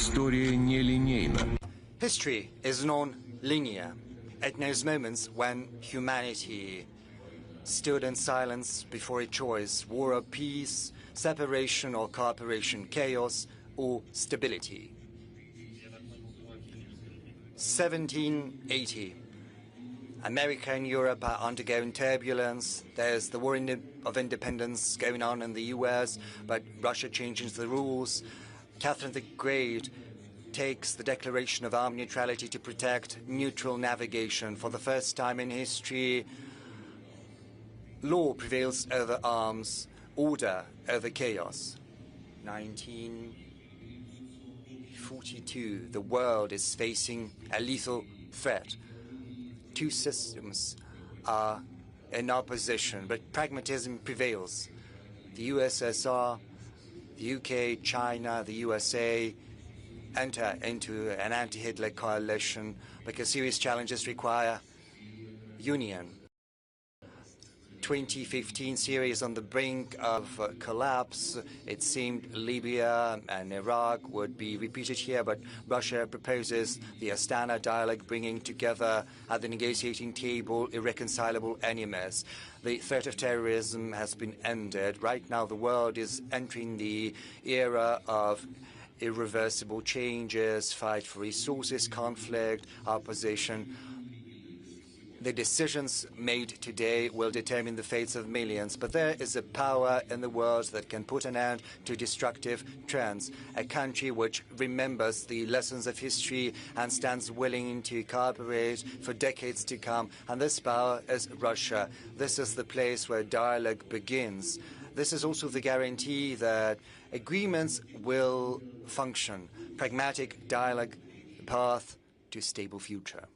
История нелинейна. History is non-linear. It knows moments when humanity stood in silence before a choice: war or peace, separation or cooperation, chaos or stability. 1780. America and Europe are undergoing turbulence. There's the War of Independence going on in the US, but Russia changes the rules. Catherine the Great takes the declaration of armed neutrality to protect neutral navigation. For the first time in history, law prevails over arms, order over chaos. 1942, the world is facing a lethal threat. Two systems are in opposition, but pragmatism prevails. The USSR, the UK, China, the USA enter into an anti-Hitler coalition because serious challenges require union. 2015, Syria is on the brink of collapse. It seemed Libya and Iraq would be repeated here, but Russia proposes the Astana dialogue, bringing together at the negotiating table irreconcilable enemies. The threat of terrorism has been ended. Right now, the world is entering the era of irreversible changes, fight for resources, conflict, opposition. The decisions made today will determine the fates of millions, but there is a power in the world that can put an end to destructive trends. A country which remembers the lessons of history and stands willing to cooperate for decades to come. And this power is Russia. This is the place where dialogue begins. This is also the guarantee that agreements will function. Pragmatic dialogue, the path to a stable future.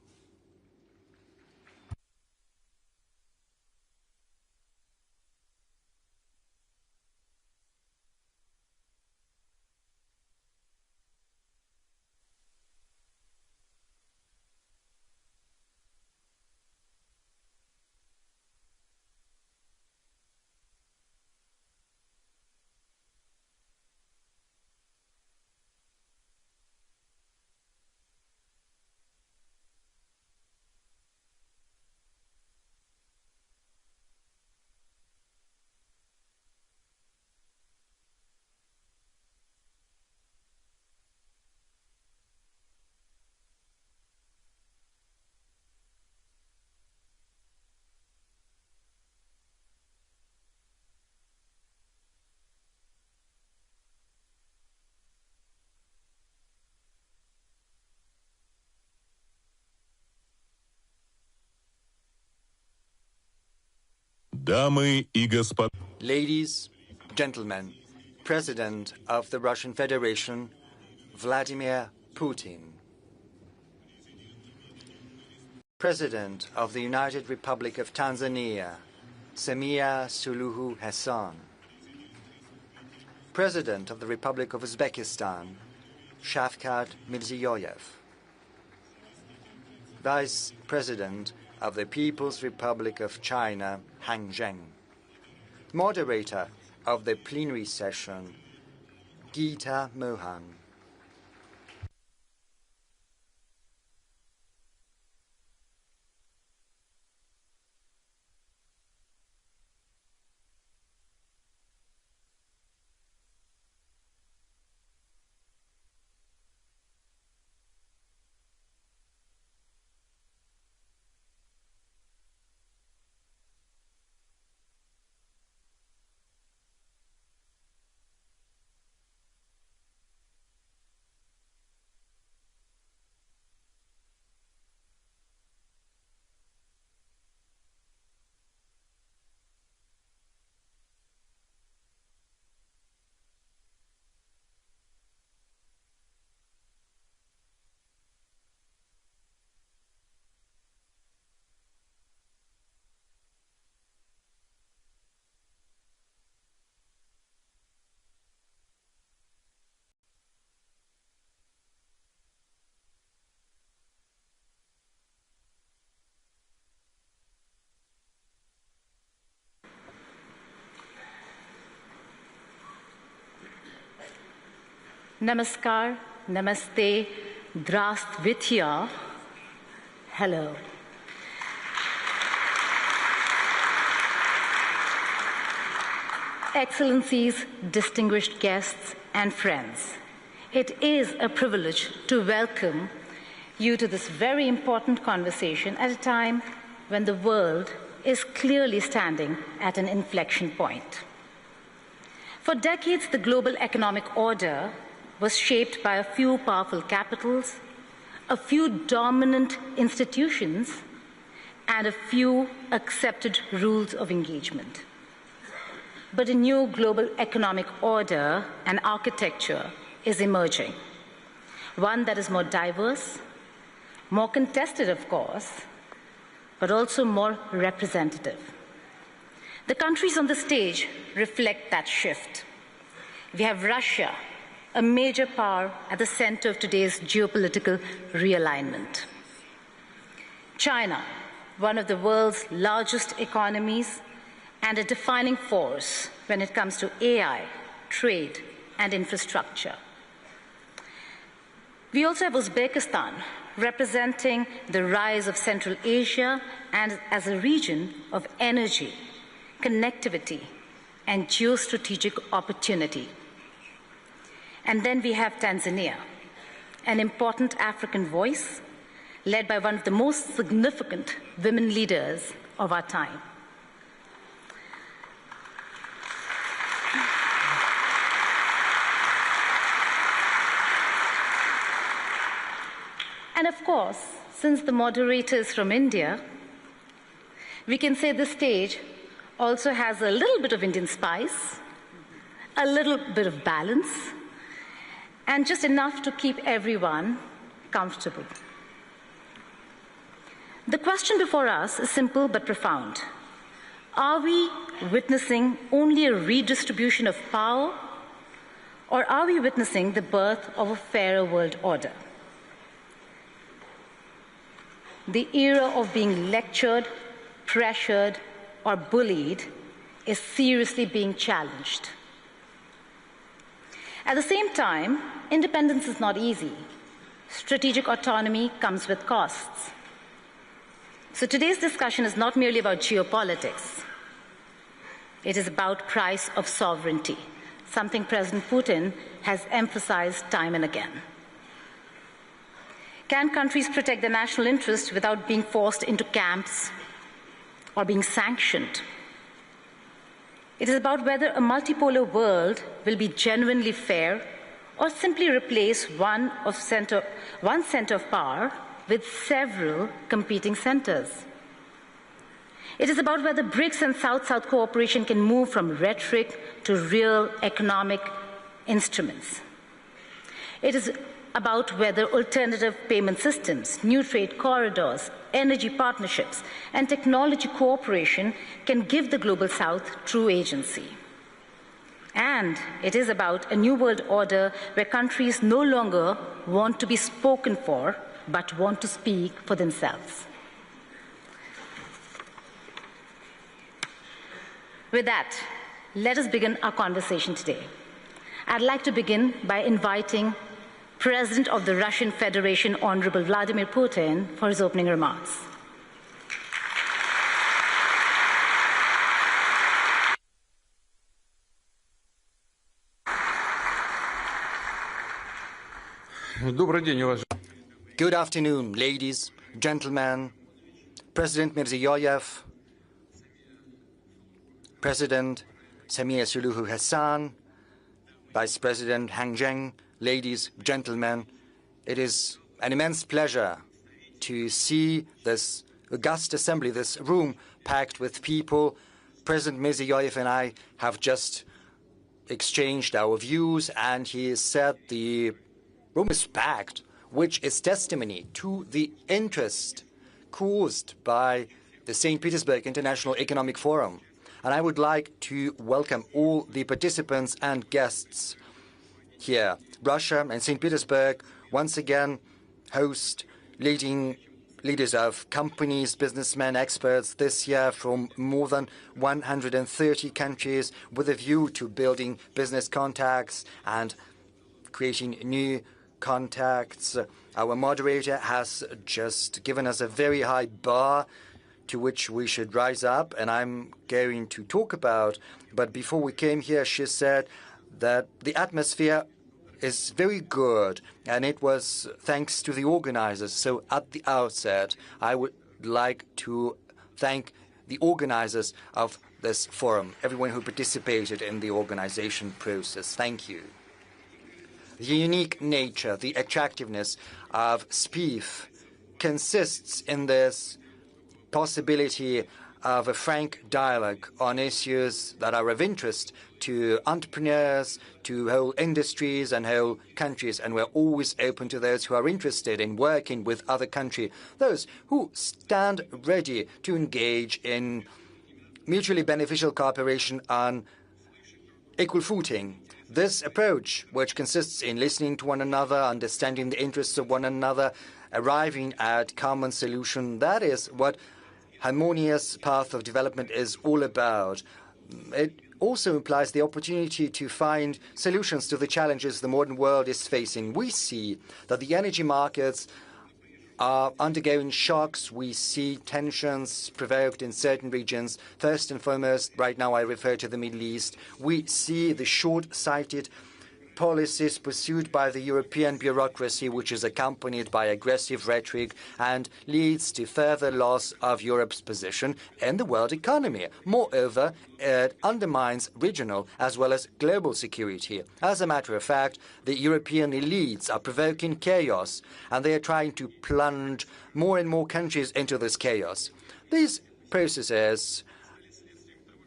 Дамы и господа. Ladies, gentlemen, President of the Russian Federation, Vladimir Putin. President of the United Republic of Tanzania, Samia Suluhu Hassan. President of the Republic of Uzbekistan, Shavkat Mirziyoyev. Vice President of the People's Republic of China, Han Zheng. Moderator of the plenary session, Geeta Mohan. Namaskar Namaste, Здравствуйте, hello. Excellencies, distinguished guests, and friends, it is a privilege to welcome you to this very important conversation at a time when the world is clearly standing at an inflection point. For decades, the global economic order was shaped by a few powerful capitals, a few dominant institutions, and a few accepted rules of engagement. But a new global economic order and architecture is emerging, one that is more diverse, more contested, of course, but also more representative. The countries on the stage reflect that shift. We have Russia, a major power at the center of today's geopolitical realignment. China, one of the world's largest economies and a defining force when it comes to AI, trade, and infrastructure. We also have Uzbekistan, representing the rise of Central Asia and as a region of energy, connectivity, and geostrategic opportunity. And then we have Tanzania, an important African voice led by one of the most significant women leaders of our time. And of course, since the moderator is from India, we can say this stage also has a little bit of Indian spice, a little bit of balance, and just enough to keep everyone comfortable. The question before us is simple but profound. Are we witnessing only a redistribution of power, or are we witnessing the birth of a fairer world order? The era of being lectured, pressured, or bullied is seriously being challenged. At the same time, independence is not easy. Strategic autonomy comes with costs. So today's discussion is not merely about geopolitics. It is about price of sovereignty, something President Putin has emphasized time and again. Can countries protect their national interests without being forced into camps or being sanctioned? It is about whether a multipolar world will be genuinely fair or simply replace one center of power with several competing centers. It is about whether BRICS and South-South cooperation can move from rhetoric to real economic instruments. It is about whether alternative payment systems, new trade corridors, energy partnerships, and technology cooperation can give the Global South true agency. And it is about a new world order where countries no longer want to be spoken for, but want to speak for themselves. With that, let us begin our conversation today. I'd like to begin by inviting President of the Russian Federation, Honorable Vladimir Putin, for his opening remarks. Good afternoon, ladies, gentlemen, President Mirziyoyev, President Samir Suluhu Hassan, Vice President Hang Zheng, ladies, gentlemen, it is an immense pleasure to see this august assembly, this room packed with people. President Mirziyoyev and I have just exchanged our views, and he said the room is packed, which is testimony to the interest caused by the St. Petersburg International Economic Forum. And I would like to welcome all the participants and guests here. Russia and St. Petersburg once again host leaders of companies, businessmen, experts this year from more than 130 countries with a view to building business contacts and creating new contacts. Our moderator has just given us a very high bar to which we should rise up, and I'm going to talk about. But before we came here, she said that the atmosphere is very good, and it was thanks to the organizers. So at the outset, I would like to thank the organizers of this forum, everyone who participated in the organization process. Thank you. The unique nature, the attractiveness of SPIEF consists in this possibility of a frank dialogue on issues that are of interest to entrepreneurs, to whole industries and whole countries, and we're always open to those who are interested in working with other countries, those who stand ready to engage in mutually beneficial cooperation on equal footing. This approach, which consists in listening to one another, understanding the interests of one another, arriving at common solution, that is what harmonious path of development is all about. It also implies the opportunity to find solutions to the challenges the modern world is facing. We see that the energy markets are undergoing shocks. We see tensions provoked in certain regions. First and foremost, right now I refer to the Middle East. We see the short-sighted policies pursued by the European bureaucracy, which is accompanied by aggressive rhetoric and leads to further loss of Europe's position in the world economy. Moreover, it undermines regional as well as global security. As a matter of fact, the European elites are provoking chaos, and they are trying to plunge more and more countries into this chaos. These processes,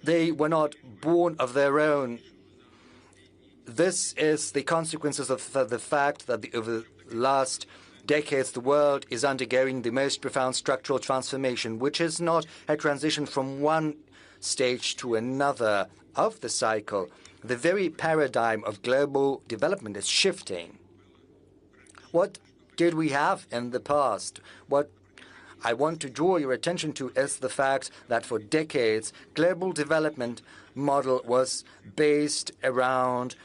they were not born of their own. This is the consequences of the fact that over the last decades, the world is undergoing the most profound structural transformation, which is not a transition from one stage to another of the cycle. The very paradigm of global development is shifting. What did we have in the past? What I want to draw your attention to is the fact that for decades, global development model was based around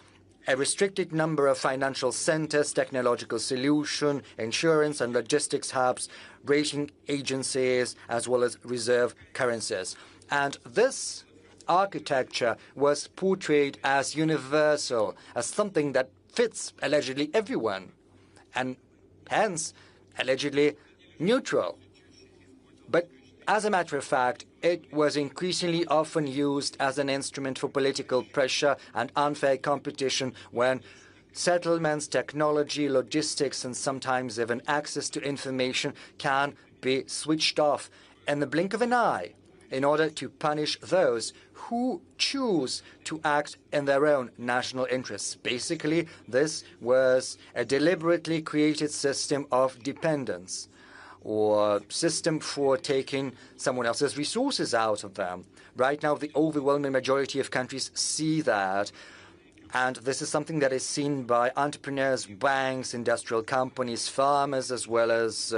a restricted number of financial centers, technological solution, insurance and logistics hubs, rating agencies, as well as reserve currencies. And this architecture was portrayed as universal, as something that fits allegedly everyone, and hence allegedly neutral. But as a matter of fact, it was increasingly often used as an instrument for political pressure and unfair competition when settlements, technology, logistics, and sometimes even access to information can be switched off in the blink of an eye in order to punish those who choose to act in their own national interests. Basically, this was a deliberately created system of dependence, or system for taking someone else's resources out of them. Right now, the overwhelming majority of countries see that, and this is something that is seen by entrepreneurs, banks, industrial companies, farmers, as well as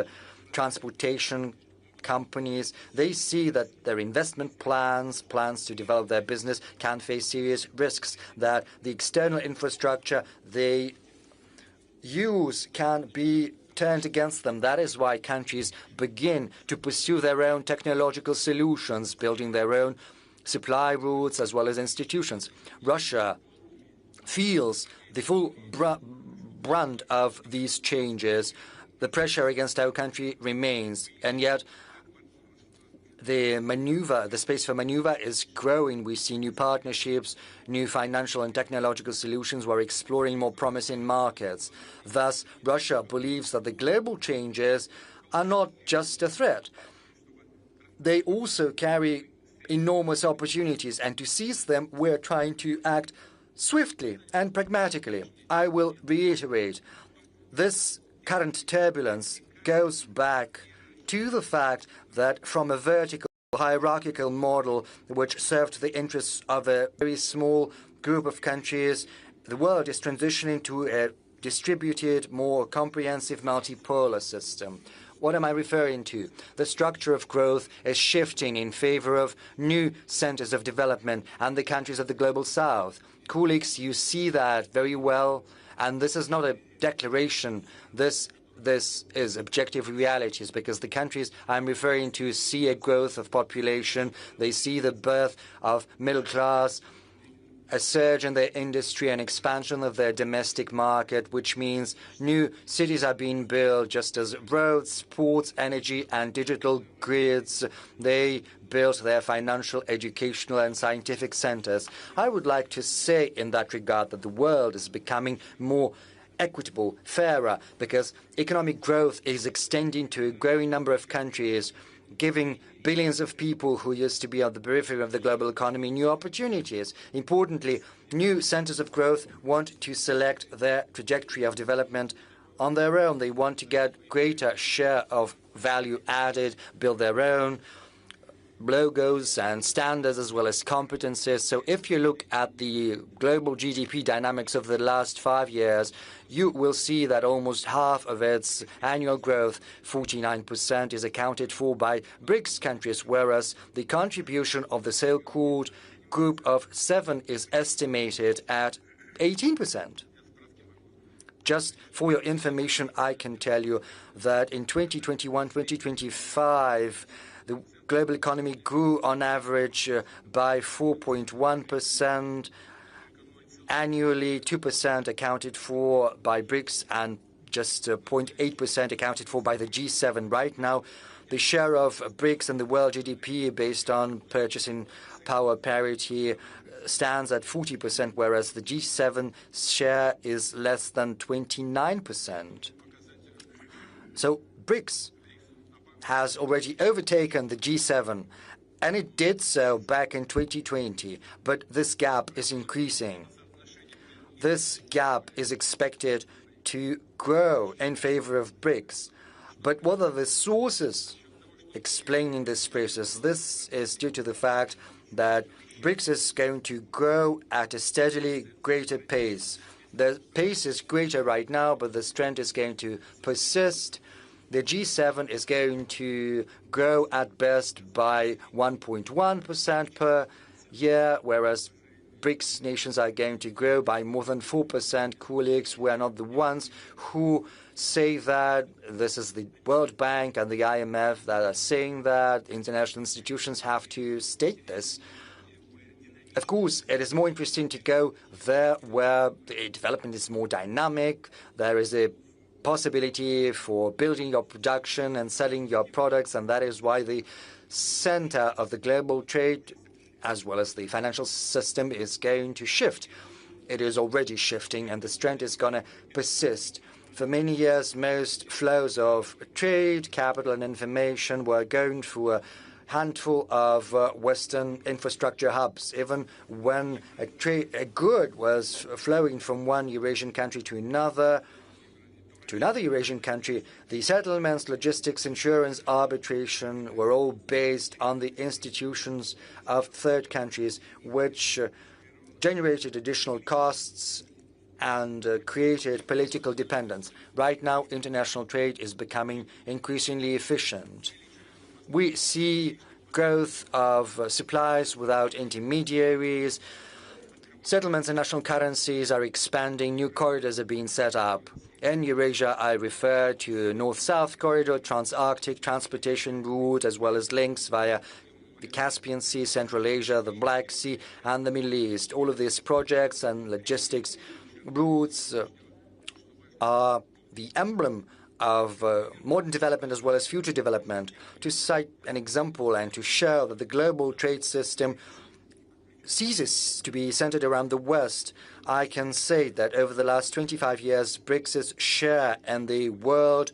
transportation companies. They see that their investment plans to develop their business can face serious risks, that the external infrastructure they use can be turned against them. That is why countries begin to pursue their own technological solutions, building their own supply routes as well as institutions. Russia feels the full brunt of these changes. The pressure against our country remains, and yet the space for maneuver is growing. We see new partnerships, new financial and technological solutions. We're exploring more promising markets. Thus, Russia believes that the global changes are not just a threat. They also carry enormous opportunities, and to seize them, we're trying to act swiftly and pragmatically. I will reiterate, this current turbulence goes back to the fact that from a vertical hierarchical model which served the interests of a very small group of countries, the world is transitioning to a distributed, more comprehensive multipolar system. What am I referring to? The structure of growth is shifting in favor of new centers of development and the countries of the global south. Colleagues, you see that very well And this is not a declaration. This is objective realities, because the countries I'm referring to see a growth of population. They see the birth of middle class, a surge in their industry, and expansion of their domestic market, which means new cities are being built, just as roads, ports, energy, and digital grids. They built their financial, educational, and scientific centers. I would like to say in that regard that the world is becoming more equitable, fairer, because economic growth is extending to a growing number of countries, giving billions of people who used to be on the periphery of the global economy new opportunities. Importantly, new centers of growth want to select their trajectory of development on their own. They want to get greater share of value added, build their own logos and standards as well as competences. So if you look at the global GDP dynamics of the last 5 years, you will see that almost half of its annual growth, 49%, is accounted for by BRICS countries, whereas the contribution of the so-called Group of Seven is estimated at 18%. Just for your information, I can tell you that in 2021-2025, the global economy grew on average by 4.1%. Annually, 2% accounted for by BRICS and just 0.8% accounted for by the G7. Right now, the share of BRICS in the world GDP based on purchasing power parity stands at 40%, whereas the G7 share is less than 29%. So BRICS has already overtaken the G7, and it did so back in 2020, but this gap is increasing. This gap is expected to grow in favor of BRICS. But what are the sources explaining this process? This is due to the fact that BRICS is going to grow at a steadily greater pace. The pace is greater right now, but this trend is going to persist. The G7 is going to grow at best by 1.1% per year, whereas BRICS nations are going to grow by more than 4%. Colleagues, we are not the ones who say that. This is the World Bank and the IMF that are saying that. International institutions have to state this. Of course, it is more interesting to go there where the development is more dynamic. There is a possibility for building your production and selling your products, and that is why the center of the global trade as well as the financial system is going to shift. It is already shifting, and this trend is going to persist. For many years, most flows of trade, capital, and information were going through a handful of Western infrastructure hubs. Even when a good was flowing from one Eurasian country to another Eurasian country, the settlements, logistics, insurance, arbitration were all based on the institutions of third countries, which generated additional costs and created political dependence. Right now, international trade is becoming increasingly efficient. We see growth of supplies without intermediaries. Settlements and national currencies are expanding. New corridors are being set up. In Eurasia, I refer to North-South corridor, Trans-Arctic transportation route, as well as links via the Caspian Sea, Central Asia, the Black Sea, and the Middle East. All of these projects and logistics routes are the emblem of modern development as well as future development. To cite an example and to show that the global trade system ceases to be centered around the West, I can say that over the last 25 years, BRICS' share in the world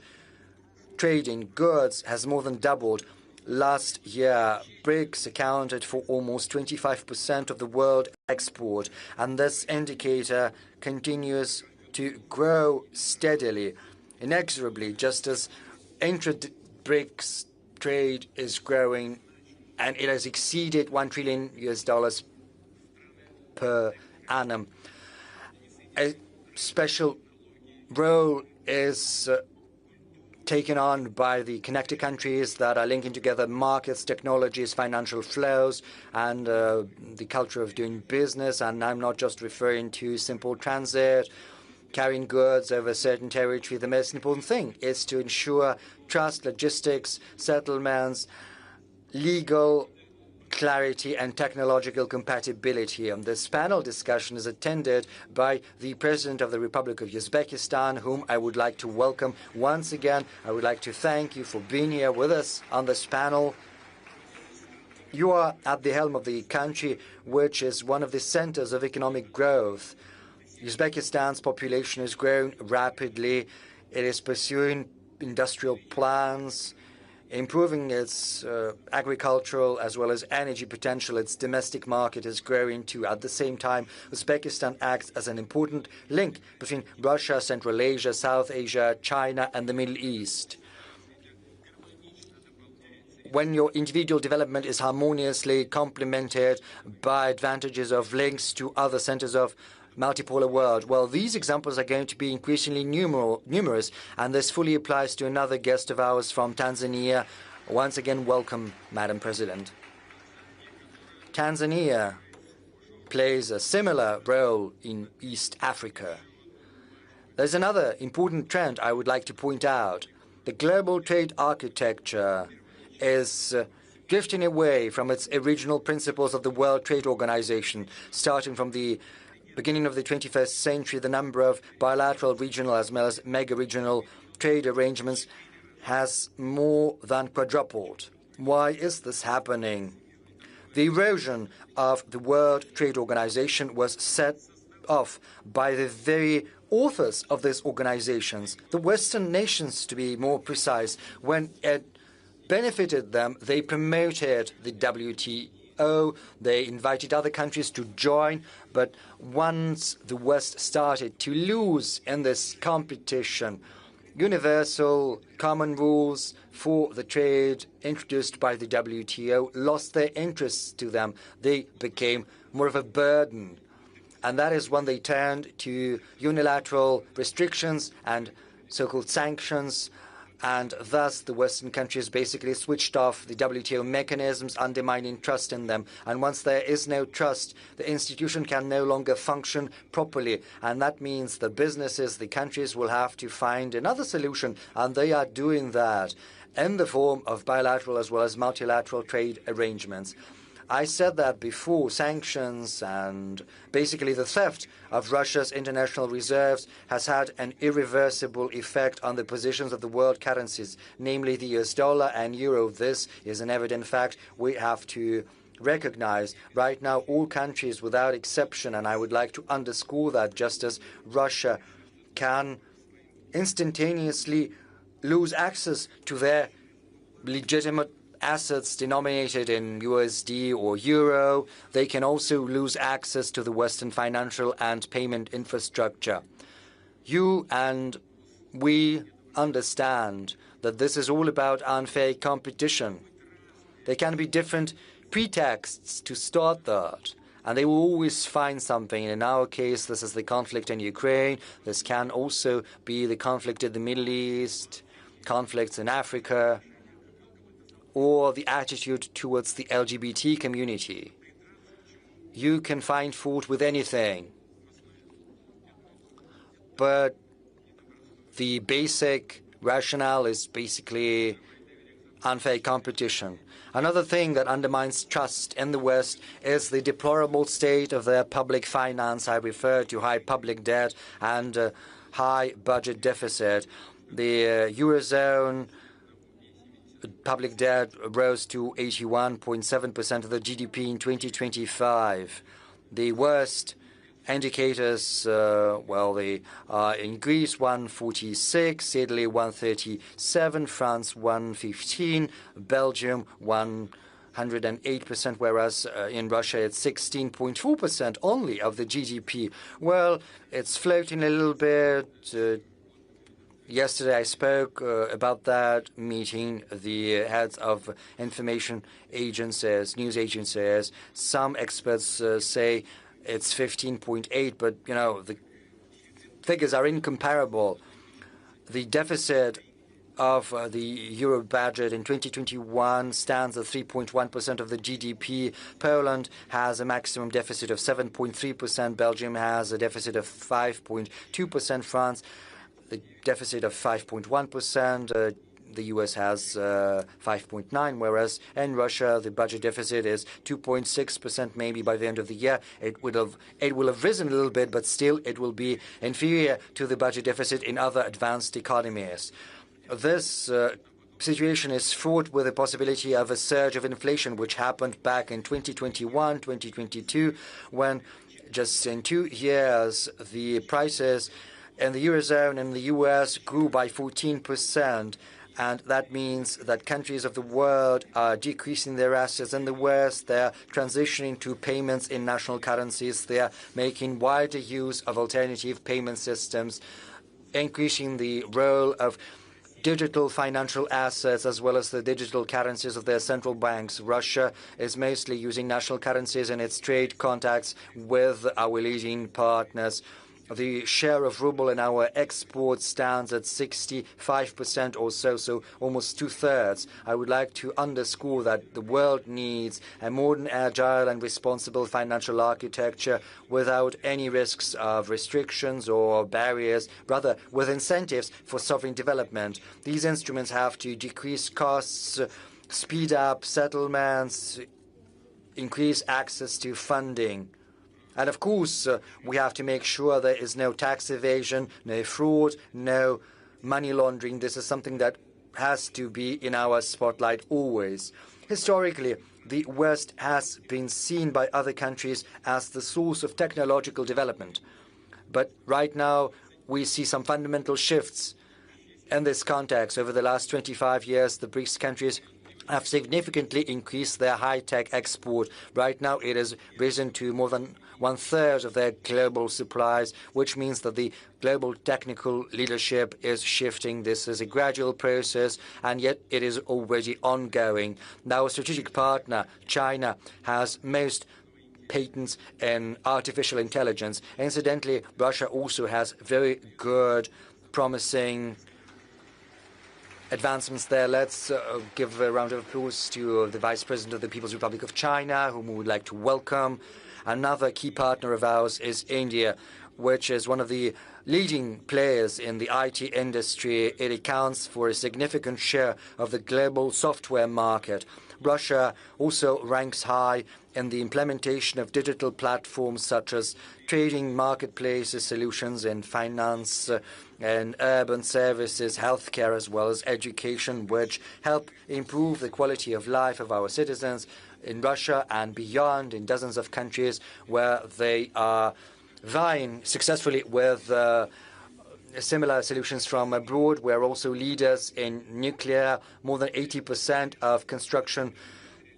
trade in goods has more than doubled. Last year, BRICS accounted for almost 25% of the world export, and this indicator continues to grow steadily, inexorably, just as intra-BRICS trade is growing, and it has exceeded $1 trillion per annum. A special role is taken on by the connected countries that are linking together markets, technologies, financial flows, and the culture of doing business. And I'm not just referring to simple transit, carrying goods over a certain territory, the most important thing is to ensure trust, logistics, settlements, legal clarity and technological compatibility. This panel discussion is attended by the President of the Republic of Uzbekistan, whom I would like to welcome once again. I would like to thank you for being here with us on this panel. You are at the helm of the country, which is one of the centers of economic growth. Uzbekistan's population is growing rapidly. It is pursuing industrial plans, improving its agricultural as well as energy potential. Its domestic market is growing too. At the same time, Uzbekistan acts as an important link between Russia, Central Asia, South Asia, China, and the Middle East. When your individual development is harmoniously complemented by advantages of links to other centers of multipolar world. Well, these examples are going to be increasingly numerous, and this fully applies to another guest of ours from Tanzania. Once again, welcome, Madam President. Tanzania plays a similar role in East Africa. There's another important trend I would like to point out. The global trade architecture is drifting away from its original principles of the World Trade Organization, starting from the beginning of the 21st century. The number of bilateral, regional, as well as mega-regional trade arrangements has more than quadrupled. Why is this happening? The erosion of the World Trade Organization was set off by the very authors of these organizations, the Western nations to be more precise. When it benefited them, they promoted the WTO. They invited other countries to join, but once the West started to lose in this competition, universal common rules for the trade introduced by the WTO lost their interests to them. They became more of a burden. And that is when they turned to unilateral restrictions and so-called sanctions. And thus, the Western countries basically switched off the WTO mechanisms, undermining trust in them. And once there is no trust, the institution can no longer function properly. And that means the businesses, the countries will have to find another solution. And they are doing that in the form of bilateral as well as multilateral trade arrangements. I said that before. Sanctions and basically the theft of Russia's international reserves has had an irreversible effect on the positions of the world currencies, namely the US dollar and euro. This is an evident fact we have to recognize. Right now, all countries without exception, and I would like to underscore that, just as Russia can instantaneously lose access to their legitimate assets denominated in USD or euro, they can also lose access to the Western financial and payment infrastructure. You and we understand that this is all about unfair competition. There can be different pretexts to start that, and they will always find something. In our case, this is the conflict in Ukraine. This can also be the conflict in the Middle East, conflicts in Africa, or the attitude towards the LGBT community. You can find fault with anything, but the basic rationale is basically unfair competition. Another thing that undermines trust in the West is the deplorable state of their public finance. I refer to high public debt and high budget deficit. The Eurozone public debt rose to 81.7% of the GDP in 2025. The worst indicators, they are in Greece 146, Italy 137, France 115, Belgium 108%, whereas in Russia it's 16.4% only of the GDP. Well, it's floating a little bit. Yesterday I spoke about that meeting the heads of information agencies, news agencies. Some experts say it's 15.8, but, the figures are incomparable. The deficit of the euro budget in 2021 stands at 3.1% of the GDP. Poland has a maximum deficit of 7.3%. Belgium has a deficit of 5.2%. France, the deficit of 5.1%. The US has 5.9%, whereas in Russia the budget deficit is 2.6%. Maybe by the end of the year it will have risen a little bit, but still it will be inferior to the budget deficit in other advanced economies. This situation is fraught with the possibility of a surge of inflation, which happened back in 2021, 2022, when just in 2 years the prices in the Eurozone and the US grew by 14%. And that means that countries of the world are decreasing their assets. In the West, they're transitioning to payments in national currencies. They're making wider use of alternative payment systems, increasing the role of digital financial assets as well as the digital currencies of their central banks. Russia is mostly using national currencies in its trade contacts with our leading partners. The share of ruble in our exports stands at 65% or so almost 2/3. I would like to underscore that the world needs a modern, agile and responsible financial architecture without any risks of restrictions or barriers, rather with incentives for sovereign development. These instruments have to decrease costs, speed up settlements, increase access to funding. And of course, we have to make sure there is no tax evasion, no fraud, no money laundering. This is something that has to be in our spotlight always. Historically, the West has been seen by other countries as the source of technological development. But right now, we see some fundamental shifts in this context. Over the last 25 years, the BRICS countries have significantly increased their high-tech export. Right now, it has risen to more than 1/3 of their global supplies, which means that the global technical leadership is shifting. This is a gradual process, and yet it is already ongoing. Now, our strategic partner, China, has most patents in artificial intelligence. Incidentally, Russia also has very good, promising advancements there. Let's give a round of applause to the Vice President of the People's Republic of China, whom we would like to welcome. Another key partner of ours is India, which is one of the leading players in the IT industry. It accounts for a significant share of the global software market. Russia also ranks high in the implementation of digital platforms such as trading marketplaces, solutions in finance and urban services, healthcare, as well as education, which help improve the quality of life of our citizens in Russia and beyond, in dozens of countries where they are vying successfully with similar solutions from abroad. We're also leaders in nuclear. More than 80% of construction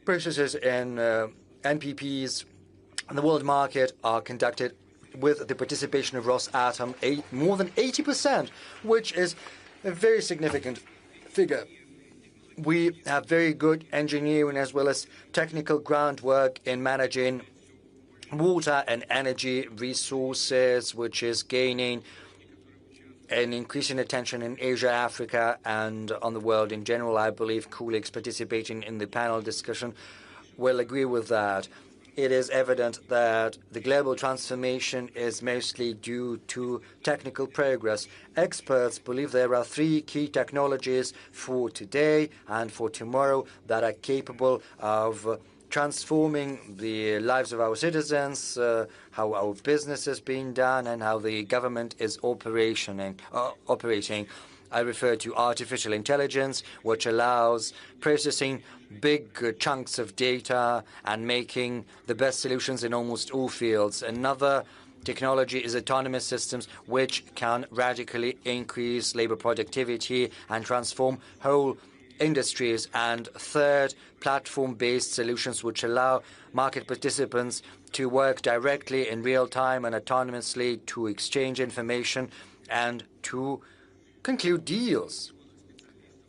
processes in NPPs in the world market are conducted with the participation of Rosatom, more than 80%, which is a very significant figure. We have very good engineering as well as technical groundwork in managing water and energy resources, which is gaining an increasing attention in Asia, Africa, and on the world in general. I believe colleagues participating in the panel discussion will agree with that. It is evident that the global transformation is mostly due to technical progress. Experts believe there are 3 key technologies for today and for tomorrow that are capable of transforming the lives of our citizens, how our business is being done, and how the government is operating. I refer to artificial intelligence, which allows processing big chunks of data and making the best solutions in almost all fields. Another technology is autonomous systems, which can radically increase labor productivity and transform whole industries. And third, platform-based solutions, which allow market participants to work directly in real time and autonomously to exchange information and to conclude deals.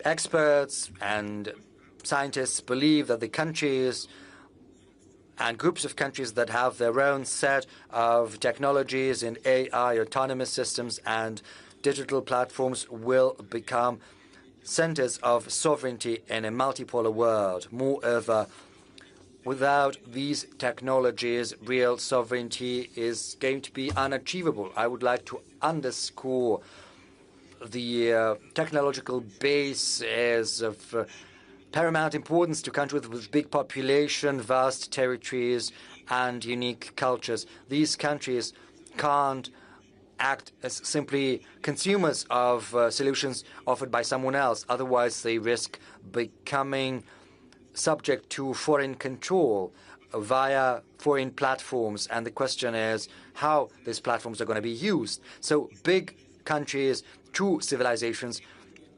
Experts and scientists believe that the countries and groups of countries that have their own set of technologies in AI, autonomous systems, and digital platforms will become centers of sovereignty in a multipolar world. Moreover, without these technologies, real sovereignty is going to be unachievable. I would like to underscore the technological base is of paramount importance to countries with big population, vast territories, and unique cultures. These countries can't act as simply consumers of solutions offered by someone else. Otherwise, they risk becoming subject to foreign control via foreign platforms. And the question is how these platforms are going to be used. So big countries, true civilizations,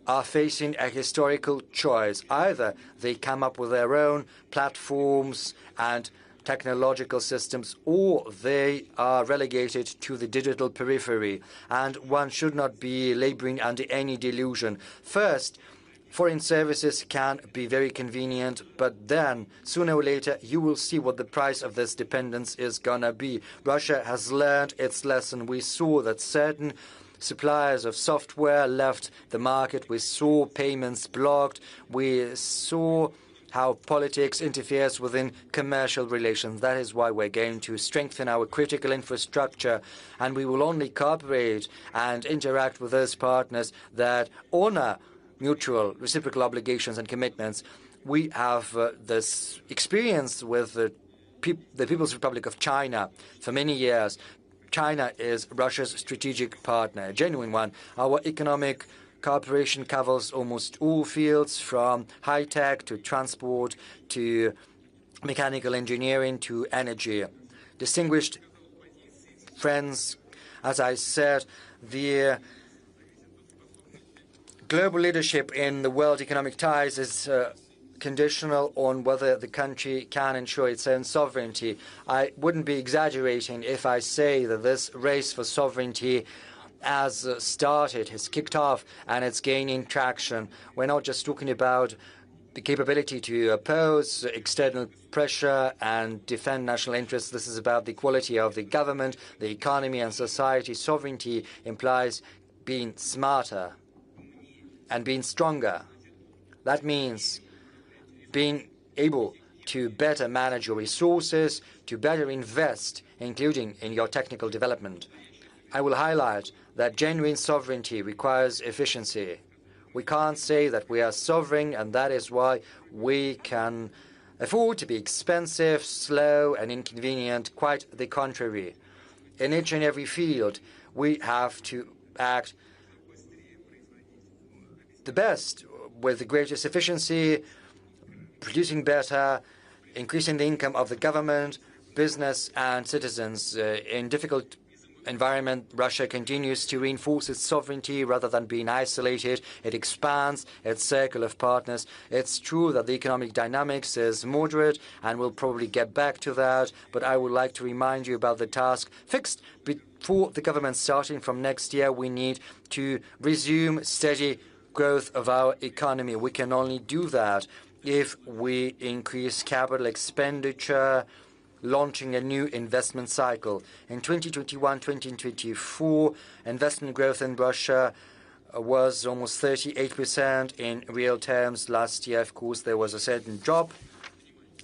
are facing a historical choice. Either they come up with their own platforms and technological systems, or they are relegated to the digital periphery. And one should not be laboring under any delusion. First, foreign services can be very convenient, but then, sooner or later, you will see what the price of this dependence is gonna be. Russia has learned its lesson. We saw that certain suppliers of software left the market. We saw payments blocked. We saw how politics interferes within commercial relations. That is why we're going to strengthen our critical infrastructure, and we will only cooperate and interact with those partners that honor mutual reciprocal obligations and commitments. We have this experience with the People's Republic of China for many years. China is Russia's strategic partner, a genuine one. Our economic cooperation covers almost all fields, from high-tech to transport to mechanical engineering to energy. Distinguished friends, as I said, the global leadership in the world economic ties is conditional on whether the country can ensure its own sovereignty. I wouldn't be exaggerating if I say that this race for sovereignty has started, has kicked off, and it's gaining traction. We're not just talking about the capability to oppose external pressure and defend national interests. This is about the quality of the government, the economy, and society. Sovereignty implies being smarter and being stronger. That means being able to better manage your resources, to better invest, including in your technical development. I will highlight that genuine sovereignty requires efficiency. We can't say that we are sovereign, and that is why we can afford to be expensive, slow, and inconvenient. Quite the contrary. In each and every field, we have to act the best, with the greatest efficiency, producing better, increasing the income of the government, business, and citizens. In difficult environment, Russia continues to reinforce its sovereignty rather than being isolated. It expands its circle of partners. It's true that the economic dynamics is moderate, and we'll probably get back to that, but I would like to remind you about the task fixed before the government starting from next year. We need to resume steady growth of our economy. We can only do that if we increase capital expenditure, launching a new investment cycle. In 2021-2024, investment growth in Russia was almost 38% in real terms. Last year, of course, there was a certain drop.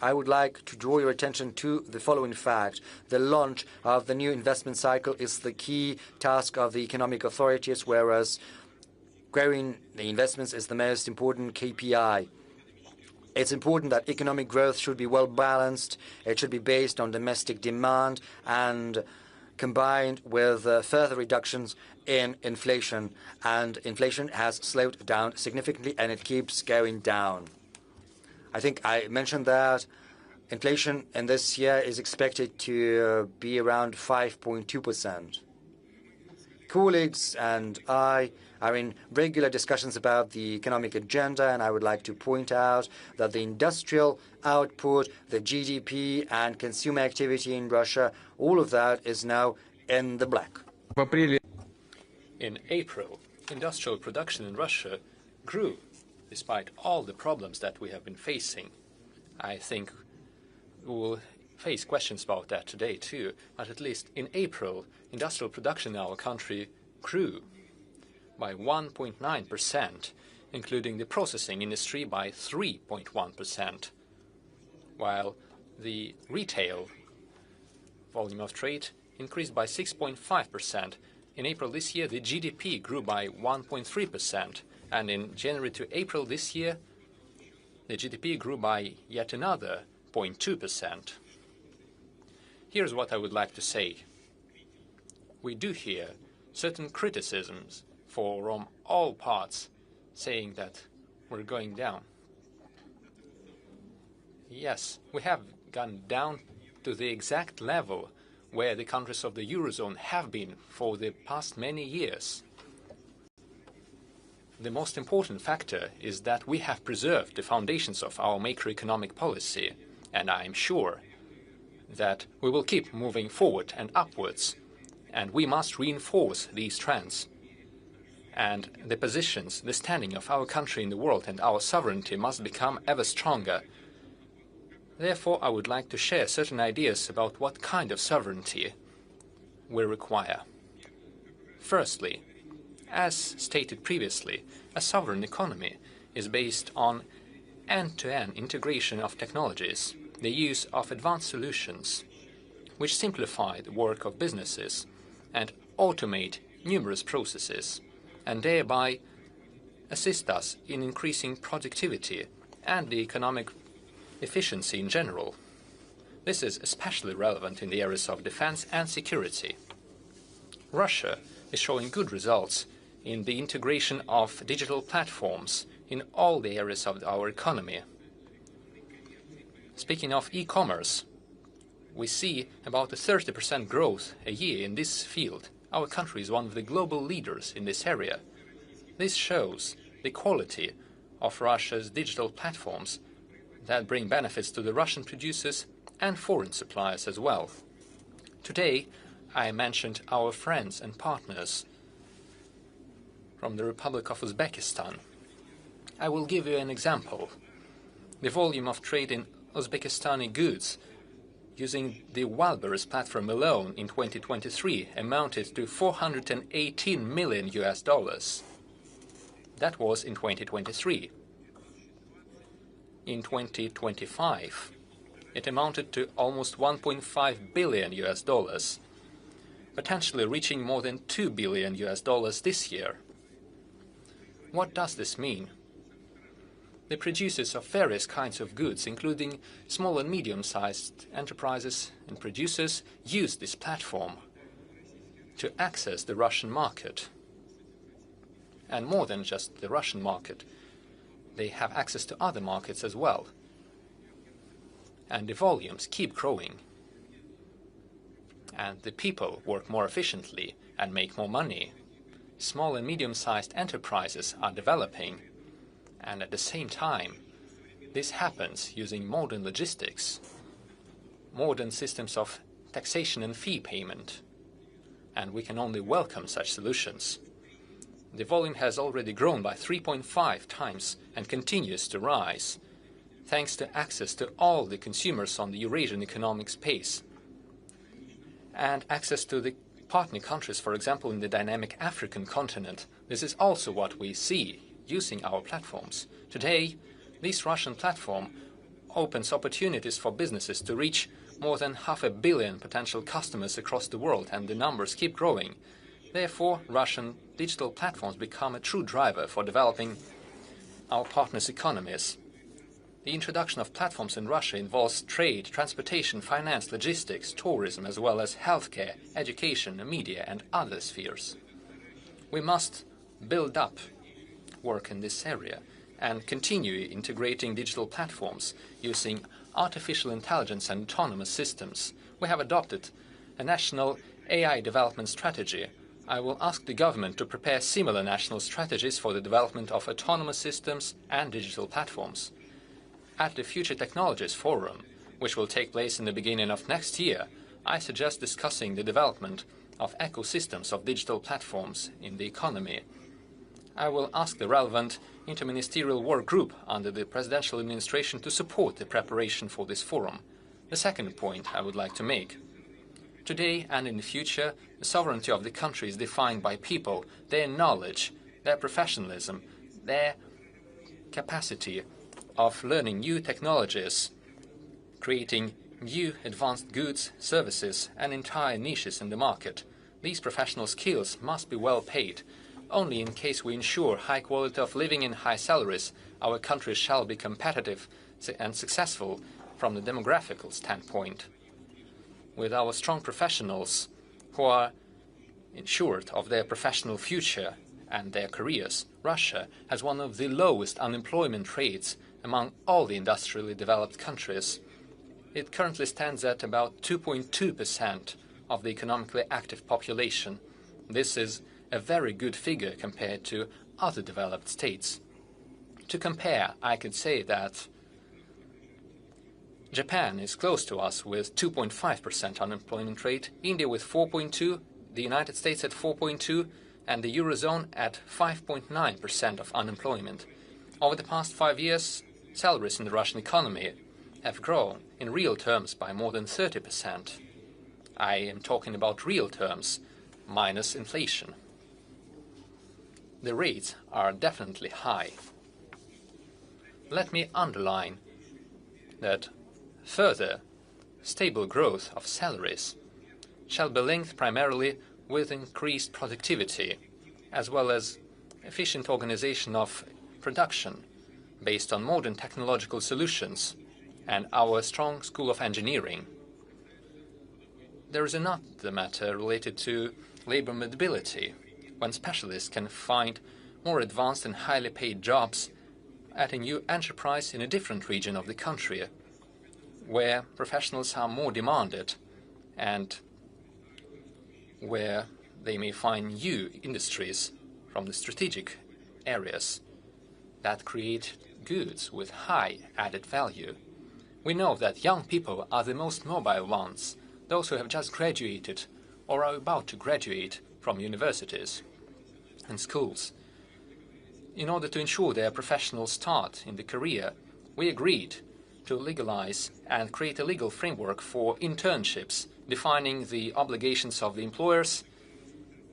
I would like to draw your attention to the following fact. The launch of the new investment cycle is the key task of the economic authorities, whereas growing the investments is the most important KPI. It's important that economic growth should be well balanced. It should be based on domestic demand and combined with further reductions in inflation. And inflation has slowed down significantly, and it keeps going down. I think I mentioned that inflation in this year is expected to be around 5.2%. Colleagues and I are in regular discussions about the economic agenda, and I would like to point out that the industrial output, the GDP, and consumer activity in Russia, all of that is now in the black. In April, industrial production in Russia grew, despite all the problems that we have been facing. I think we will face questions about that today too, but at least in April, industrial production in our country grew by 1.9% including the processing industry, by 3.1%, while the retail volume of trade increased by 6.5%. In April this year, the GDP grew by 1.3%, and in January to April this year, the GDP grew by yet another 0.2%. Here's what I would like to say. We do hear certain criticisms from all parts saying that we're going down. Yes, we have gone down to the exact level where the countries of the Eurozone have been for the past many years. The most important factor is that we have preserved the foundations of our macroeconomic policy, and I am sure that we will keep moving forward and upwards, and we must reinforce these trends. And the positions, the standing of our country in the world and our sovereignty must become ever stronger. Therefore, I would like to share certain ideas about what kind of sovereignty we require. Firstly, as stated previously, a sovereign economy is based on end-to-end integration of technologies, the use of advanced solutions, which simplify the work of businesses and automate numerous processes, and thereby assist us in increasing productivity and the economic efficiency in general. This is especially relevant in the areas of defense and security. Russia is showing good results in the integration of digital platforms in all the areas of our economy. Speaking of e-commerce, we see about a 30% growth a year in this field. Our country is one of the global leaders in this area. This shows the quality of Russia's digital platforms that bring benefits to the Russian producers and foreign suppliers as well. Today, I mentioned our friends and partners from the Republic of Uzbekistan. I will give you an example. The volume of trade in Uzbekistani goods using the Wildberries platform alone in 2023 amounted to $418 million. That was in 2023. In 2025, it amounted to almost $1.5 billion, potentially reaching more than $2 billion this year. What does this mean? The producers of various kinds of goods, including small and medium-sized enterprises and producers, use this platform to access the Russian market. And more than just the Russian market, they have access to other markets as well. And the volumes keep growing. And the people work more efficiently and make more money. Small and medium-sized enterprises are developing. And at the same time, this happens using modern logistics, modern systems of taxation and fee payment. And we can only welcome such solutions. The volume has already grown by 3.5 times and continues to rise, thanks to access to all the consumers on the Eurasian economic space, and access to the partner countries, for example, in the dynamic African continent. This is also what we see using our platforms. Today, this Russian platform opens opportunities for businesses to reach more than 500 million potential customers across the world, and the numbers keep growing. Therefore, Russian digital platforms become a true driver for developing our partners' economies. The introduction of platforms in Russia involves trade, transportation, finance, logistics, tourism, as well as healthcare, education, media, and other spheres. We must build up work in this area and continue integrating digital platforms using artificial intelligence and autonomous systems. We have adopted a national AI development strategy. I will ask the government to prepare similar national strategies for the development of autonomous systems and digital platforms. At the Future Technologies Forum, which will take place in the beginning of next year, I suggest discussing the development of ecosystems of digital platforms in the economy. I will ask the relevant interministerial work group under the presidential administration to support the preparation for this forum. The second point I would like to make. Today and in the future, the sovereignty of the country is defined by people, their knowledge, their professionalism, their capacity of learning new technologies, creating new advanced goods, services, and entire niches in the market. These professional skills must be well paid. Only in case we ensure high quality of living and high salaries, our country shall be competitive and successful from the demographical standpoint. With our strong professionals who are ensured of their professional future and their careers, Russia has one of the lowest unemployment rates among all the industrially developed countries. It currently stands at about 2.2% of the economically active population. This is a very good figure compared to other developed states. To compare, I could say that Japan is close to us with 2.5% unemployment rate, India with 4.2%, the United States at 4.2%, and the Eurozone at 5.9% of unemployment. Over the past 5 years, salaries in the Russian economy have grown in real terms by more than 30%. I am talking about real terms, minus inflation. The rates are definitely high. Let me underline that further stable growth of salaries shall be linked primarily with increased productivity, as well as efficient organization of production based on modern technological solutions and our strong School of Engineering. There is another matter related to labor mobility, when specialists can find more advanced and highly paid jobs at a new enterprise in a different region of the country, where professionals are more demanded and where they may find new industries from the strategic areas that create goods with high added value. We know that young people are the most mobile ones, those who have just graduated or are about to graduate from universities and schools. In order to ensure their professional start in the career, we agreed to legalize and create a legal framework for internships, defining the obligations of the employers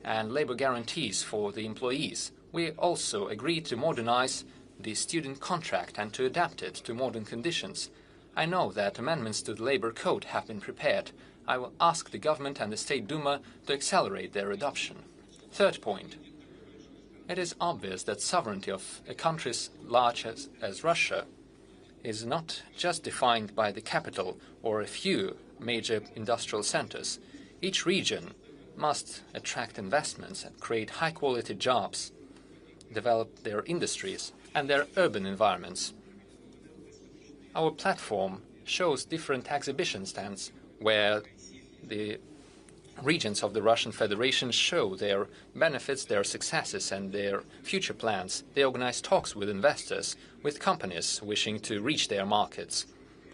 and labor guarantees for the employees. We also agreed to modernize the student contract and to adapt it to modern conditions. I know that amendments to the labor code have been prepared. I will ask the government and the State Duma to accelerate their adoption. Third point. It is obvious that sovereignty of a country as large as Russia is not just defined by the capital or a few major industrial centers. Each region must attract investments and create high-quality jobs, develop their industries and their urban environments. Our platform shows different exhibition stands where the regions of the Russian Federation show their benefits, their successes and their future plans. They organize talks with investors, with companies wishing to reach their markets.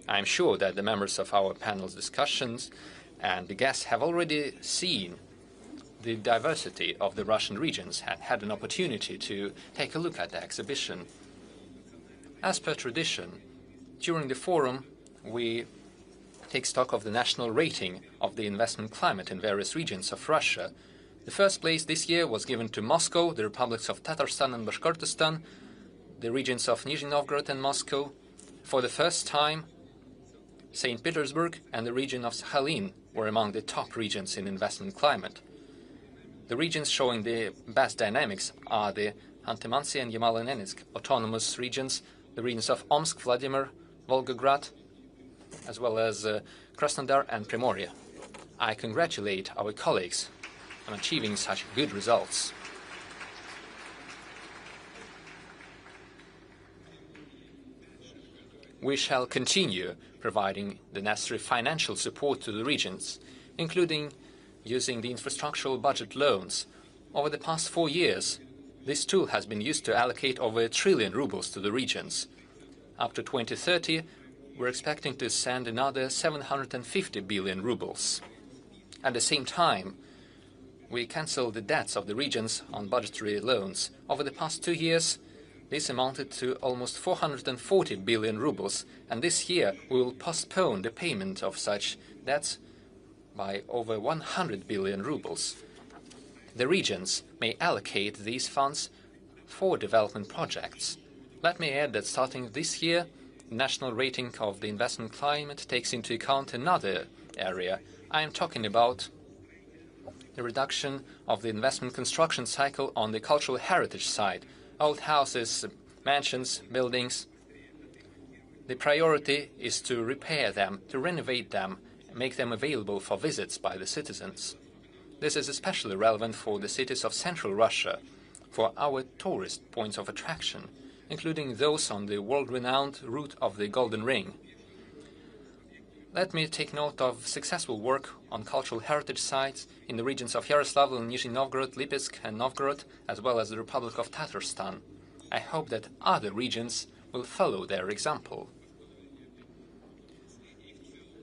I am sure that the members of our panel's discussions and the guests have already seen the diversity of the Russian regions and had an opportunity to take a look at the exhibition. As per tradition, during the forum, we take stock of the national rating of the investment climate in various regions of Russia. The first place this year was given to Moscow, the republics of Tatarstan and Bashkortostan, the regions of Nizhny Novgorod and Moscow. For the first time, St. Petersburg and the region of Sakhalin were among the top regions in investment climate. The regions showing the best dynamics are the Khanty-Mansi and Yamal-Nenetsk autonomous regions, the regions of Omsk, Vladimir, Volgograd, as well as Krasnodar and Primoria. I congratulate our colleagues on achieving such good results. We shall continue providing the necessary financial support to the regions, including using the infrastructural budget loans. Over the past 4 years, this tool has been used to allocate over 1 trillion rubles to the regions. Up to 2030, we're expecting to send another 750 billion rubles. At the same time, we cancelled the debts of the regions on budgetary loans. Over the past 2 years, this amounted to almost 440 billion rubles, and this year we will postpone the payment of such debts by over 100 billion rubles. The regions may allocate these funds for development projects. Let me add that starting this year, the national rating of the investment climate takes into account another area. I am talking about the reduction of the investment construction cycle on the cultural heritage side. Old houses, mansions, buildings. The priority is to repair them, to renovate them, and make them available for visits by the citizens. This is especially relevant for the cities of central Russia, for our tourist points of attraction, including those on the world-renowned route of the Golden Ring. Let me take note of successful work on cultural heritage sites in the regions of Yaroslavl, Nizhny Novgorod, Lipetsk and Novgorod, as well as the Republic of Tatarstan. I hope that other regions will follow their example.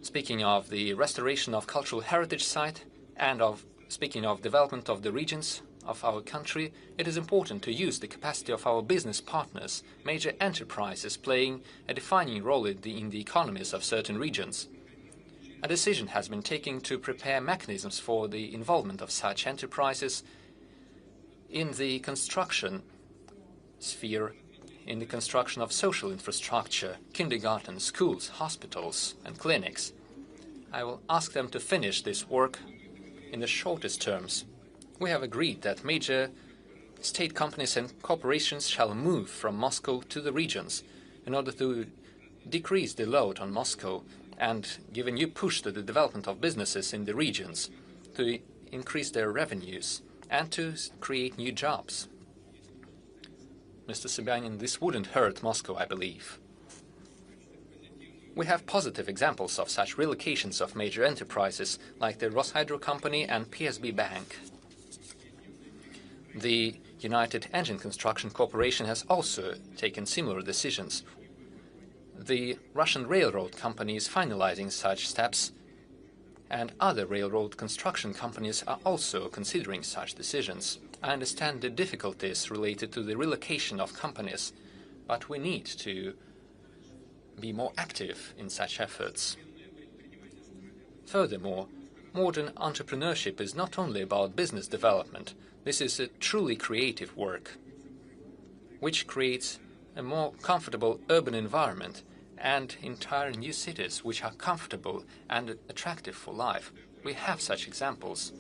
Speaking of the restoration of cultural heritage site and speaking of development of the regions of our country, it is important to use the capacity of our business partners, major enterprises playing a defining role in the economies of certain regions. A decision has been taken to prepare mechanisms for the involvement of such enterprises in the construction sphere, in the construction of social infrastructure, kindergartens, schools, hospitals and clinics. I will ask them to finish this work in the shortest terms. We have agreed that major state companies and corporations shall move from Moscow to the regions in order to decrease the load on Moscow and give a new push to the development of businesses in the regions, to increase their revenues and to create new jobs. Mr. Sobyanin, this wouldn't hurt Moscow, I believe. We have positive examples of such relocations of major enterprises like the Roshydro Company and PSB Bank. The United Engine Construction Corporation has also taken similar decisions. The Russian railroad company is finalizing such steps, and other railroad construction companies are also considering such decisions. I understand the difficulties related to the relocation of companies, but we need to be more active in such efforts. Furthermore, modern entrepreneurship is not only about business development. This is a truly creative work, which creates a more comfortable urban environment and entire new cities which are comfortable and attractive for life. We have such examples.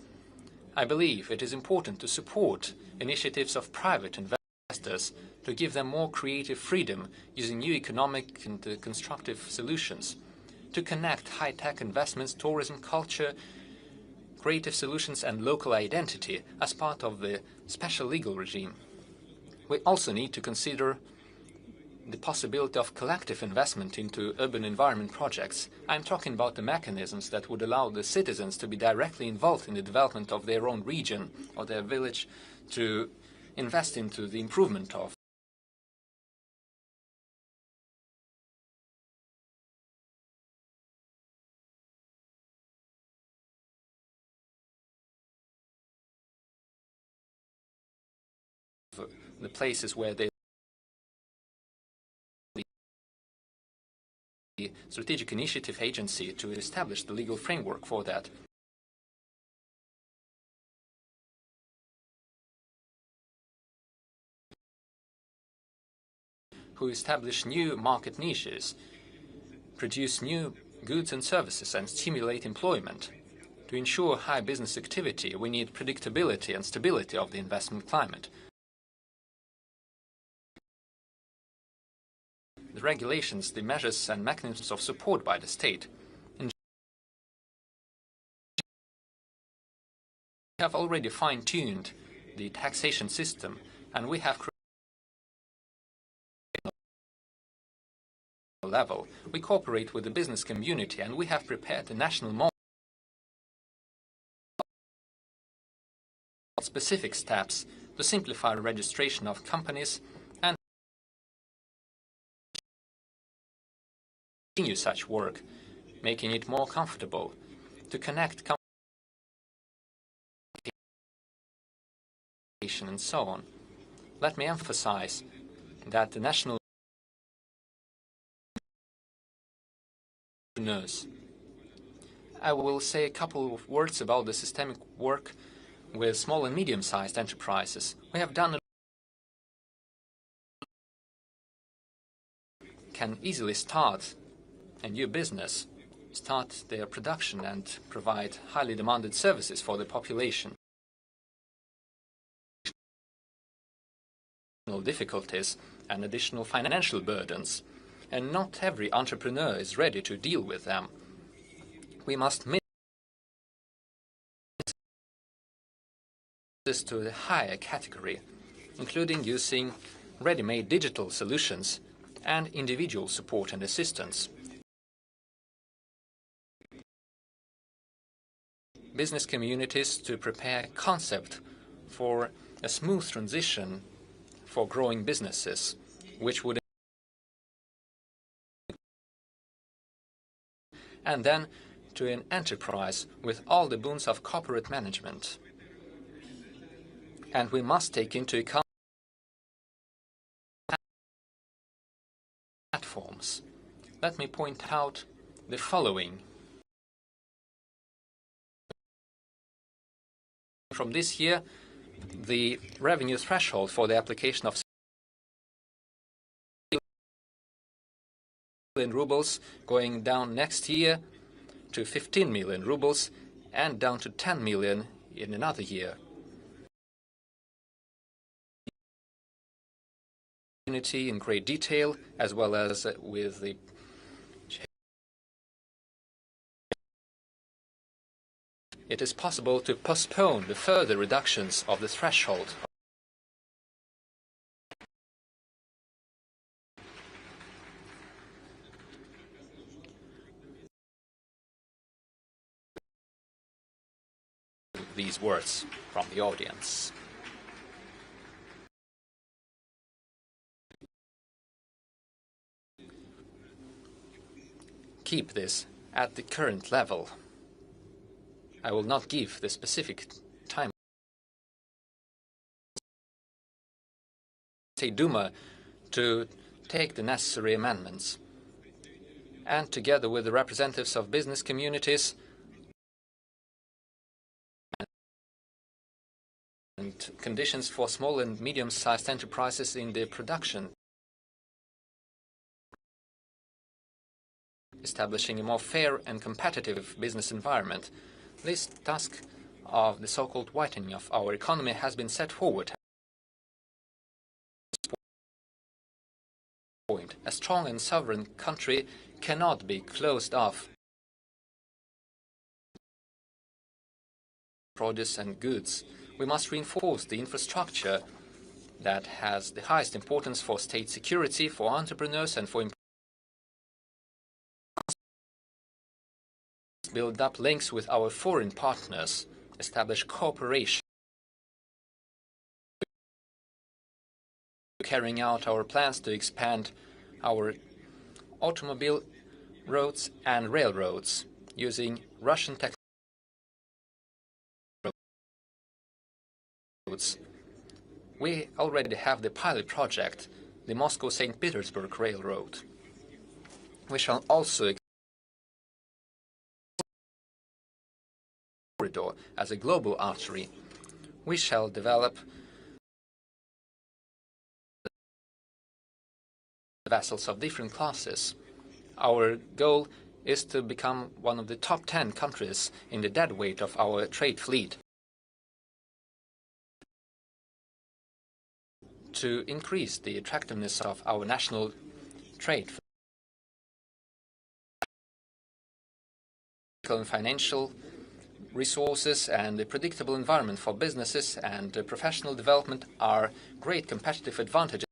I believe it is important to support initiatives of private investors to give them more creative freedom using new economic and constructive solutions, to connect high-tech investments, tourism, culture, creative solutions and local identity as part of the special legal regime. We also need to consider the possibility of collective investment into urban environment projects. I'm talking about the mechanisms that would allow the citizens to be directly involved in the development of their own region or their village, to invest into the improvement of the places where they the Strategic Initiative Agency to establish the legal framework for that. Who establish new market niches, produce new goods and services and stimulate employment. To ensure high business activity, we need predictability and stability of the investment climate. The regulations, the measures and mechanisms of support by the state. We have already fine-tuned the taxation system, and we have level. We cooperate with the business community, and we have prepared a national model, specific steps to simplify registration of companies and continue such work, making it more comfortable to connect communication and so on. Let me emphasize that the national entrepreneurs. I will say a couple of words about the systemic work with small and medium-sized enterprises. We have done can easily start a new business, start their production and provide highly demanded services for the population. Difficulties and additional financial burdens, and not every entrepreneur is ready to deal with them. We must minimize this to a higher category, including using ready-made digital solutions and individual support and assistance. Business communities to prepare concept for a smooth transition for growing businesses, which would and then to an enterprise with all the boons of corporate management. And we must take into account platforms. Let me point out the following. From this year, the revenue threshold for the application of million rubles going down next year to 15 million rubles and down to 10 million in another year. In great detail, as well as with the it is possible to postpone the further reductions of the threshold. These words from the audience. Keep this at the current level. I will not give the specific time. Duma to take the necessary amendments, and together with the representatives of business communities and conditions for small and medium-sized enterprises in their production, establishing a more fair and competitive business environment. This task of the so-called whitening of our economy has been set forward. A strong and sovereign country cannot be closed off. Produce and goods. We must reinforce the infrastructure that has the highest importance for state security, for entrepreneurs, and for build up links with our foreign partners, establish cooperation, carrying out our plans to expand our automobile roads and railroads using Russian technology. We already have the pilot project, the Moscow-St. Petersburg Railroad. We shall also corridor as a global artery. We shall develop vessels of different classes. Our goal is to become one of the top 10 countries in the deadweight of our trade fleet, to increase the attractiveness of our national trade and financial resources and a predictable environment for businesses and professional development are great competitive advantages.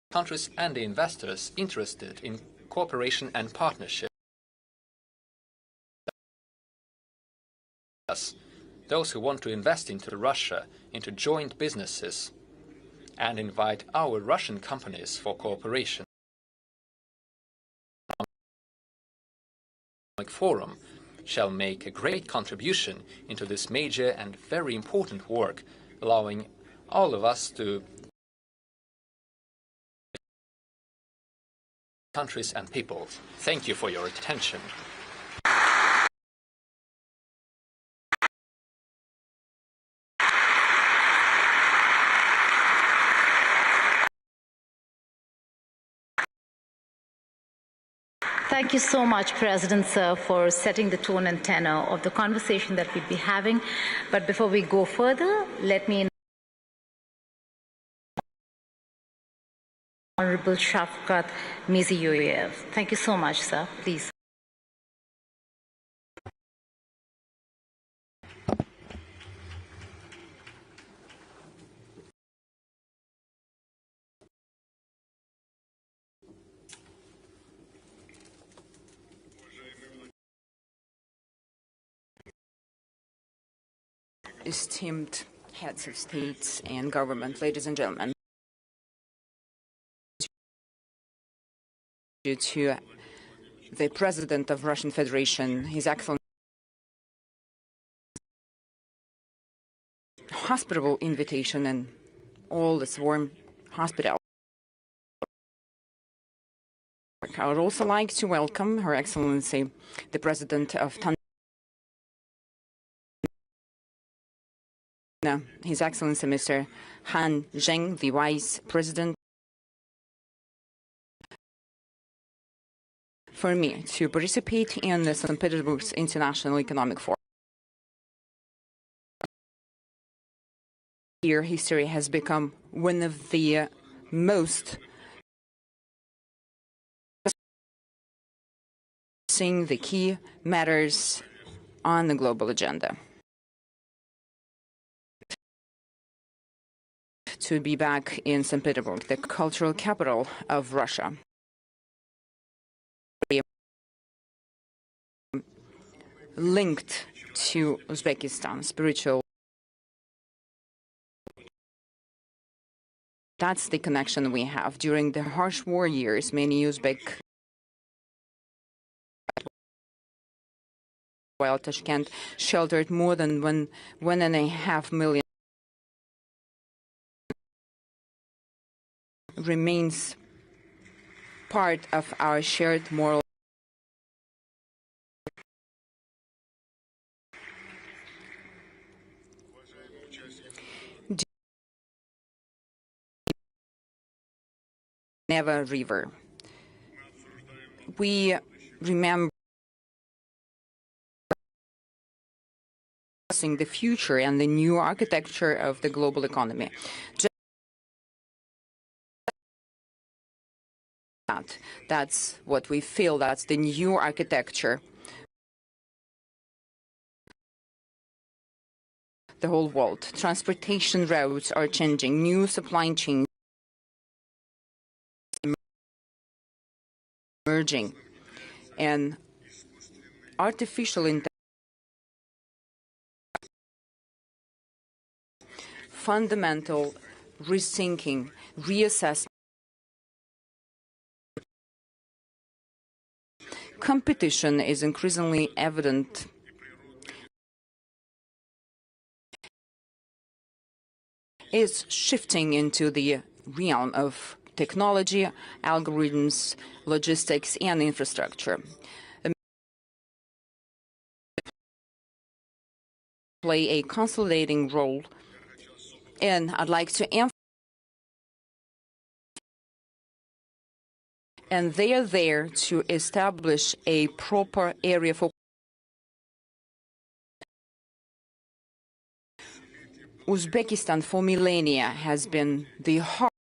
Countries and the investors interested in cooperation and partnership. Those who want to invest into Russia, into joint businesses, and invite our Russian companies for cooperation. Forum shall make a great contribution into this major and very important work, allowing all of us to countries and peoples. Thank you for your attention. Thank you so much, President Sir, for setting the tone and tenor of the conversation that we'll be having. But before we go further, let me Honorable Shafkat Mirziyoyev. Thank you so much, sir. Please. Esteemed heads of states and government, ladies and gentlemen, due to the President of Russian Federation, His Excellency, hospitable invitation and all this warm hospitality. I would also like to welcome Her Excellency, the President of Tanzania, His Excellency Mr. Han Zheng, the Vice President, for me to participate in the St. Petersburg's International Economic Forum. Here, history has become one of the most the key matters on the global agenda. To be back in St. Petersburg, the cultural capital of Russia. Linked to Uzbekistan, spiritual. That's the connection we have. During the harsh war years, many Uzbek, while Tashkent sheltered more than 1.5 million, remains part of our shared moral. Neva River. We remember the future and the new architecture of the global economy. That's what we feel. That's the new architecture. The whole world. Transportation routes are changing. New supply chains emerging, and artificial intelligence, fundamental rethinking, reassessment. Competition is increasingly evident. Is shifting into the realm of technology, algorithms, logistics, and infrastructure. Play a consolidating role, and I'd like to emphasize. And they are there to establish a proper area for Uzbekistan for millennia has been the heart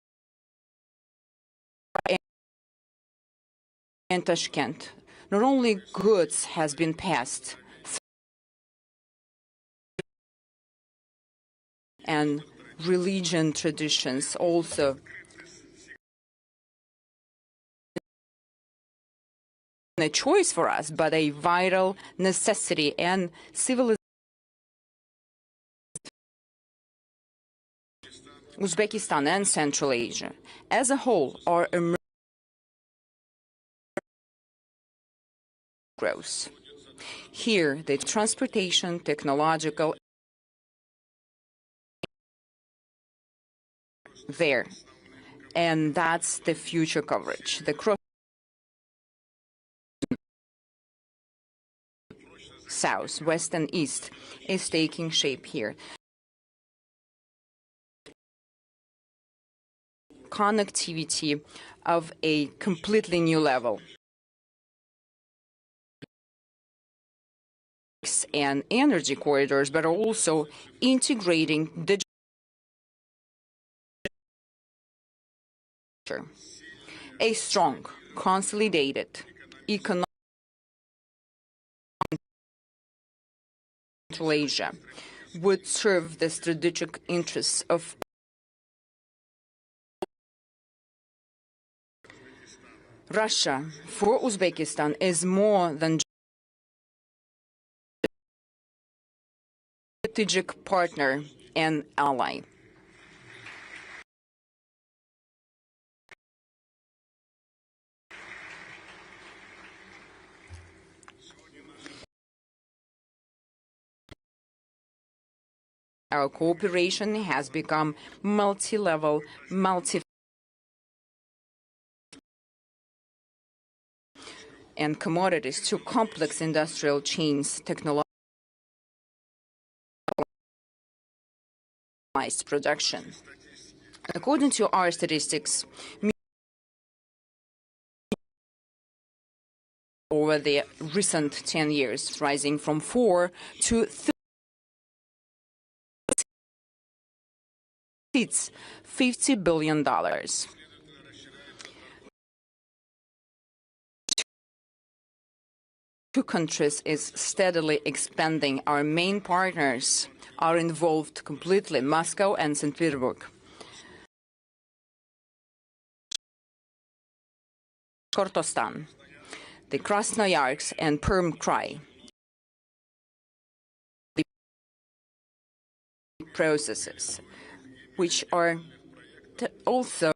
and Tashkent. Not only goods has been passed and religion traditions also a choice for us, but a vital necessity and civilization. Uzbekistan and Central Asia as a whole are emerging growth. Here, the transportation, technological, there, and that's the future coverage. The cross south, west, and east is taking shape here. Connectivity of a completely new level. networks and energy corridors, but also integrating digital. A strong, consolidated economic Asia would serve the strategic interests of Russia. For Uzbekistan is more than a strategic partner and ally. Our cooperation has become multi-level, and commodities to complex industrial chains, technologized production. According to our statistics, over the recent 10 years, rising from 4 to 50 billion dollars. Two countries is steadily expanding. Our main partners are involved completely, Moscow and St. Petersburg. Kortostan, the Krasnoyarsk and Perm Krai. The processes, which are also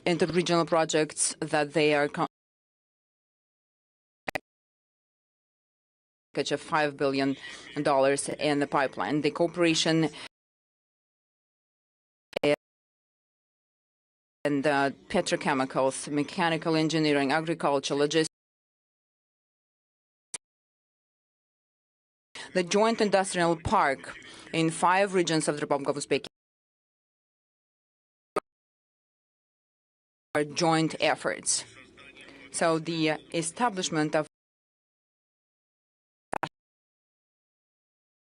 inter-regional projects that they are package of $5 billion in the pipeline. The cooperation and petrochemicals, mechanical engineering, agriculture, logistics. The joint industrial park in 5 regions of the Republic of Uzbekistan are joint efforts. So the establishment of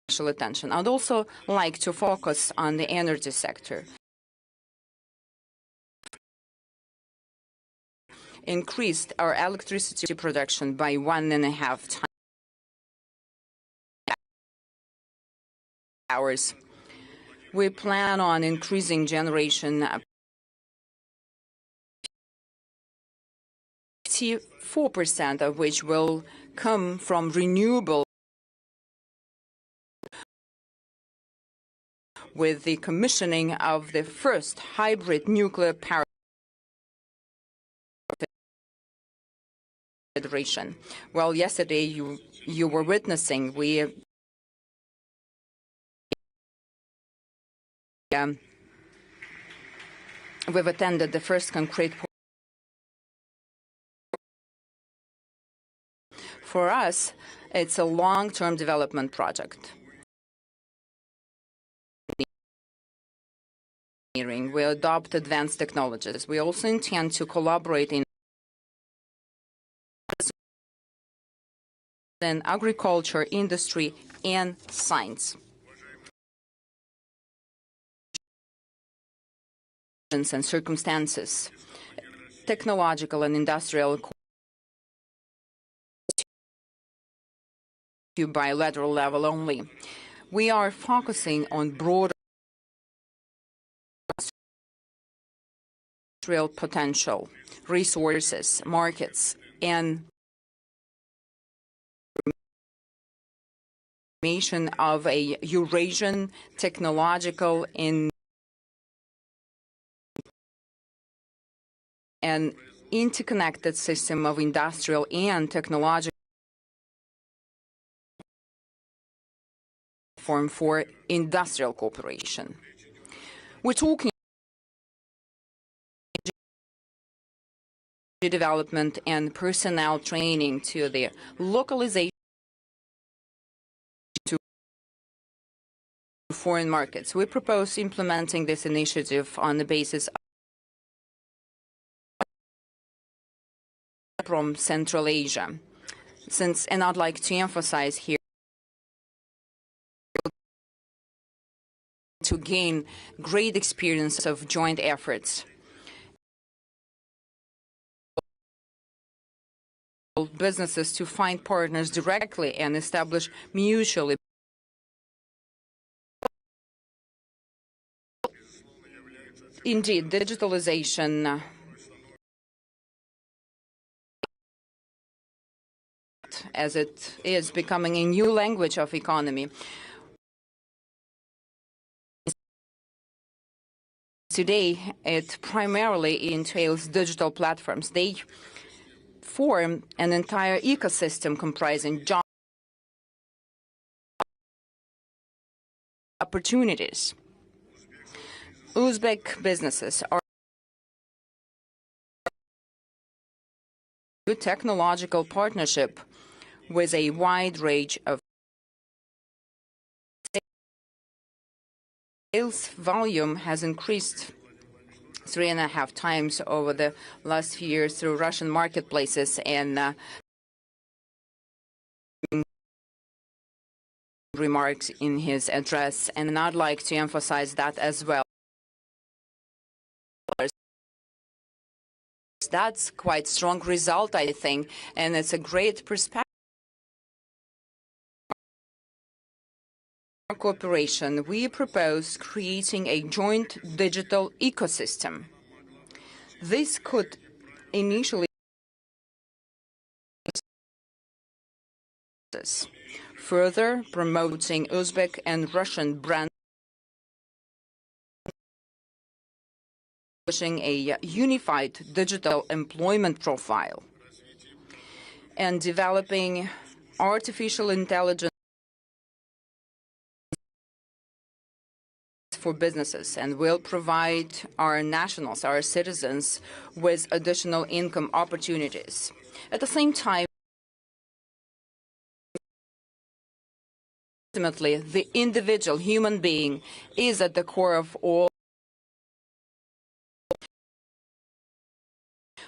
special attention. I'd also like to focus on the energy sector. Increased our electricity production by 1.5 hours. We plan on increasing generation 54% of which will come from renewable, with the commissioning of the first hybrid nuclear power federation. Well, yesterday you were witnessing, we've attended the first concrete. For us, it's a long-term development project. We adopt advanced technologies. We also intend to collaborate in agriculture, industry, and science. And circumstances, technological and industrial bilateral level only. We are focusing on broader industrial potential, resources, markets, and formation of a Eurasian technological and an interconnected system of industrial and technological form for industrial cooperation. We're talking development and personnel training to the localization to foreign markets. We propose implementing this initiative on the basis from Central Asia. And I'd like to emphasize here to gain great experience of joint efforts. Businesses to find partners directly and establish mutually indeed digitalization as it is becoming a new language of economy. Today, it primarily entails digital platforms. They form an entire ecosystem comprising job opportunities. Uzbek businesses are a technological partnership with a wide range of sales volume has increased 3.5 times over the last few years through Russian marketplaces and remarks in his address, and I'd like to emphasize that as well. That's quite strong result, I think, and it's a great perspective. Cooperation, we propose creating a joint digital ecosystem. This could initially further promoting Uzbek and Russian brands, establishing a unified digital employment profile, and developing artificial intelligence for businesses, and will provide our nationals, our citizens, with additional income opportunities. At the same time, ultimately, the individual human being is at the core of all,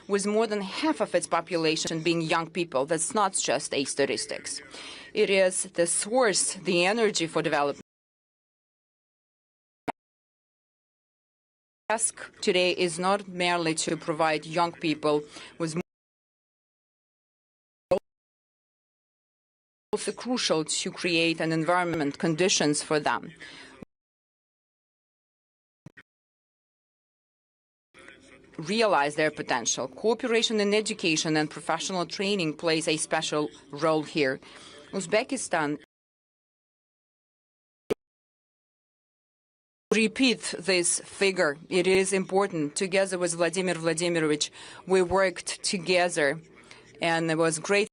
with more than half of its population being young people. That's not just a statistics. It is the source, the energy for development. The task today is not merely to provide young people with also crucial to create an environment, conditions for them. Realize their potential. Cooperation in education and professional training plays a special role here. Uzbekistan repeat this figure. It is important. Together with Vladimir Vladimirovich, we worked together, and it was great.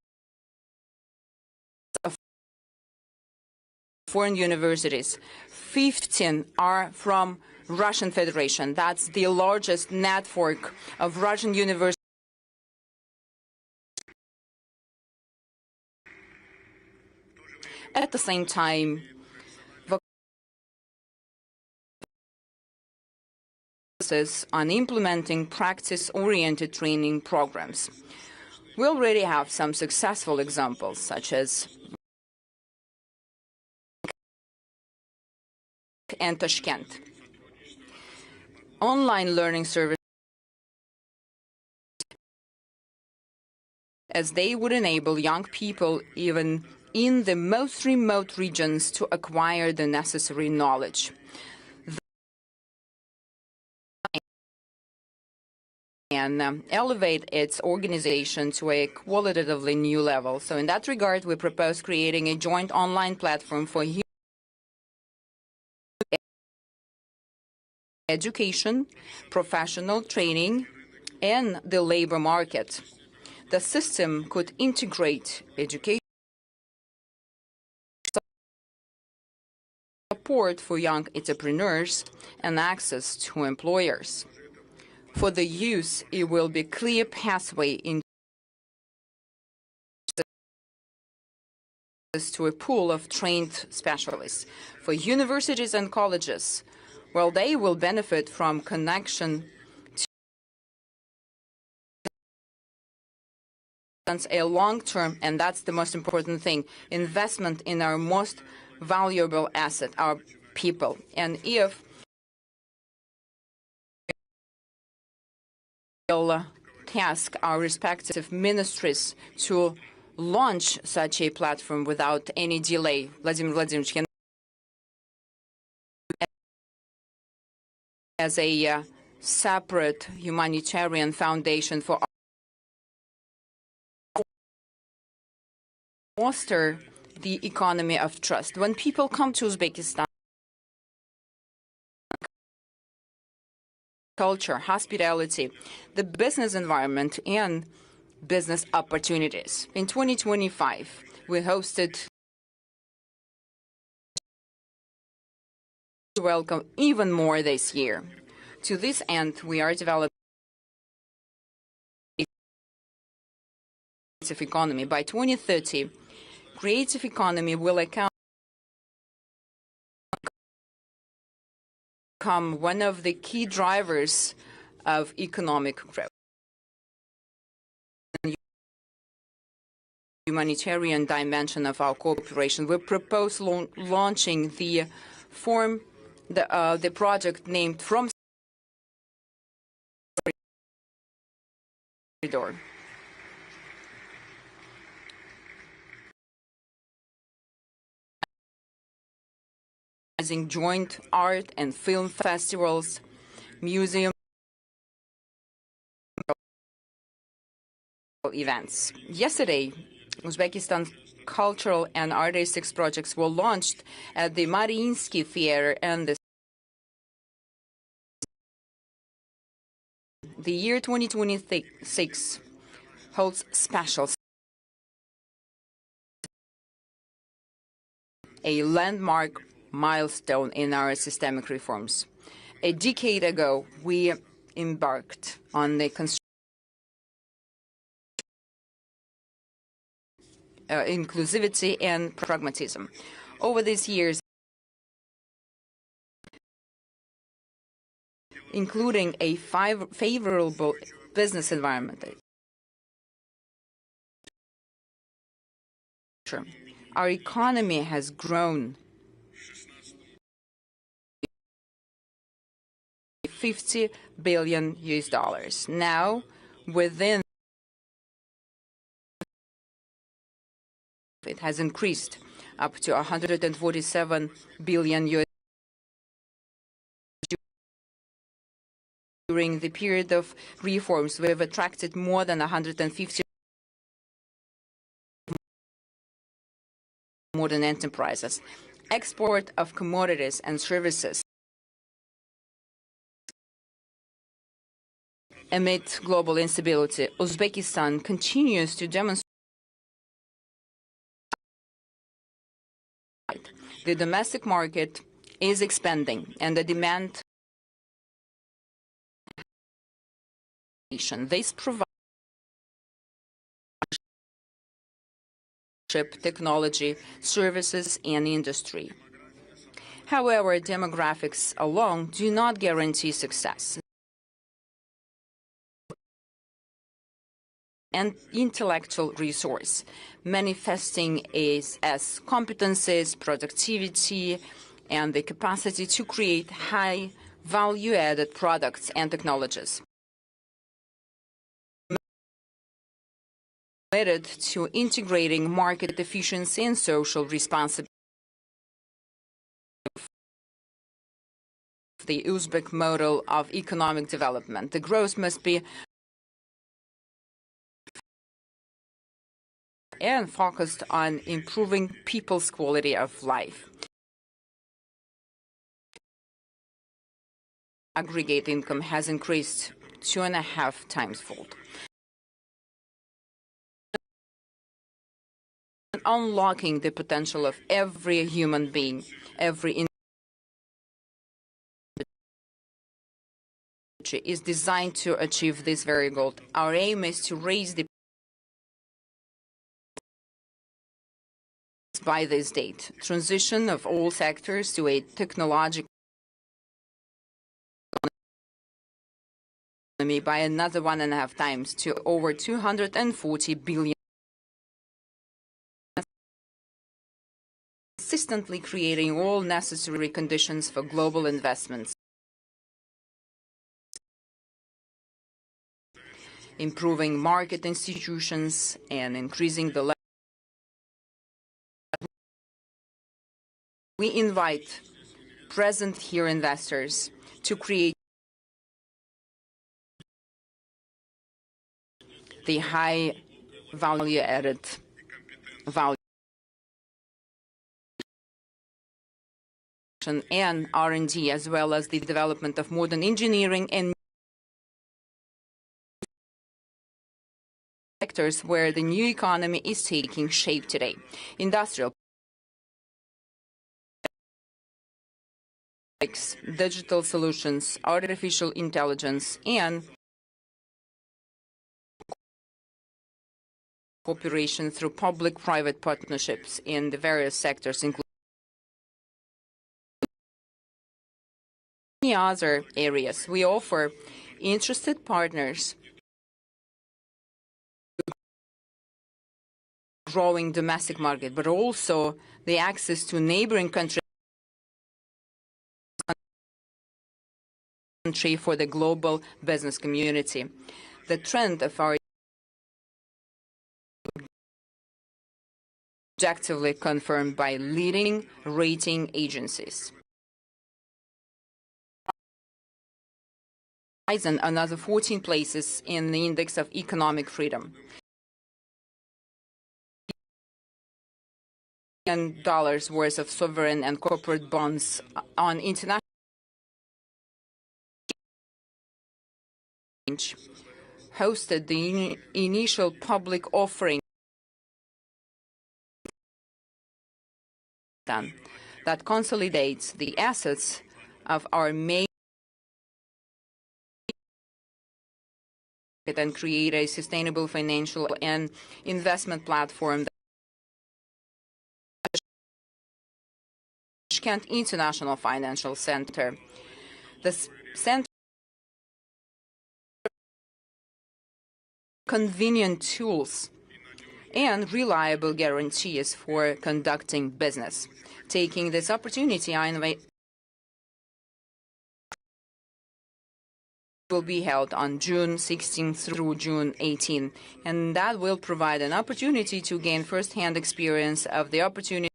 Foreign universities, 15 are from Russian Federation. That's the largest network of Russian universities. At the same time, on implementing practice-oriented training programs. We already have some successful examples, such as and Tashkent. Online learning services, as they would enable young people even in the most remote regions to acquire the necessary knowledge and elevate its organization to a qualitatively new level. So in that regard, we propose creating a joint online platform for education, professional training, and the labor market. The system could integrate education, support for young entrepreneurs, and access to employers. For the youth, it will be a clear pathway into a pool of trained specialists. For universities and colleges, well, they will benefit from connection a long-term, and that's the most important thing, investment in our most valuable asset, our people. And if we'll task our respective ministries to launch such a platform without any delay, Vladimir Vladimirovich can as a separate humanitarian foundation for foster the economy of trust. When people come to Uzbekistan, culture, hospitality, the business environment, and business opportunities. In 2025, we hosted to welcome even more this year. To this end, we are developing creative economy. By 2030, creative economy will become one of the key drivers of economic growth. Humanitarian dimension of our cooperation. We propose launching the project named From Corridor. Joint art and film festivals, museum events. Yesterday, Uzbekistan's cultural and artistic projects were launched at the Mariinsky Theater, and the year 2026 holds special, a landmark milestone in our systemic reforms. A decade ago, we embarked on the inclusivity and pragmatism. Over these years, including a favorable business environment, our economy has grown $50 billion. Now, within it has increased up to $147 billion during the period of reforms. We have attracted more than 150 modern enterprises. Export of commodities and services amid global instability. Uzbekistan continues to demonstrate the domestic market is expanding and the demand. This provides technology, services, and industry. However, demographics alone do not guarantee success. And intellectual resource, manifesting as competences, productivity, and the capacity to create high value-added products and technologies. Committed to integrating market efficiency and social responsibility. The Uzbek model of economic development. The growth must be and focused on improving people's quality of life. Aggregate income has increased 2.5 times fold. Unlocking the potential of every human being, every individual is designed to achieve this very goal. Our aim is to raise the by this date, transition of all sectors to a technological by another 1.5 times to over 240 billion, consistently creating all necessary conditions for global investments, improving market institutions, and increasing the level. We invite present here investors to create the high value-added value and R&D, as well as the development of modern engineering and sectors where the new economy is taking shape today. Industrial, digital solutions, artificial intelligence, and cooperation through public-private partnerships in the various sectors, including many other areas. We offer interested partners growing domestic market, but also the access to neighboring countries for the global business community. The trend of our objectively confirmed by leading rating agencies. And another 14 places in the index of economic freedom. $1 worth of sovereign and corporate bonds on international exchange hosted the initial public offering that consolidates the assets of our main and create a sustainable financial and investment platform that Tashkent International Financial Center. The center convenient tools and reliable guarantees for conducting business. Taking this opportunity, I invite will be held on June 16 through June 18, and that will provide an opportunity to gain first-hand experience of the opportunity.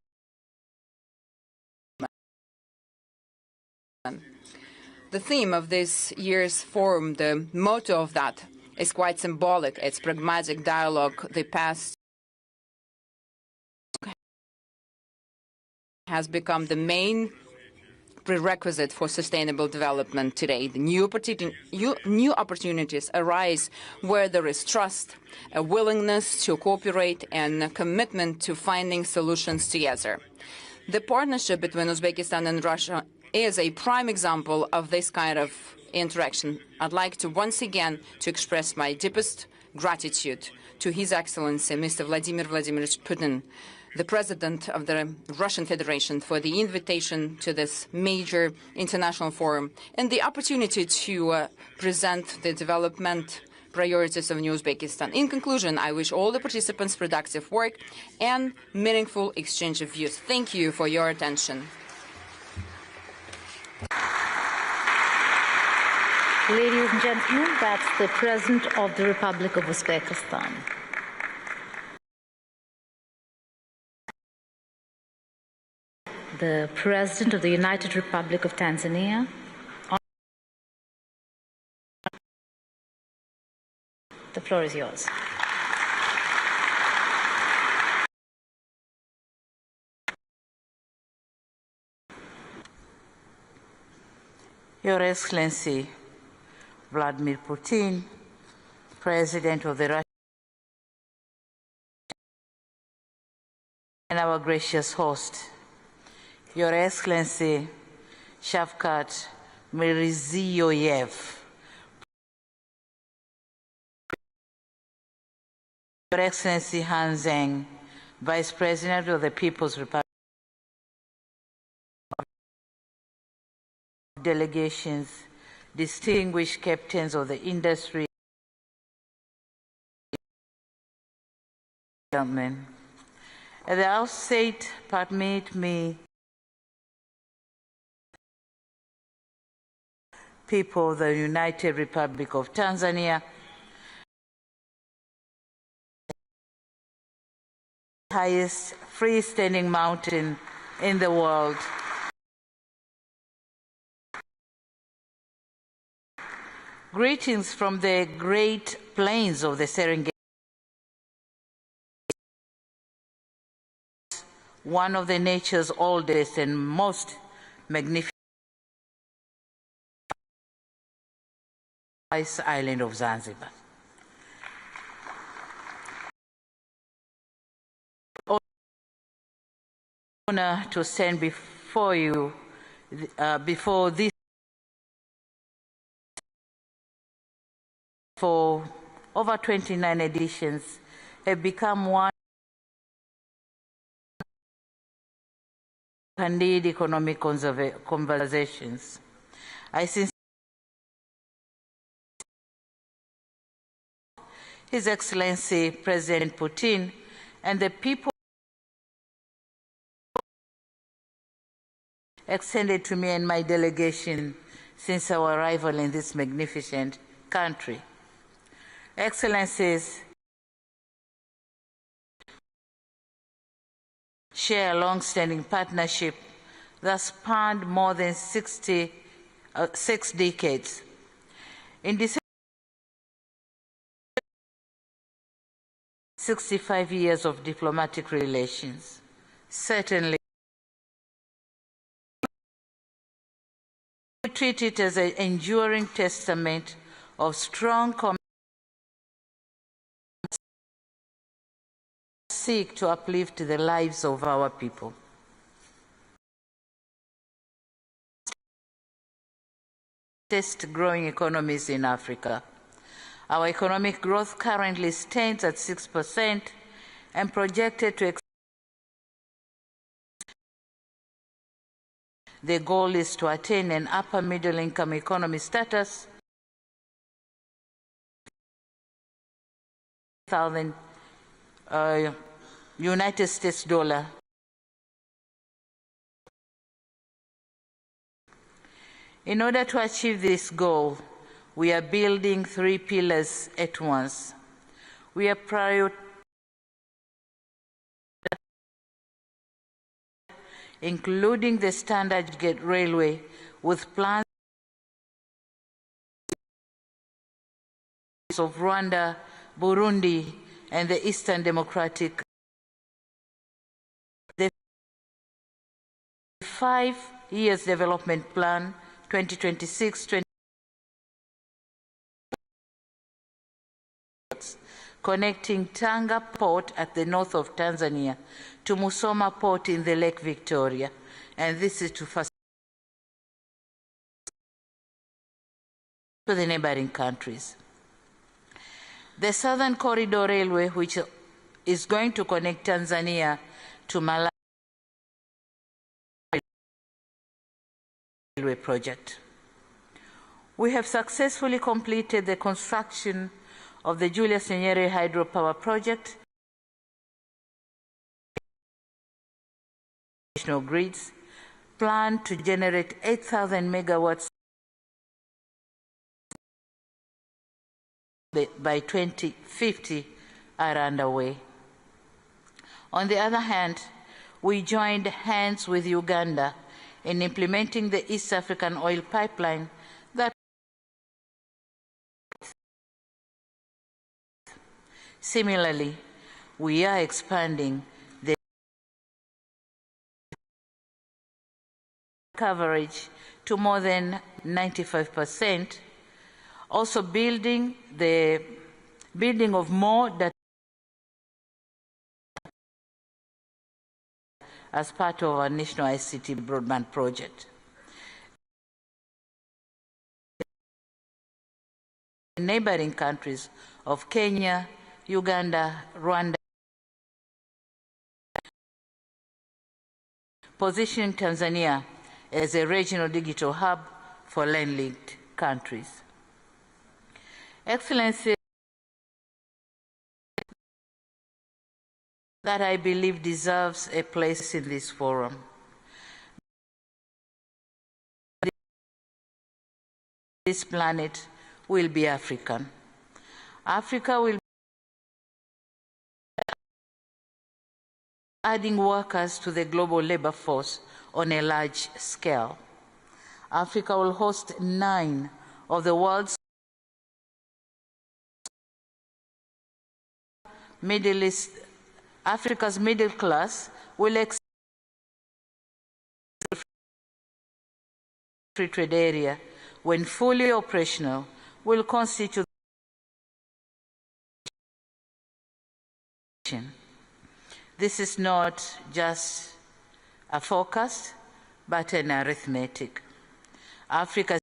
The theme of this year's forum, the motto of that, is quite symbolic. It's pragmatic dialogue. The past has become the main prerequisite for sustainable development today. The new opportunities arise where there is trust, a willingness to cooperate, and a commitment to finding solutions together. The partnership between Uzbekistan and Russia is a prime example of this kind of interaction. I'd like to once again to express my deepest gratitude to His Excellency Mr. Vladimir Vladimirovich Putin, the President of the Russian Federation, for the invitation to this major international forum and the opportunity to present the development priorities of New Uzbekistan. In conclusion, I wish all the participants productive work and meaningful exchange of views. Thank you for your attention. Ladies and gentlemen, that's the President of the Republic of Uzbekistan. The President of the United Republic of Tanzania. The floor is yours. Your Excellency Vladimir Putin, President of the Russian, and our gracious host, Your Excellency Shavkat Mirziyoyev, Your Excellency Han Zheng, Vice President of the People's Republic, delegations, distinguished captains of the industry, gentlemen. At the outset, permit me, people of the United Republic of Tanzania, highest freestanding mountain in the world. Greetings from the great plains of the Serengeti, one of the nature's oldest and most magnificent island of Zanzibar. Honor to stand before you, before this, for over 29 editions, have become one candid economic conversations. I sincerely His Excellency President Putin and the people extended to me and my delegation since our arrival in this magnificent country. Excellencies, share a long-standing partnership that spanned more than 6 decades. In December, 65 years of diplomatic relations. Certainly, we treat it as an enduring testament of strong commitment seek to uplift the lives of our people. Growing economies in Africa. Our economic growth currently stands at 6% and projected to the goal is to attain an upper middle income economy status United States dollar. In order to achieve this goal, we are building 3 pillars at once. We are including the standard gauge railway with plans of Rwanda, Burundi, and the Eastern Democratic. The 5 years development plan 2026-20 connecting Tanga port at the north of Tanzania to Musoma port in the Lake Victoria, and this is to facilitate the neighboring countries. The Southern Corridor Railway, which is going to connect Tanzania to Malawi railway project. We have successfully completed the construction of the Julius Nyerere hydropower project, national grids, planned to generate 8,000 megawatts by 2050 are underway. On the other hand, we joined hands with Uganda in implementing the East African oil pipeline that similarly, we are expanding the coverage to more than 95%, also building of more data as part of our national ICT broadband project. Neighboring countries of Kenya, Uganda, Rwanda, positioning Tanzania as a regional digital hub for land-linked countries. Excellency, that I believe deserves a place in this forum. This planet will be African. Africa will be adding workers to the global labor force on a large scale. Africa will host 9 of the world's Middle East. Africa's middle class will exceed the free trade area when fully operational will constitute. This is not just a forecast, but an arithmetic. Africa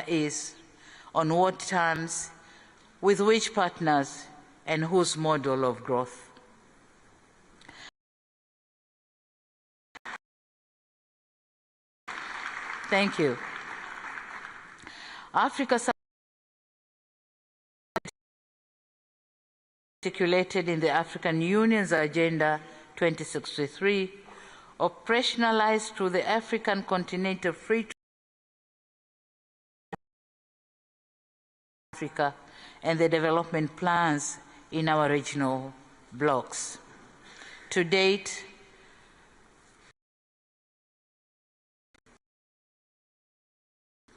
is on what terms, with which partners, and whose model of growth. Thank you. Africa articulated in the African Union's Agenda 2063, operationalized through the African Continental Free Trade Africa and the development plans in our regional blocs. To date,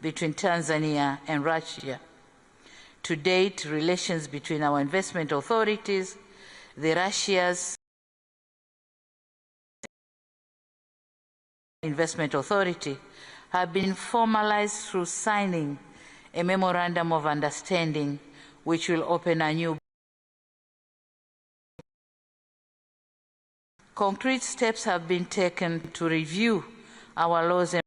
between Tanzania and Russia. To date, relations between our investment authorities, the Russia's investment authority, have been formalized through signing a memorandum of understanding which will open a new. Concrete steps have been taken to review our laws and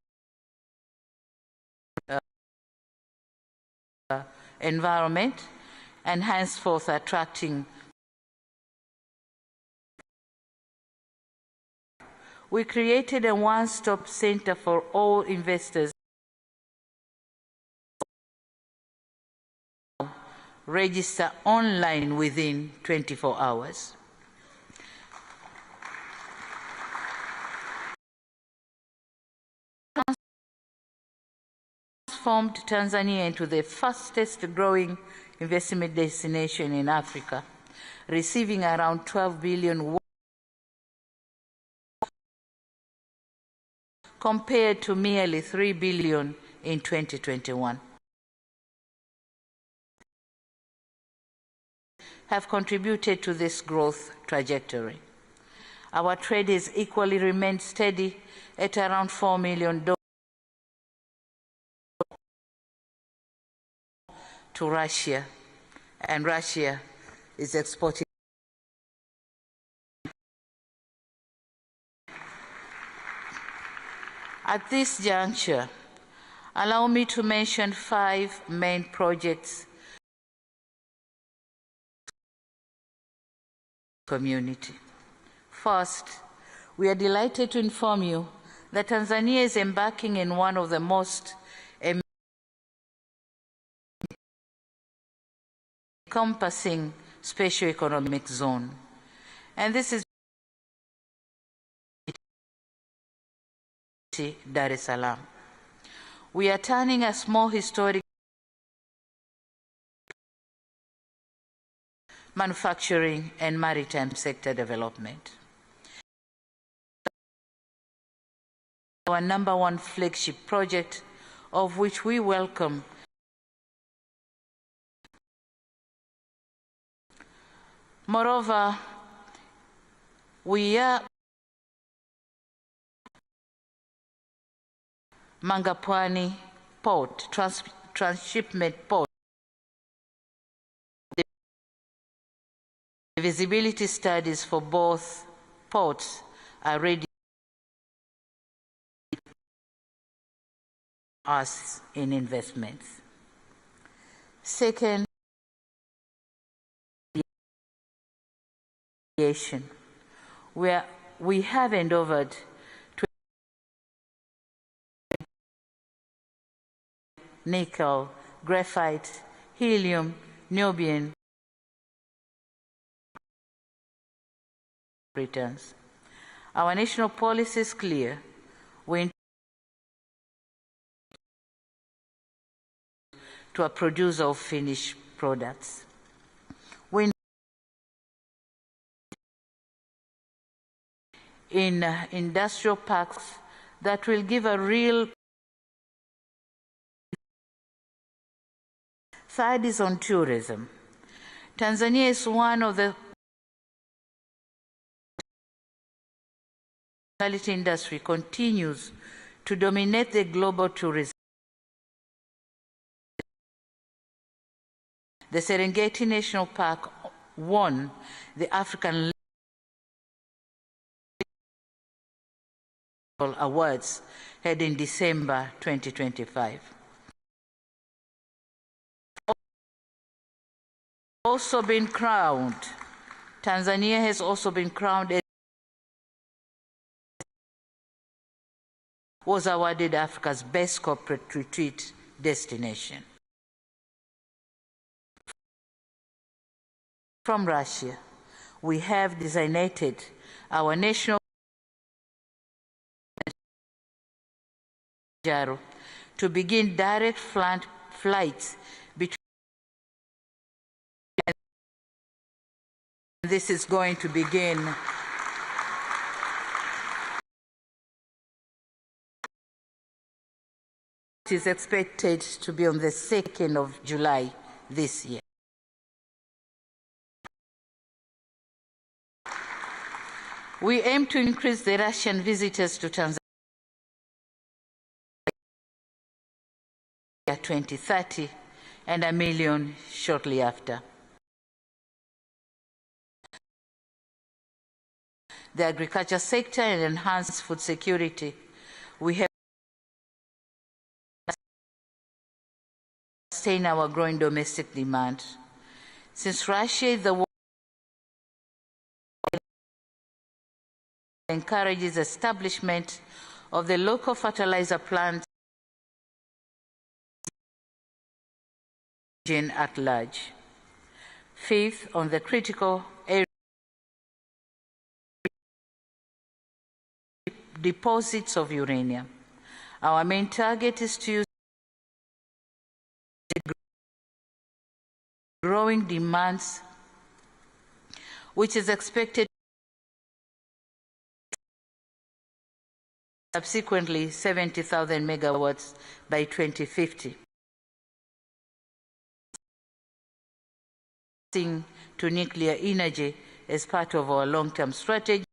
environment, and henceforth attracting. We created a one-stop center for all investors. Register online within 24 hours. Transformed Tanzania into the fastest growing investment destination in Africa, receiving around 12 billion compared to merely 3 billion in 2021. Have contributed to this growth trajectory. Our trade has equally remained steady at around $4 million to Russia, and Russia is exporting. At this juncture, allow me to mention 5 main projects community. First, we are delighted to inform you that Tanzania is embarking in one of the most encompassing special economic zone, and this is Dar es Salaam. We are turning a small historic manufacturing and maritime sector development. Our #1 flagship project, of which we welcome moreover, we are Mangapwani Port, transshipment port. The visibility studies for both ports are ready us in investments. Second, where we have endeavored nickel, graphite, helium, niobium returns. Our national policy is clear. We to a producer of finished products. We in industrial parks that will give a real. Third is on tourism. Tanzania is one of the hospitality industry continues to dominate the global tourism. The Serengeti National Park won the African Awards held in December 2025. Also been crowned. Tanzania has also been crowned as was awarded Africa's best corporate retreat destination. From Russia, we have designated our national to begin direct flights between. This is going to begin it is expected to be on the 2nd of July this year. We aim to increase the Russian visitors to Tanzania 2030 and 1 million shortly after. The agriculture sector and enhanced food security. We have sustained our growing domestic demand. Since Russia is the world encourages establishment of the local fertilizer plants at large. Fifth, on the critical area deposits of uranium. Our main target is to use the growing demands, which is expected subsequently 70,000 megawatts by 2050. To nuclear energy as part of our long-term strategy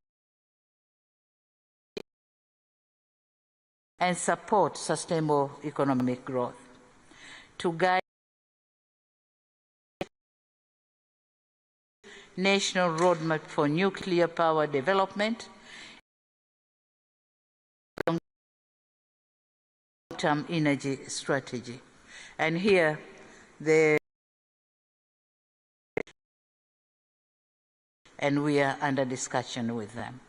and support sustainable economic growth. To guide national roadmap for nuclear power development, long-term energy strategy. And here, and we are under discussion with them.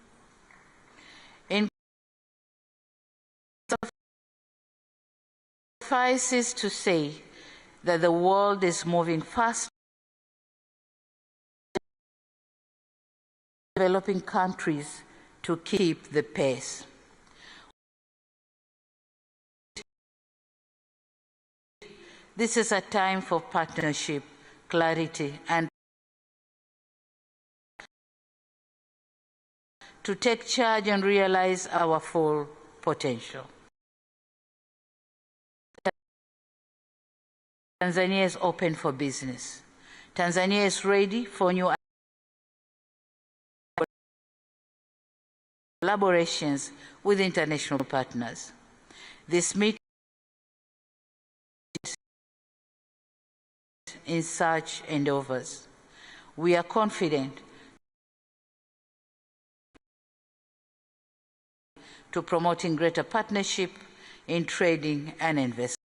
Suffices to say that the world is moving fast. Developing countries to keep the pace. This is a time for partnership, clarity, and to take charge and realize our full potential. Tanzania is open for business. Tanzania is ready for new collaborations with international partners. This meeting in such endeavors. We are confident to promoting greater partnership in trading and investment.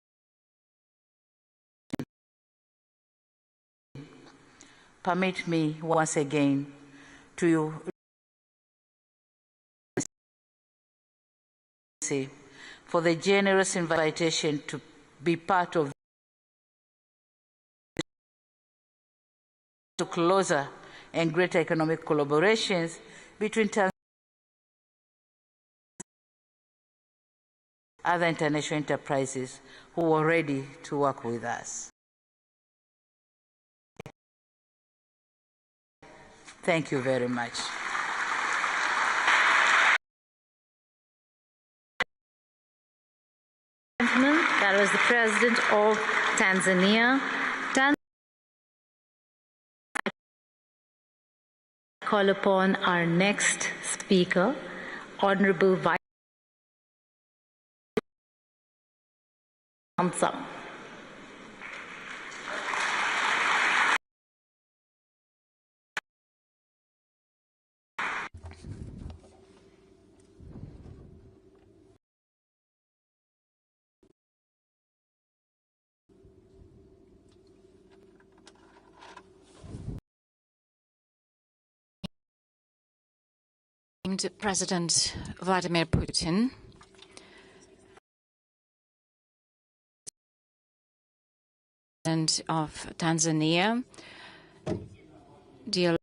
Permit me once again to for the generous invitation to be part of to closer and greater economic collaborations between other international enterprises who are ready to work with us. Thank you very much. That was the President of Tanzania. Call upon our next speaker, Honorable Vice President. President Vladimir Putin, President of Tanzania, dear,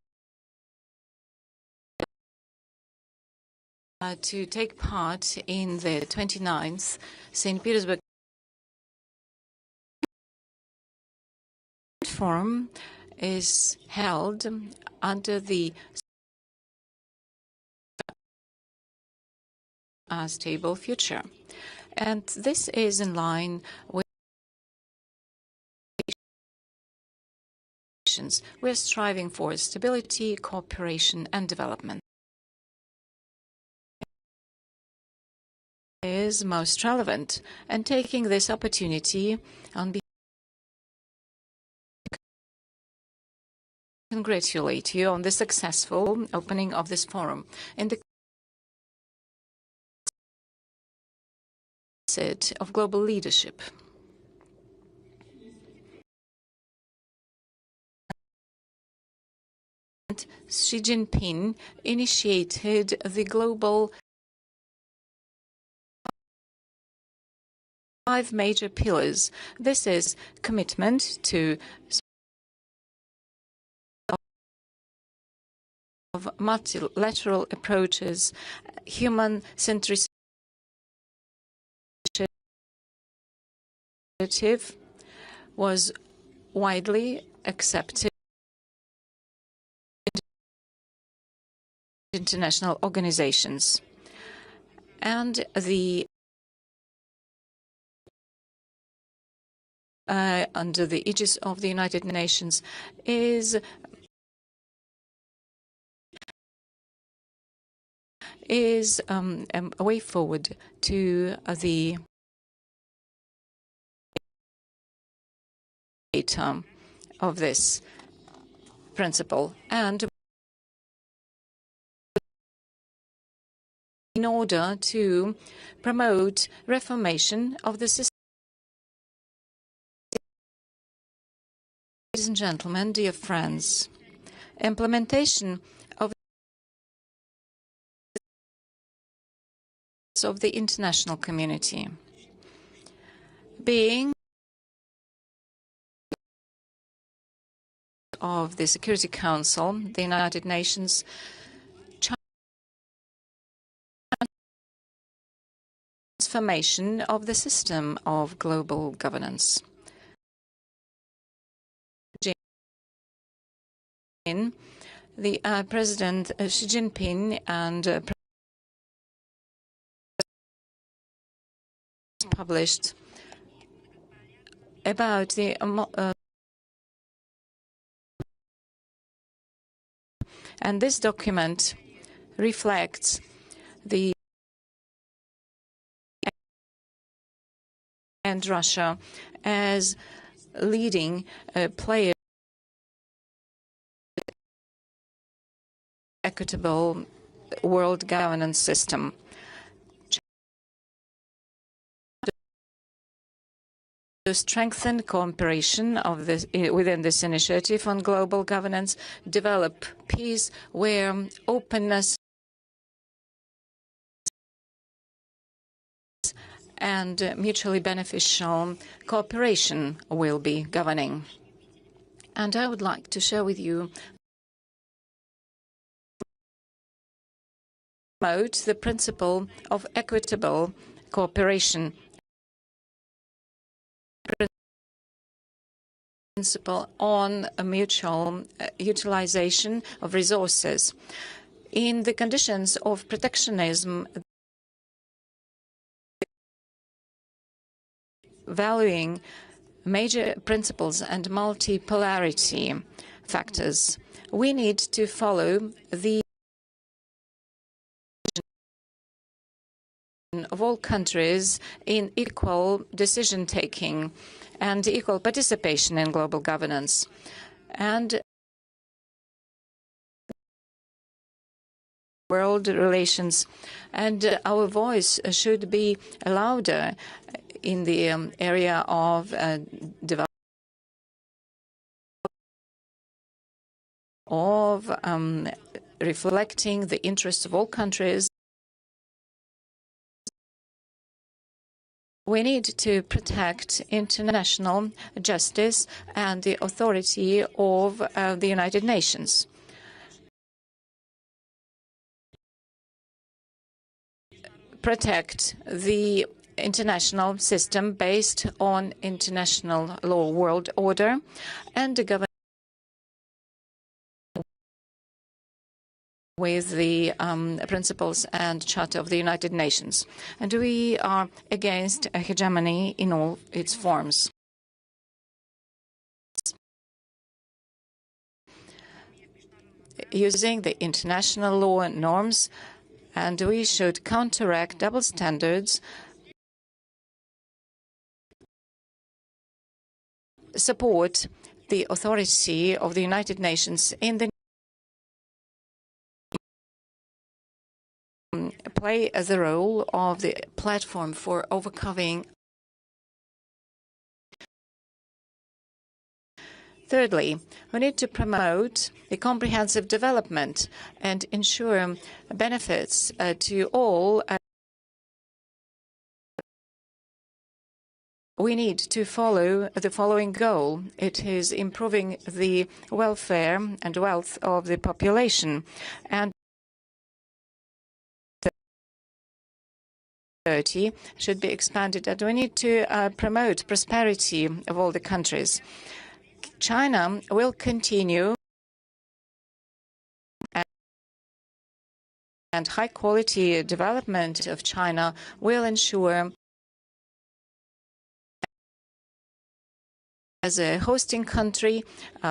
to take part in the 29th St. Petersburg Forum is held under the stable future. And this is in line with we're striving for stability, cooperation, and development. Is most relevant, and taking this opportunity on behalf congratulate you on the successful opening of this forum. In the of global leadership. Xi Jinping initiated the global 5 major pillars. This is commitment to of multilateral approaches, human centricity was widely accepted in international organizations, and the under the aegis of the United Nations is a way forward to the of this principle, and in order to promote reformation of the system. Ladies and gentlemen, dear friends, implementation of the international community, being of the Security Council, the United Nations, transformation of the system of global governance. The President Xi Jinping and published about the and this document reflects the and Russia as leading player equitable world governance system. To strengthen cooperation of this, within this initiative on global governance, develop peace where openness and mutually beneficial cooperation will be governing. And I would like to share with you promote the principle of equitable cooperation, principle on a mutual utilization of resources. In the conditions of protectionism, valuing major principles and multipolarity factors, we need to follow the of all countries in equal decision-taking and equal participation in global governance. And world relations, and our voice should be louder in the area of development, of reflecting the interests of all countries. We need to protect international justice and the authority of the United Nations. Protect the international system based on international law, world order, and govern with the principles and Charter of the United Nations. And we are against a hegemony in all its forms. Using the international law and norms, and we should counteract double standards, support the authority of the United Nations in the play as the role of the platform for overcoming. Thirdly, we need to promote the comprehensive development and ensure benefits to all. We need to follow the following goal. It is improving the welfare and wealth of the population, and should be expanded, and we need to promote prosperity of all the countries. China will continue, and high-quality development of China will ensure, as a hosting country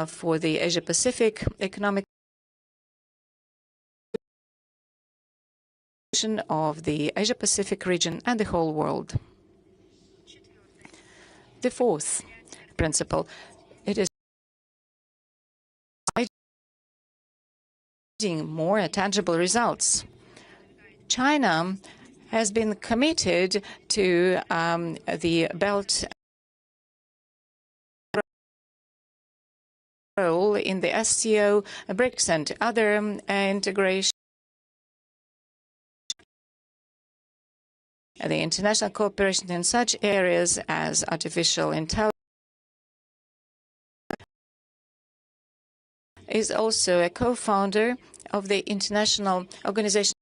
for the Asia-Pacific economic of the Asia-Pacific region and the whole world. The fourth principle, it is more tangible results. China has been committed to the Belt role in the SCO, BRICS, and other integration. The international cooperation in such areas as artificial intelligence is also a co-founder of the International Organization.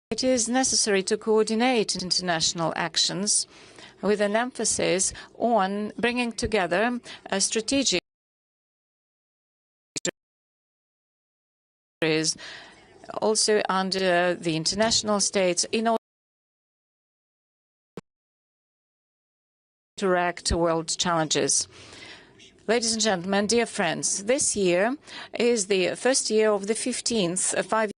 It is necessary to coordinate international actions with an emphasis on bringing together a strategic also under the international states in order to interact world challenges. Ladies and gentlemen, dear friends, this year is the first year of the 15th five-year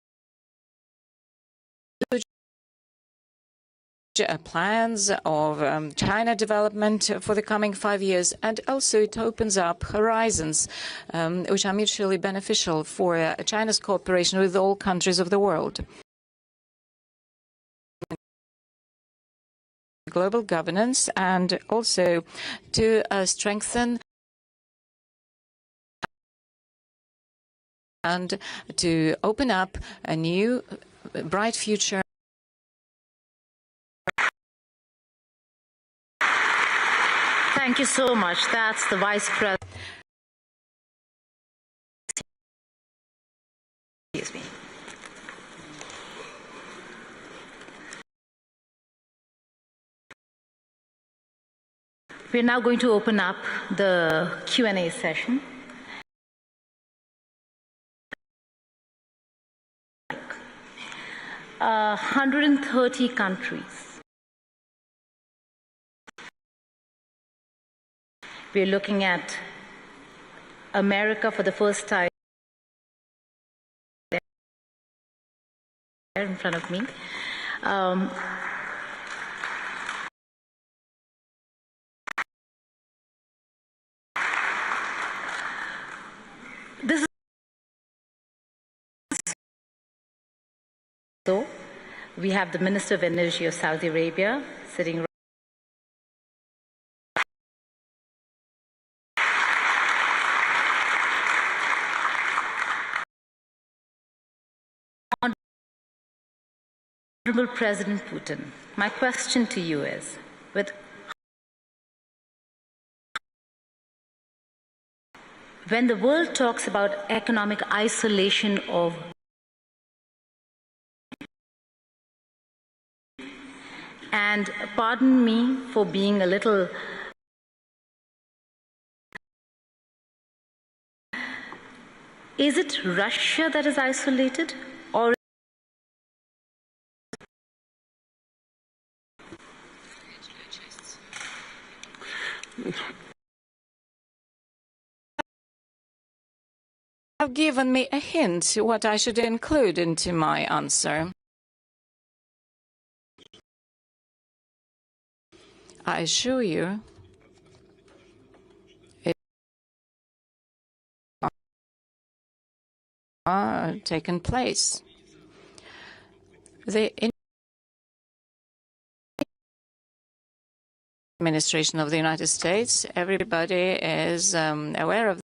plans of China development for the coming 5 years, and also it opens up horizons which are mutually beneficial for China's cooperation with all countries of the world. Global governance, and also to strengthen and to open up a new bright future Thank you so much. That's the Vice President. Excuse me. We're now going to open up the Q&A session. 130 countries. We're looking at America for the first time there in front of me. This is so we have the Minister of Energy of Saudi Arabia sitting Honorable President Putin. My question to you is, when the world talks about economic isolation of and pardon me for being a little is it Russia that is isolated or have given me a hint what I should include into my answer. I assure you, it taken place. The administration of the United States, everybody is aware of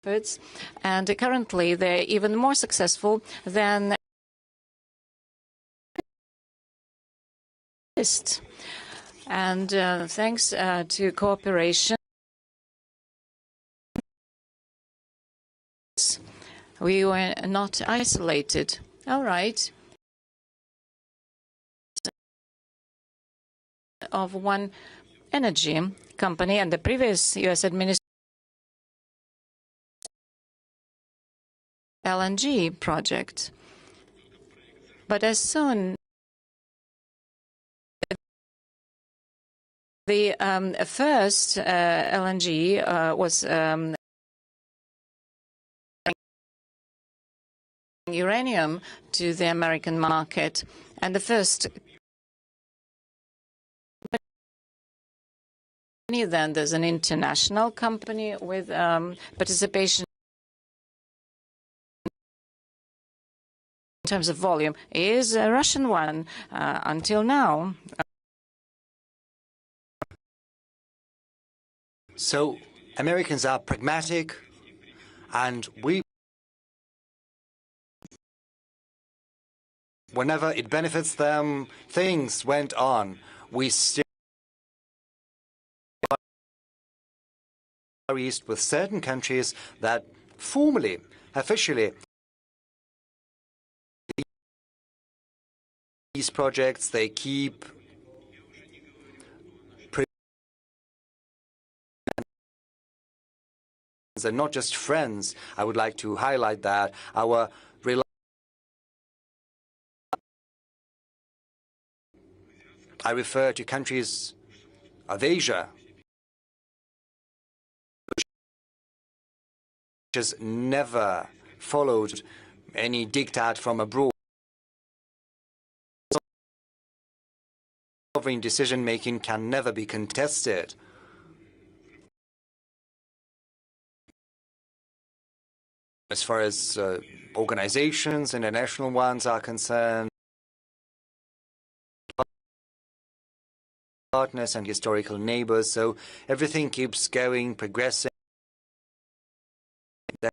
efforts, and currently they're even more successful than and thanks to cooperation, we were not isolated. All right. Of one energy company and the previous U.S. administration LNG project. But as soon the first LNG was uranium to the American market, and the first then there's an international company with participation in terms of volume is a Russian one until now. So Americans are pragmatic, and whenever it benefits them, things went on. We still East with certain countries that formally, officially, these projects, they keep and not just friends. I would like to highlight that our I refer to countries of Asia, which has never followed any diktat from abroad. Sovereign decision-making can never be contested. As far as organizations, international ones are concerned, partners and historical neighbors, so everything keeps going, progressing. There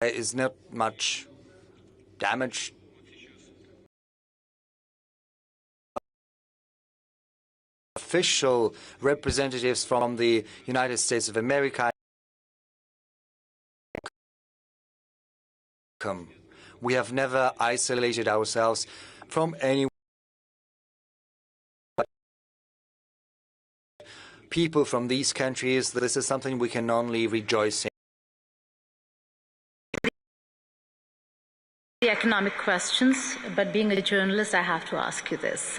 is not much damage official representatives from the United States of America. We have never isolated ourselves from any people from these countries. This is something we can only rejoice in. The economic questions, but being a journalist, I have to ask you this.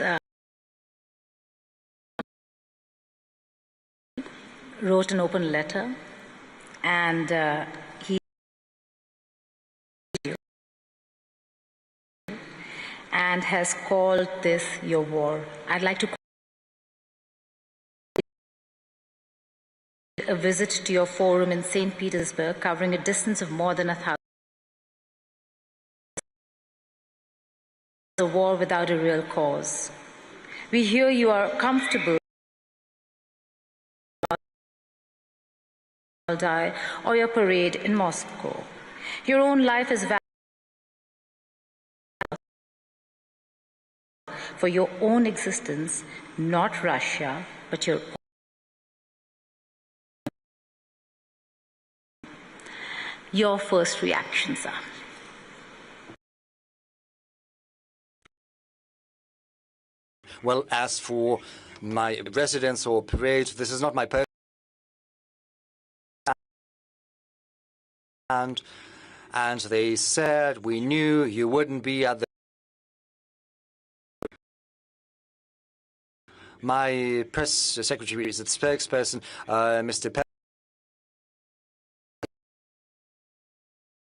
Wrote an open letter, and he and has called this your war. I'd like to a visit to your forum in St. Petersburg, covering a distance of more than 1,000. A war without a real cause. We hear you are comfortable or your parade in Moscow. Your own life is for your own existence, not Russia, but your own. Your first reaction, sir. Well, as for my residence or parade, this is not my personal. And they said, we knew you wouldn't be at the. My press secretary is the spokesperson, Mr.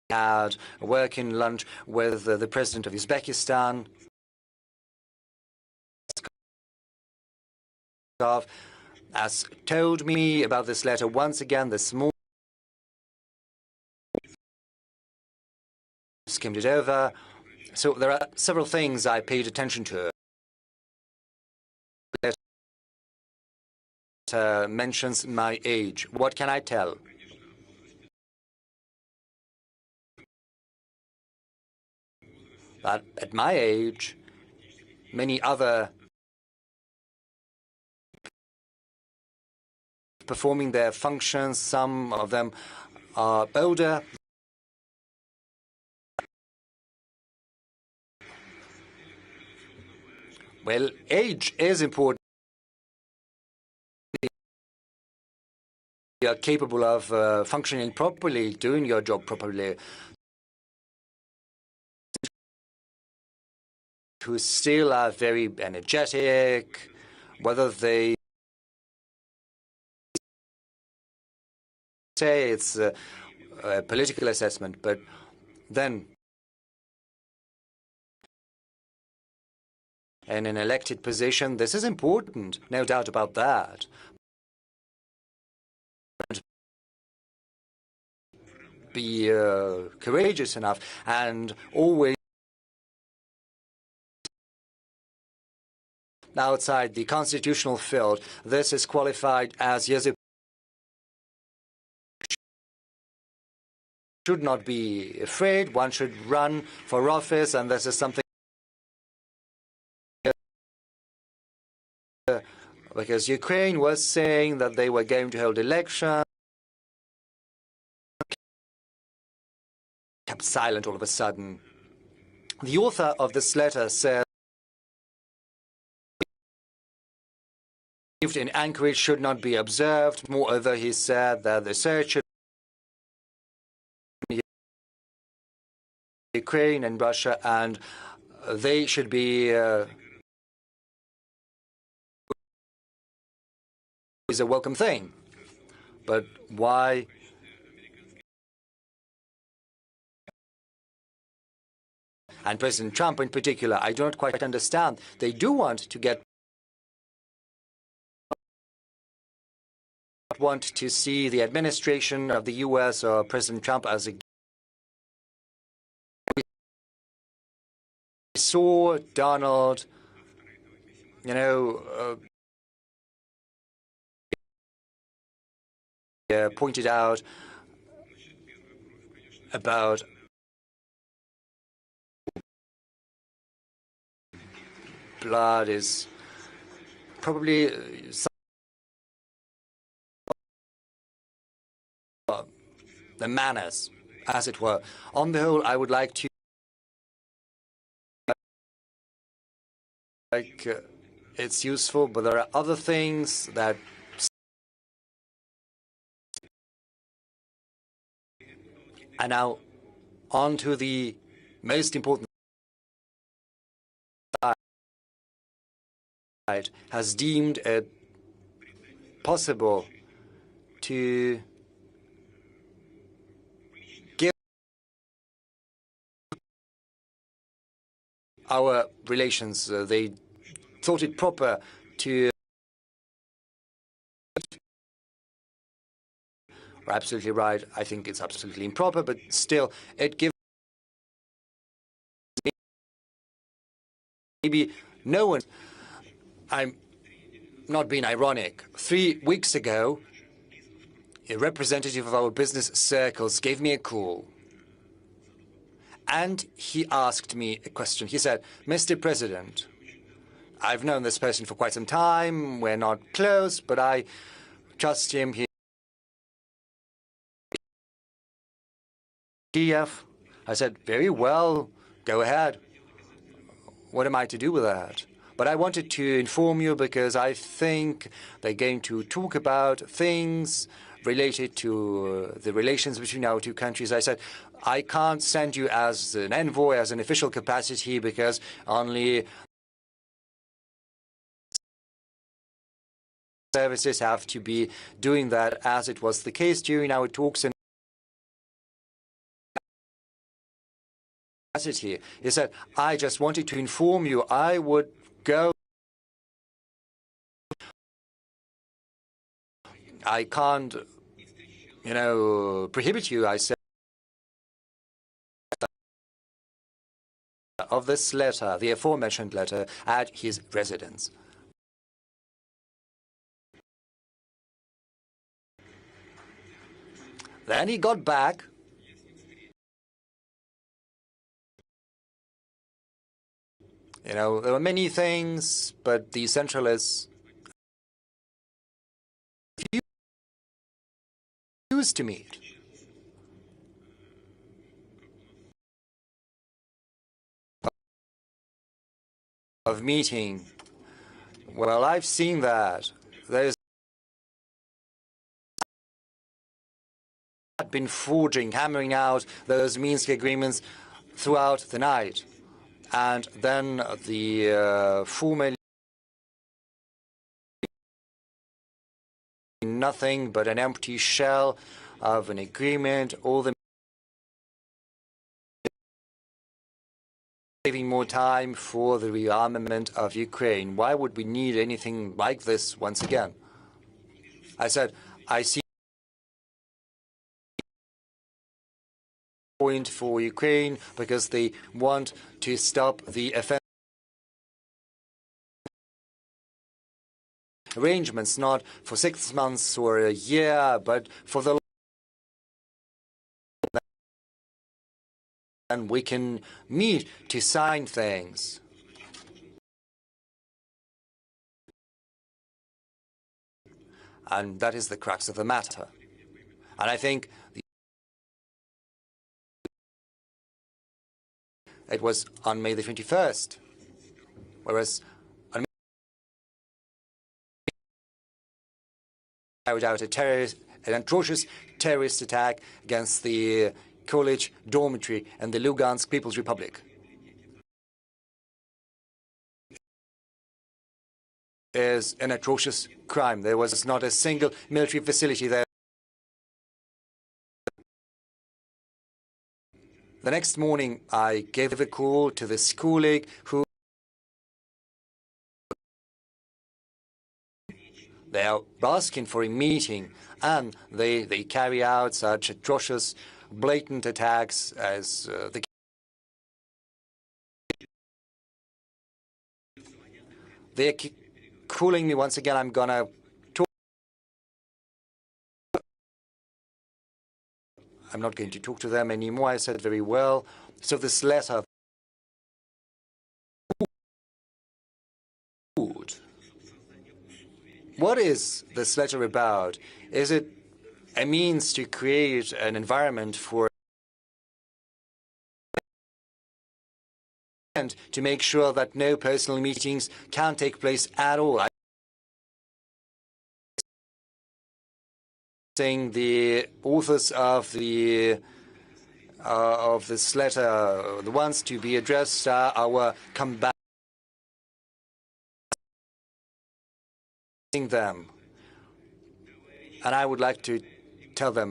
had a working lunch with the president of Uzbekistan. Has told me about this letter once again this morning. Skimmed it over. So there are several things I paid attention to. It mentions my age. What can I tell? That at my age, many other performing their functions, some of them are older. Well, age is important. You are capable of functioning properly, doing your job properly. Who still are very energetic, whether they say it's a political assessment, but then in an elected position, this is important, no doubt about that. Be courageous enough and always outside the constitutional field. This is qualified as yes. Should not be afraid. One should run for office, and this is something because Ukraine was saying that they were going to hold elections, kept silent all of a sudden. The author of this letter says in Anchorage should not be observed. Moreover, he said that the search should Ukraine and Russia, and they should be is a welcome thing. But why? And President Trump in particular, I do not quite understand. They do want to see the administration of the U.S. or President Trump as a. We saw Donald, pointed out about blood is probably the manners, as it were. On the whole, I would like to it's useful, but there are other things that and now on to the most important side has deemed it possible to give our relations. They thought it proper to. We're absolutely right. I think it's absolutely improper, but still, it gives maybe no one. I'm not being ironic. 3 weeks ago, a representative of our business circles gave me a call. And he asked me a question. He said, Mr. President, I've known this person for quite some time. We're not close, but I trust him. SPIEF. I said, very well, go ahead. What am I to do with that? But I wanted to inform you because I think they're going to talk about things related to the relations between our two countries. I said, I can't send you as an envoy, as an official capacity, because only services have to be doing that, as it was the case during our talks in capacity. He said, I just wanted to inform you I would go. I can't, prohibit you. I said, of this letter, the aforementioned letter, at his residence. Then he got back. There were many things, but the essential is refused to meet. Of meeting. Well, I've seen that. There's been forging, hammering out those Minsk agreements throughout the night. And then the former nothing but an empty shell of an agreement, all the saving more time for the rearmament of Ukraine. Why would we need anything like this once again? I said, I see point for Ukraine because they want to stop the offensive arrangements, not for 6 months or a year, but for the and we can meet to sign things. And that is the crux of the matter. And I think it was on May the 21st, whereas on May carried out an atrocious terrorist attack against the college dormitory in the Lugansk People's Republic. Is an atrocious crime. There was not a single military facility there. The next morning, I gave a call to this colleague who they are asking for a meeting, and they carry out such atrocious, blatant attacks as they're calling me once again. I'm gonna talk. I'm not going to talk to them anymore. I said, very well. So this letter, what is this letter about? Is it a means to create an environment for and to make sure that no personal meetings can take place at all? I think the authors of this letter, the ones to be addressed, are our combatants. Them, and I would like to tell them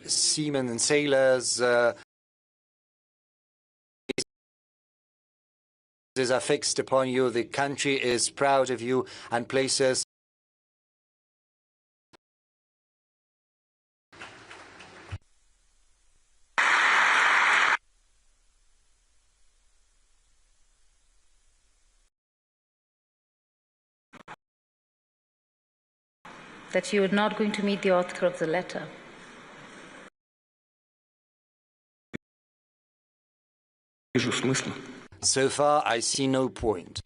seamen and sailors are fixed upon you. The country is proud of you and places that you are not going to meet the author of the letter. So far, I see no point.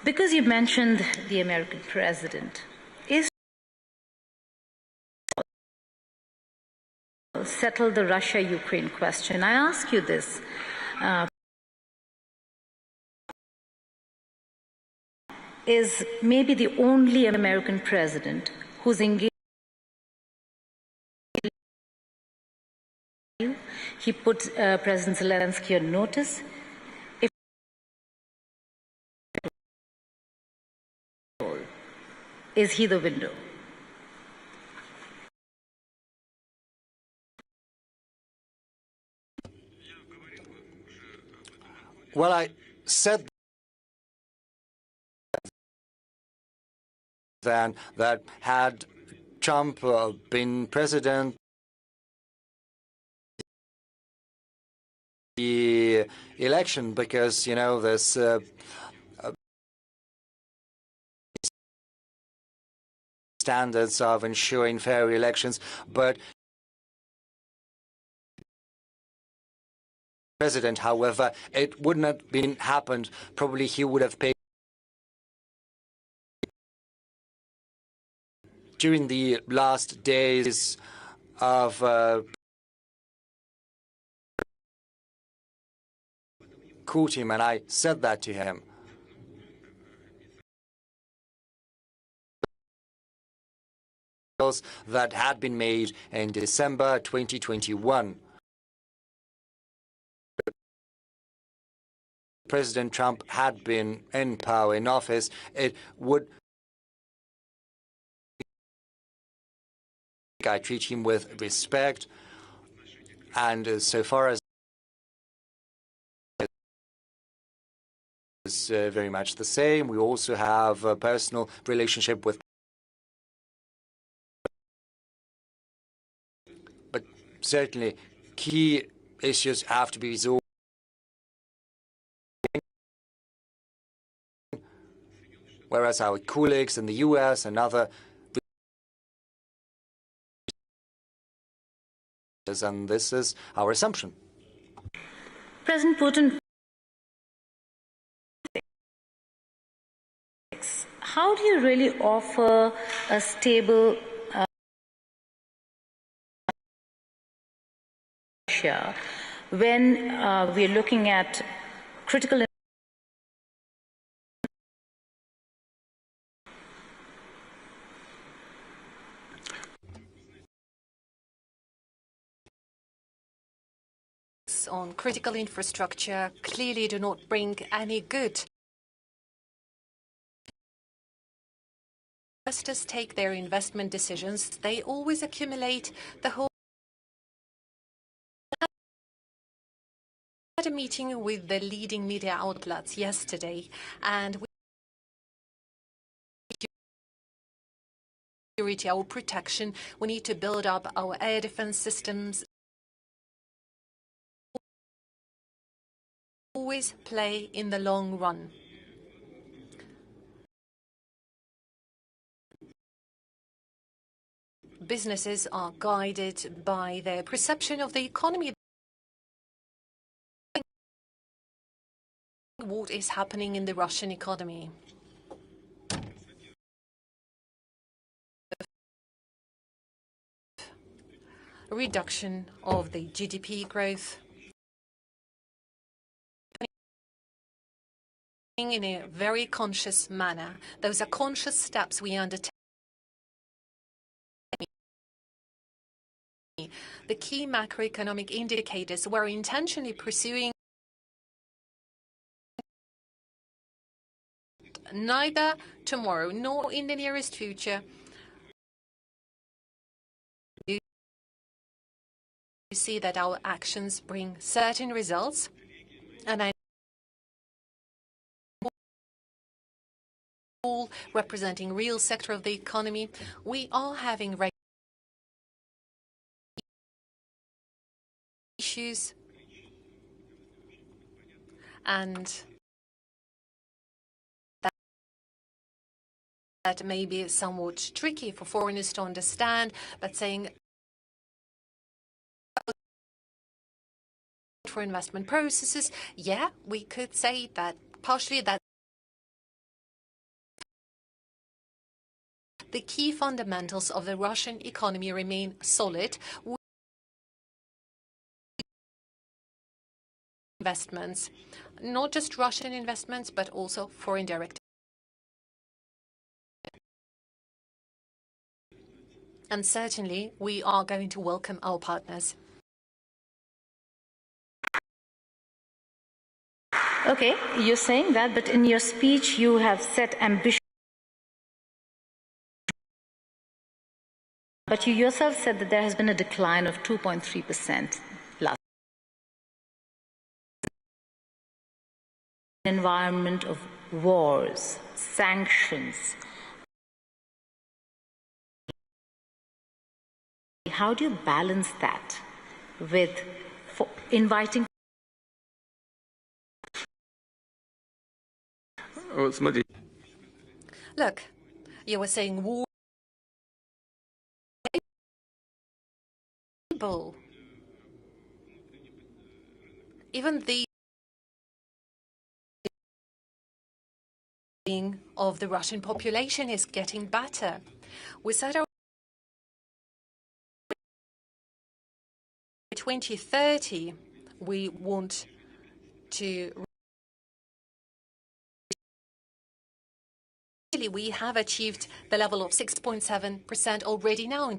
Because you mentioned the American president, is settle the Russia-Ukraine question. I ask you this. Is maybe the only American president who's engaged. He put President Zelensky on notice. Is he the window? Well, I said then that had Trump been president, the election, because, you know, there's standards of ensuring fair elections, but president, however, it wouldn't have been happened. Probably he would have paid during the last days of court him, and I said that to him. That had been made in December 2021. President Trump had been in power, in office, it would I treat him with respect, and so far as is very much the same. We also have a personal relationship with, but certainly key issues have to be resolved. Whereas our colleagues in the US and other, and this is our assumption. President Putin, how do you really offer a stable Russia when we're looking at critical on critical infrastructure clearly do not bring any good. Investors take their investment decisions, they always accumulate the whole. I had a meeting with the leading media outlets yesterday, and security, our protection, we need to build up our air defense systems. Always play in the long run. Businesses are guided by their perception of the economy. what is happening in the Russian economy. A reduction of the GDP growth in a very conscious manner. Those are conscious steps we undertake. The key macroeconomic indicators were intentionally pursuing neither tomorrow nor in the nearest future. You see that our actions bring certain results, and I all representing real sector of the economy, we are having issues, and that may be somewhat tricky for foreigners to understand, but saying for investment processes, yeah, we could say that partially that the key fundamentals of the Russian economy remain solid. Investments, not just Russian investments, but also foreign direct. And certainly, we are going to welcome our partners. Okay, you're saying that, but in your speech, you have set ambition. But you yourself said that there has been a decline of 2.3% last environment of wars, sanctions. How do you balance that with inviting? Look, you were saying war. Even the of the Russian population is getting better. We said our 2030, we want to really, we have achieved the level of 6.7% already now.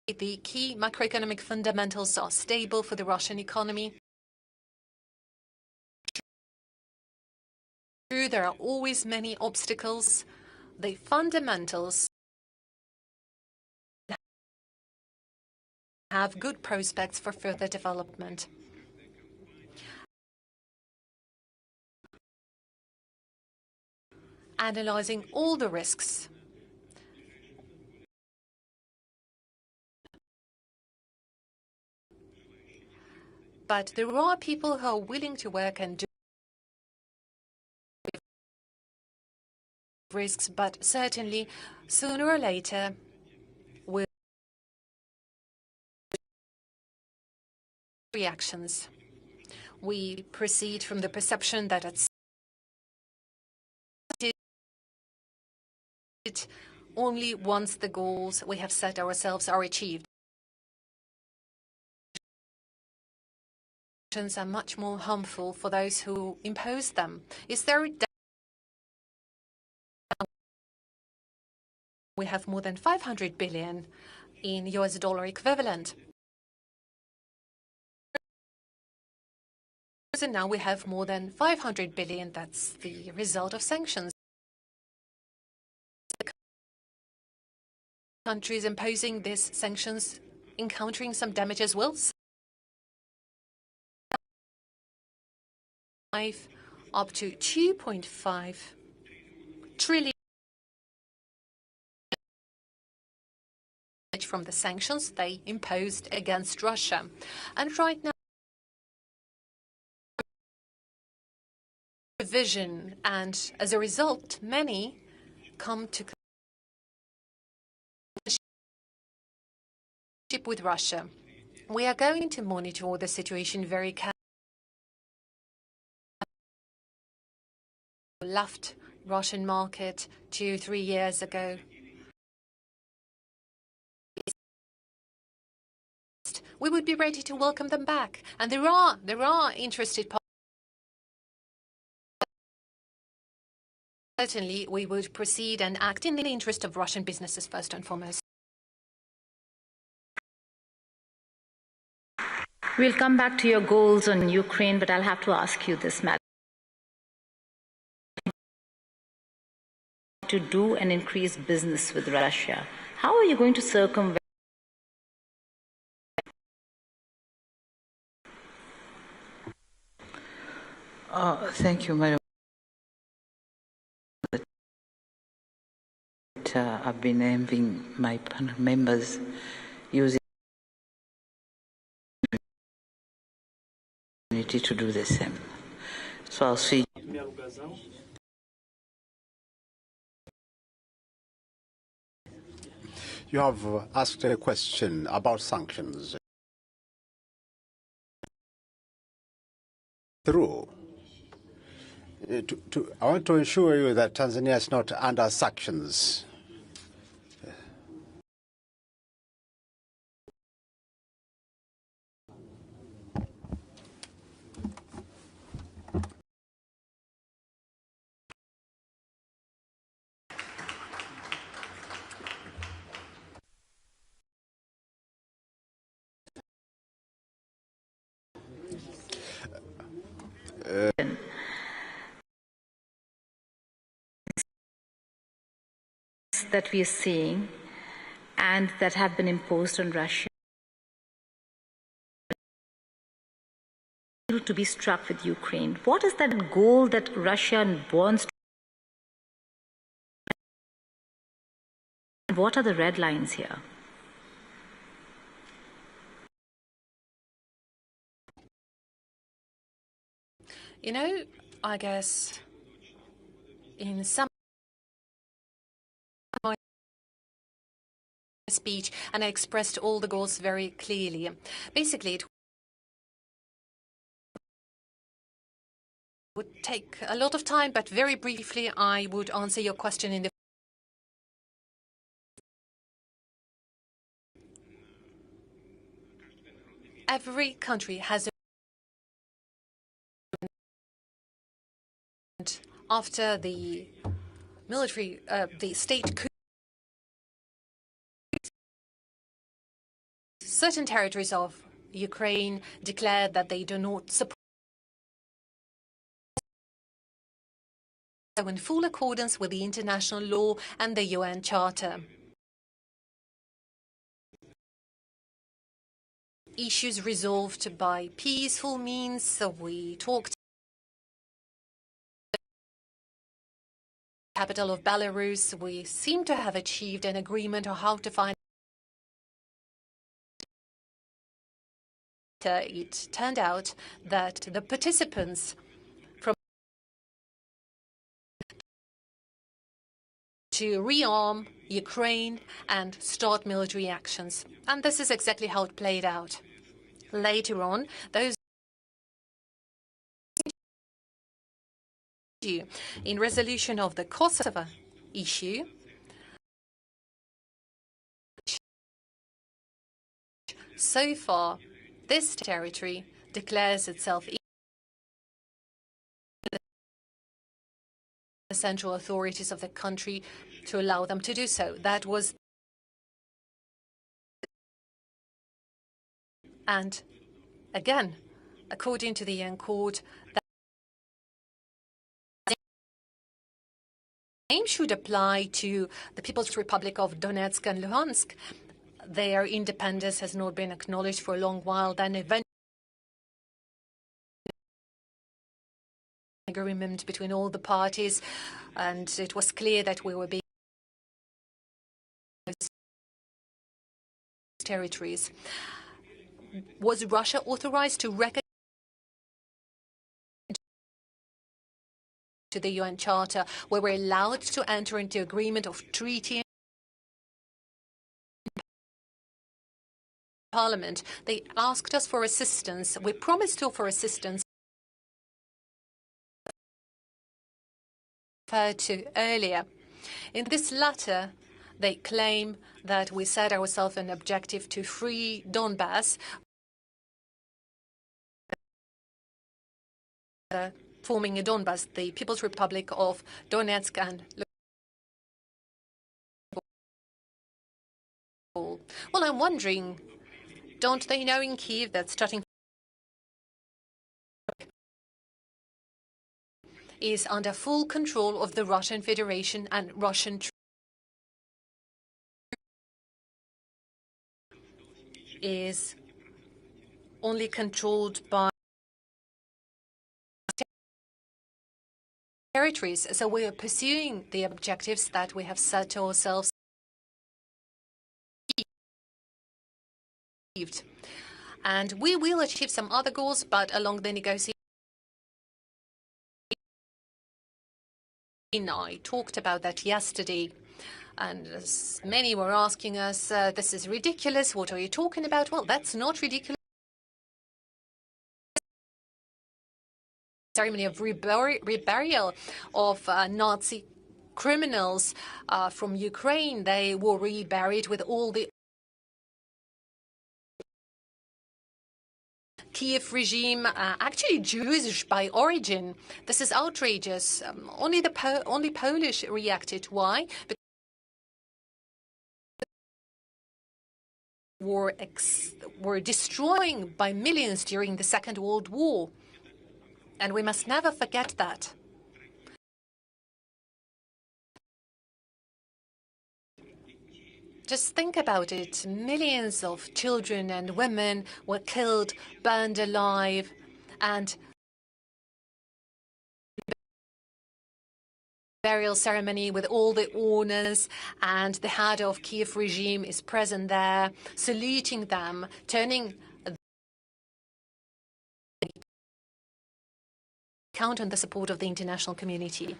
The key macroeconomic fundamentals are stable for the Russian economy. True, there are always many obstacles. The fundamentals have good prospects for further development. Analyzing all the risks. But there are people who are willing to work and do risks, but certainly sooner or later will reactions. We proceed from the perception that it's only once the goals we have set ourselves are achieved. Are much more harmful for those who impose them. Is there we have more than 500 billion in US dollar equivalent. And now we have more than 500 billion. That's the result of sanctions. Countries imposing these sanctions encountering some damage as well. Up to 2.5 trillion from the sanctions they imposed against Russia. And right now, division, and as a result, many come to with Russia. We are going to monitor the situation very carefully. Left Russian market 2-3 years ago. We would be ready to welcome them back, and there are interested parties. Certainly, we would proceed and act in the interest of Russian businesses first and foremost. We'll come back to your goals on Ukraine, but I'll have to ask you this, Madam. To do and increase business with Russia, how are you going to circumvent? Thank you, Madam. I've been envying my panel members using to do the same. So I'll see. You have asked a question about sanctions. Through. I want to assure you that Tanzania is not under sanctions. That we are seeing and that have been imposed on Russia to be struck with Ukraine. What is that goal that Russia wants? What are the red lines here? You know, I guess in some speech, and I expressed all the goals very clearly. Basically, it would take a lot of time, but very briefly, I would answer your question in the every country has after the military, the state coup, certain territories of Ukraine declared that they do not support in full accordance with the international law and the UN Charter. Issues resolved by peaceful means, so we talked capital of Belarus. We seem to have achieved an agreement on how to find. It turned out that the participants from to rearm Ukraine and start military actions. And this is exactly how it played out. Later on, those in resolution of the Kosovo issue, so far, this territory declares itself the central authorities of the country to allow them to do so. That was, and again, according to the UN court, that same should apply to the People's Republic of Donetsk and Luhansk. Their independence has not been acknowledged for a long while. Then eventually agreement between all the parties, and it was clear that we were being territories. Was Russia authorized to recognize to the UN Charter? We were allowed to enter into agreement of treaty Parliament. They asked us for assistance. We promised to offer assistance referred to earlier. In this letter, they claim that we set ourselves an objective to free Donbass, forming a Donbass, the People's Republic of Donetsk and Luhansk. Well, I'm wondering, don't they know in Kyiv that starting is under full control of the Russian Federation and Russian troops is only controlled by territories. So we are pursuing the objectives that we have set to ourselves. And we will achieve some other goals, but along the negotiation, I talked about that yesterday, and as many were asking us, this is ridiculous, what are you talking about? Well, that's not ridiculous. Ceremony of reburial of Nazi criminals from Ukraine. They were reburied with all the Kiev regime, actually Jewish by origin. This is outrageous. Only Polish reacted. Why? Because were destroying by millions during the Second World War. And we must never forget that. Just think about it. Millions of children and women were killed, burned alive, and burial ceremony with all the honors, and the head of Kiev regime is present there, saluting them, turning count on the support of the international community.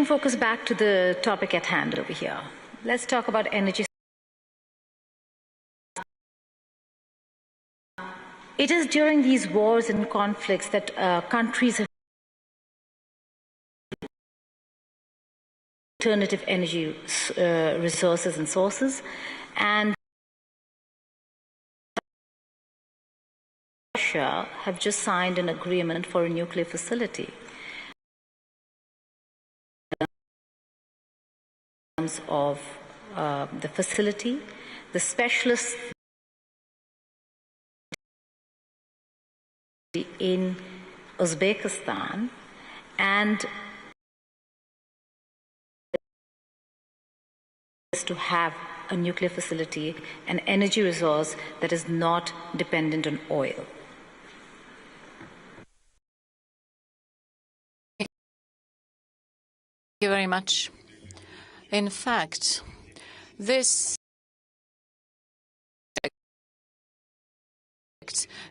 Focus back to the topic at hand over here. Let's talk about energy. It is during these wars and conflicts that countries have alternative energy resources and sources, and Russia have just signed an agreement for a nuclear facility. Of the facility, the specialists in Uzbekistan, and to have a nuclear facility, an energy resource that is not dependent on oil. Thank you very much. In fact, this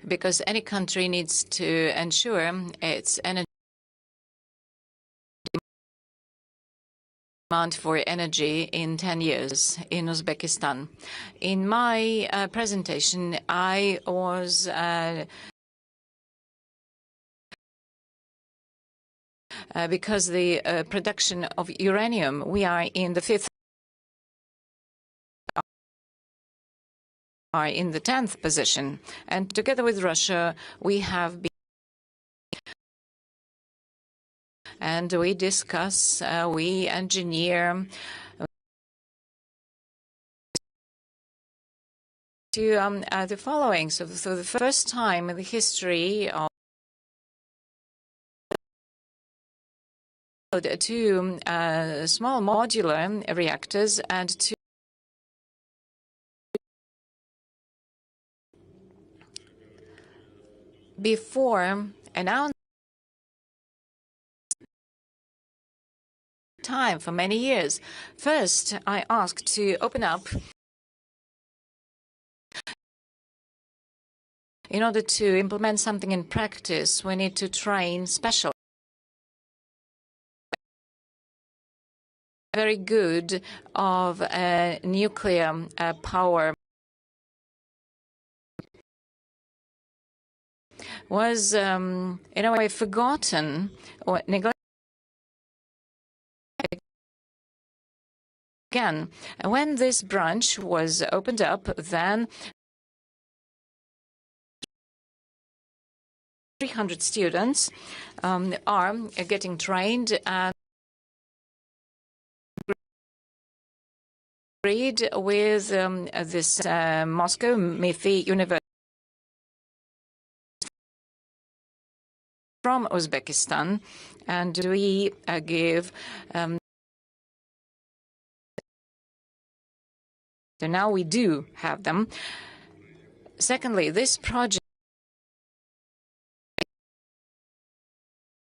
because any country needs to ensure its energy demand for energy in 10 years in Uzbekistan. In my presentation, I was because the production of uranium, we are in the 5th, are in the 10th position, and together with Russia, we have been, and we discuss, we engineer to the following. So for the first time in the history of two small modular reactors and two before announced time for many years. First, I asked to open up in order to implement something in practice. We need to train specialists. very good of nuclear power was in a way forgotten or neglected again. When this branch was opened up, then 300 students are getting trained and agreed with this Moscow MIFI University from Uzbekistan, and we give so now we do have them. Secondly, this project,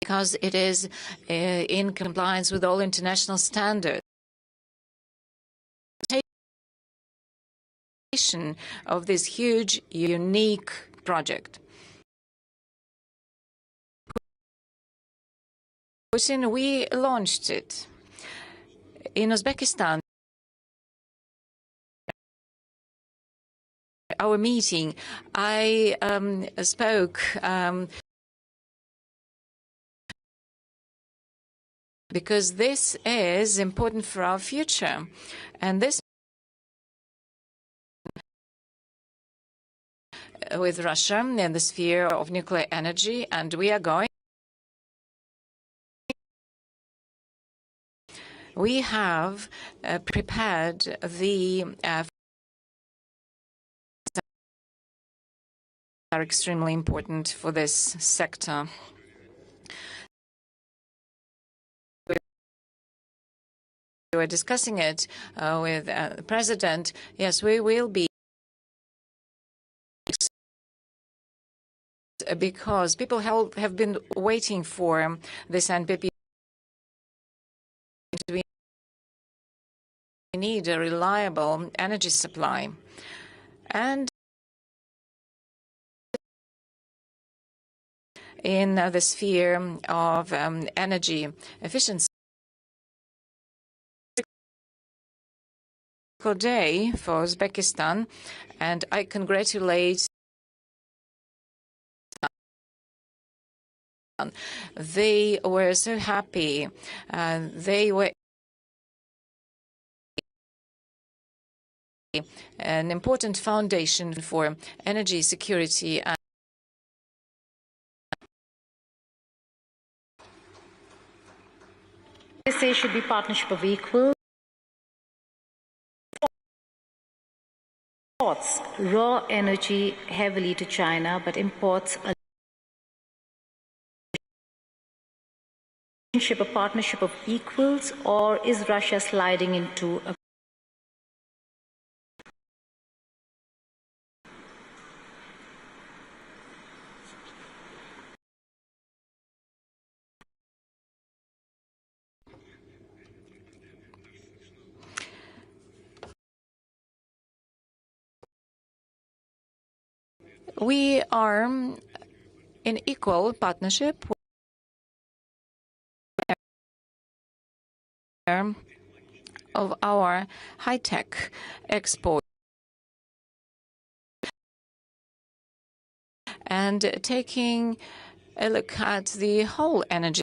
because it is in compliance with all international standards, of this huge, unique project. Putin, we launched it in Uzbekistan. Our meeting, I spoke because this is important for our future, and this with Russia in the sphere of nuclear energy, and we are going. We have prepared the are extremely important for this sector. We were discussing it with the President. Yes, we will be, because people have been waiting for this NPP. We need a reliable energy supply. And in the sphere of energy efficiency, day for Uzbekistan, and I congratulate them. They were so happy. They were an important foundation for energy security. Say should be partnership of equals. Imports raw energy heavily to China, but imports a partnership of equals, or is Russia sliding into a We are in equal partnership of our high-tech export and taking a look at the whole energy.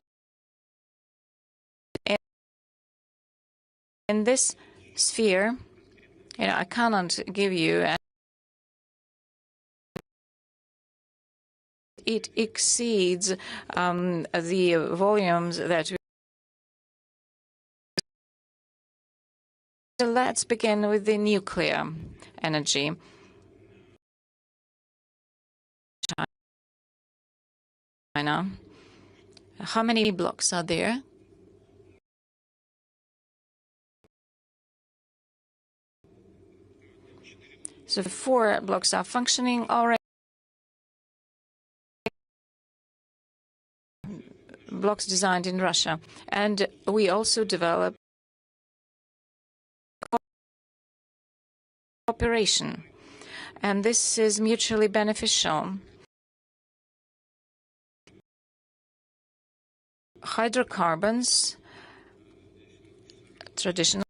In this sphere, I cannot give you. It exceeds the volumes that we. So let's begin with the nuclear energy. China. How many blocks are there? So 4 blocks are functioning already. Blocks designed in Russia, and we also develop cooperation, and this is mutually beneficial. Hydrocarbons traditional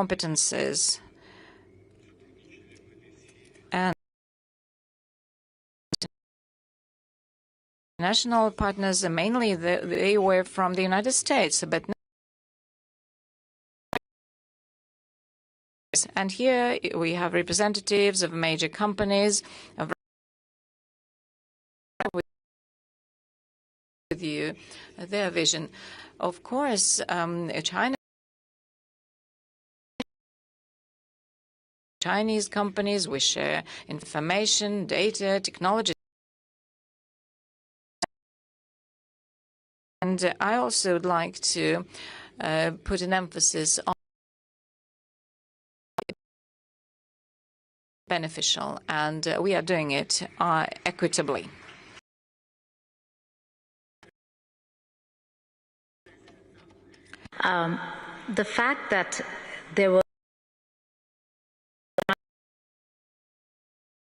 competences. And national partners, mainly they were from the United States, but and here we have representatives of major companies with you their vision. Of course, Chinese companies, we share information, data, technology. And I also would like to put an emphasis on beneficial, and we are doing it equitably. The fact that there were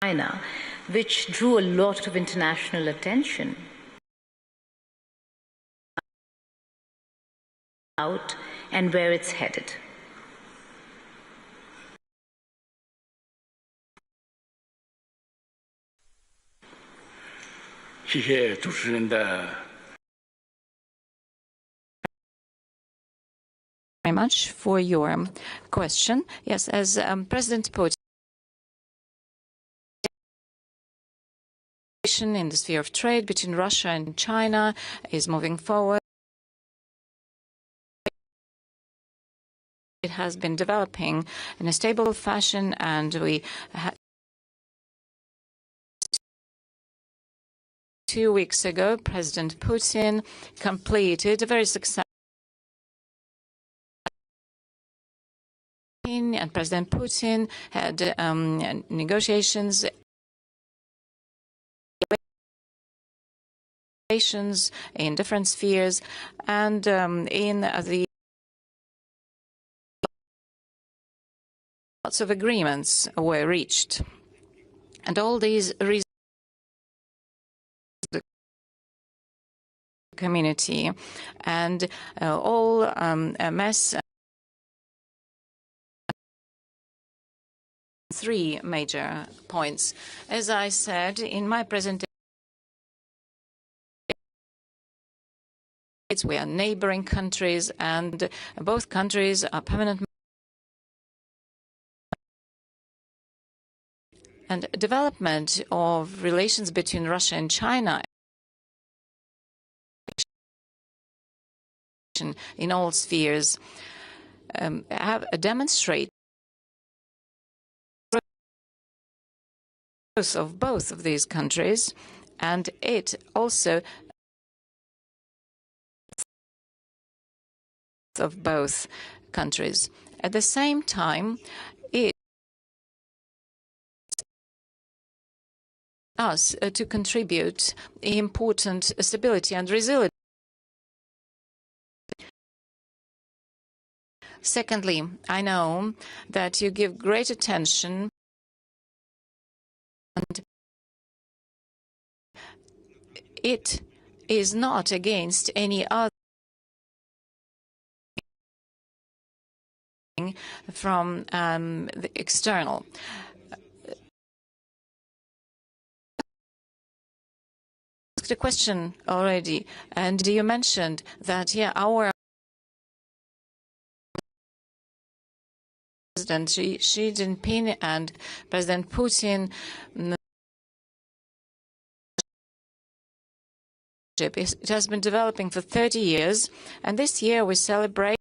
China, which drew a lot of international attention out and where it's headed. Very much for your question. Yes, as President Putin in the sphere of trade between Russia and China is moving forward. It has been developing in a stable fashion, and we 2 weeks ago, President Putin completed a very successful and President Putin had negotiations in different spheres, and in the lots of agreements were reached, and all these reasons the community and all MS. 3 major points. As I said in my presentation, we are neighboring countries, and both countries are permanent. And development of relations between Russia and China in all spheres have demonstrated of both of these countries, and it also of both countries. At the same time, it us to contribute important stability and resilience. Secondly, I know that you give great attention and it is not against any other from the external. The question already, and you mentioned that, yeah, our President Xi Jinping and President Putin it has been developing for 30 years, and this year we celebrate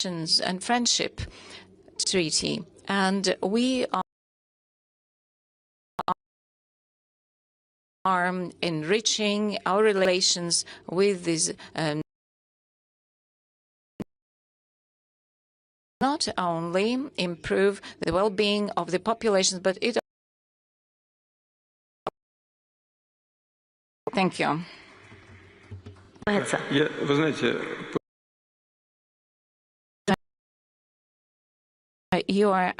and friendship treaty, and we are enriching our relations with these not only improve the well-being of the populations, but it. Thank you. Go ahead, sir. Your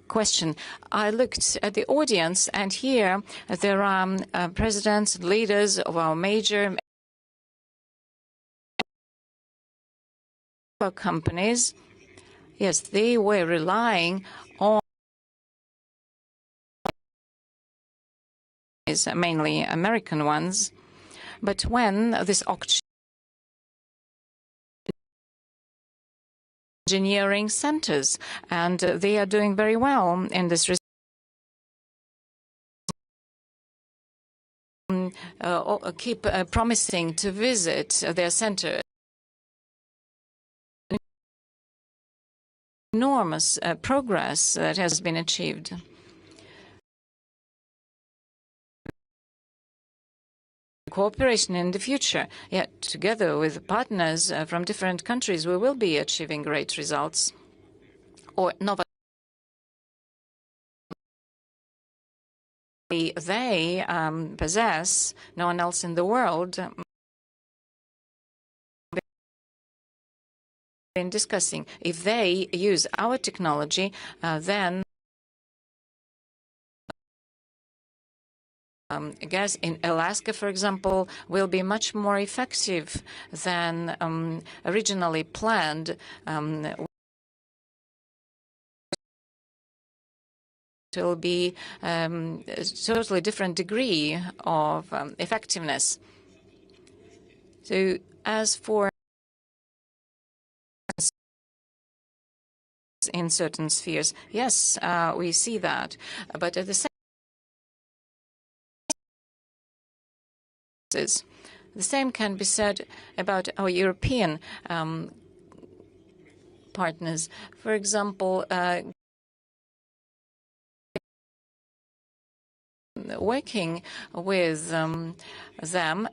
question. I looked at the audience, and here there are presidents and leaders of our major companies. Yes, they were relying on mainly American ones, but when this auction engineering centers, and they are doing very well in this keep promising to visit their center. Enormous progress that has been achieved. Cooperation in the future, yet together with partners from different countries, we will be achieving great results. Or Nova, they possess, no one else in the world been discussing. If they use our technology, then gas in Alaska, for example, will be much more effective than originally planned. It will be a totally different degree of effectiveness. So as for in certain spheres, yes, we see that, but at the same can be said about our European partners. For example, working with them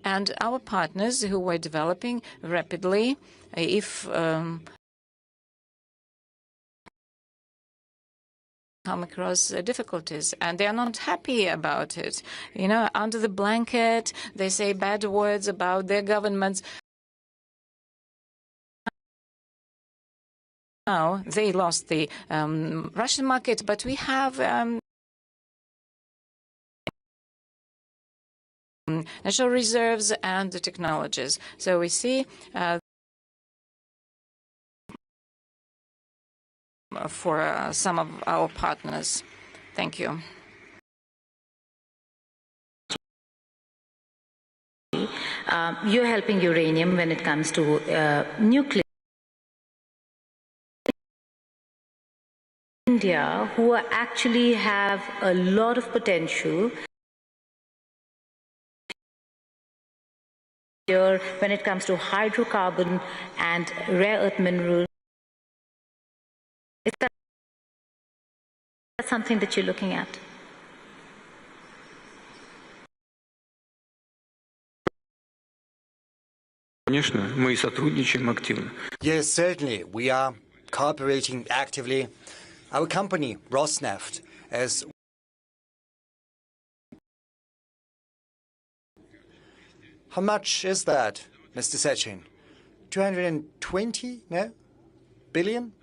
and our partners who were developing rapidly, if come across difficulties, and they are not happy about it. You know, under the blanket, they say bad words about their governments. Now they lost the Russian market, but we have natural reserves and the technologies. So we see for some of our partners. Thank you. You're helping uranium when it comes to nuclear. India, who actually have a lot of potential here when it comes to hydrocarbon and rare earth minerals. Is that something that you're looking at? Yes, certainly. We are cooperating actively. Our company, Rosneft, is how much is that, Mr. Sechin? 220, no? Billion?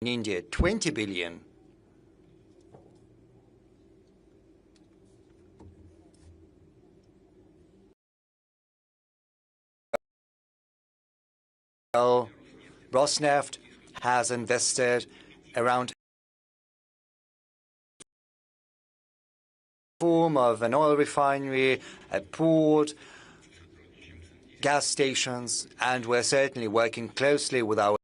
In India, 20 billion. Well, Rosneft has invested around form of an oil refinery, a port, gas stations, and we're certainly working closely with our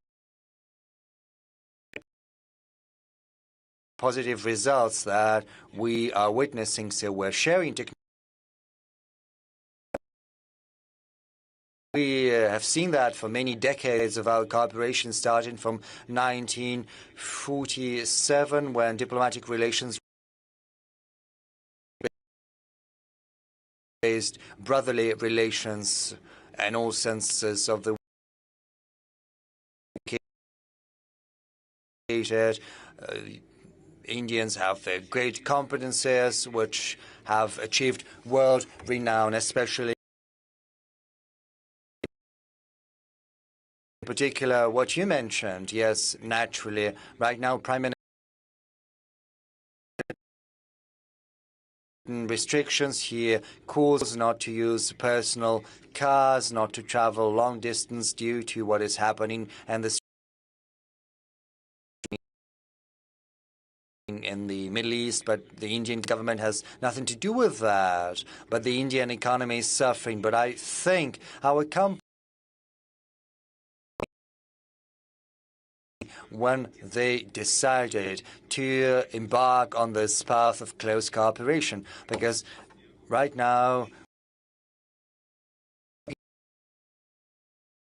positive results that we are witnessing. So we're sharing technology. We have seen that for many decades of our cooperation, starting from 1947, when diplomatic relations based brotherly relations in all senses of the word. Indians have great competencies which have achieved world renown, especially particular, what you mentioned, yes, naturally, right now, Prime Minister restrictions here, calls not to use personal cars, not to travel long distance due to what is happening and the in the Middle East, but the Indian government has nothing to do with that. But the Indian economy is suffering. But I think our company, when they decided to embark on this path of close cooperation, because right now,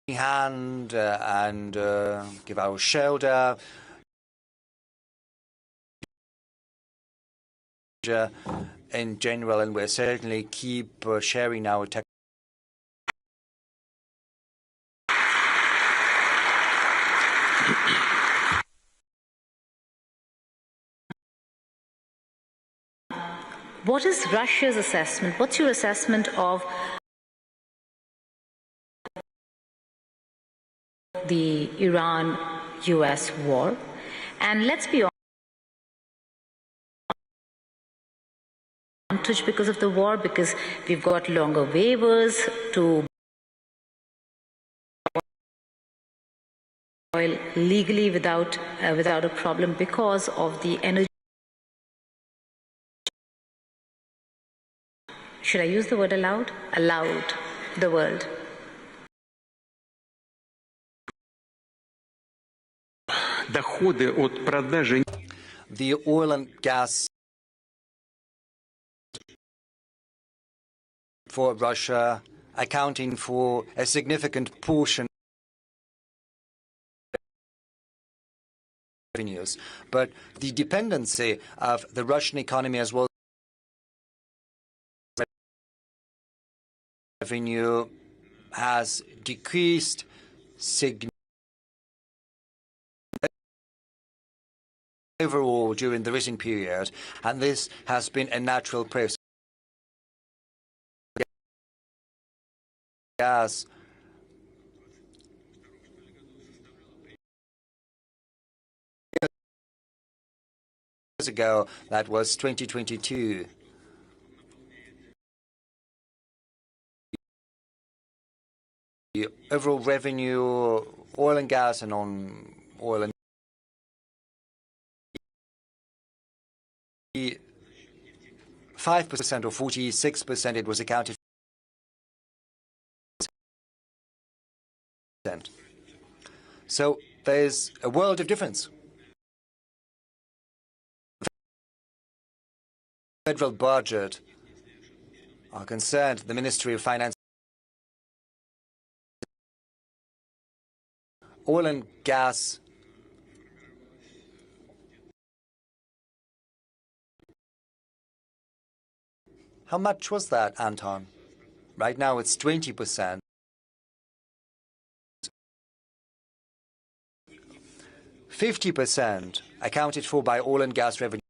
hand and give our shoulder in general, and we'll certainly keep sharing our technology. What is Russia's assessment? What's your assessment of the Iran-US war? And let's be honest, because of the war, because we've got longer waivers to oil legally without a problem because of the energy. Should I use the word allowed? Allowed the world. The oil and gas for Russia accounting for a significant portion of revenues, but the dependency of the Russian economy as well revenue has decreased significantly overall during the recent period, and this has been a natural process. Gas years ago, that was 2022. The overall revenue, oil and gas and on oil and 5% or 46% it was accounted for. So there's a world of difference. The federal budget are concerned, the Ministry of Finance, oil and gas how much was that, Anton? Right now it's 20%. 50% accounted for by oil and gas revenue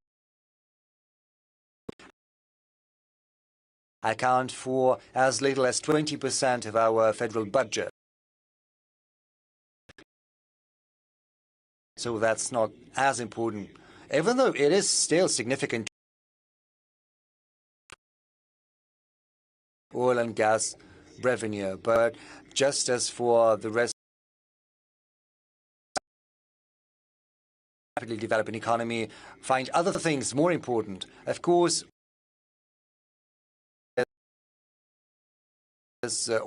account for as little as 20% of our federal budget. So that's not as important, even though it is still significant. Oil and gas revenue, but just as for the rest rapidly developing economy, find other things more important. Of course,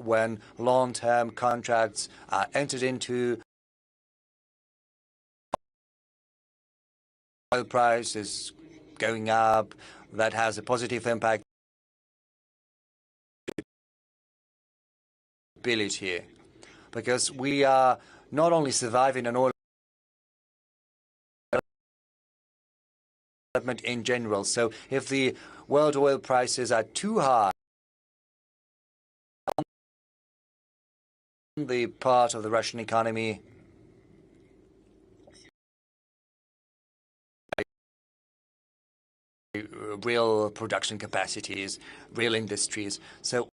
when long-term contracts are entered into, oil price is going up, that has a positive impact ability, because we are not only surviving an oil development in general. So if the world oil prices are too high, the part of the Russian economy real production capacities, real industries. So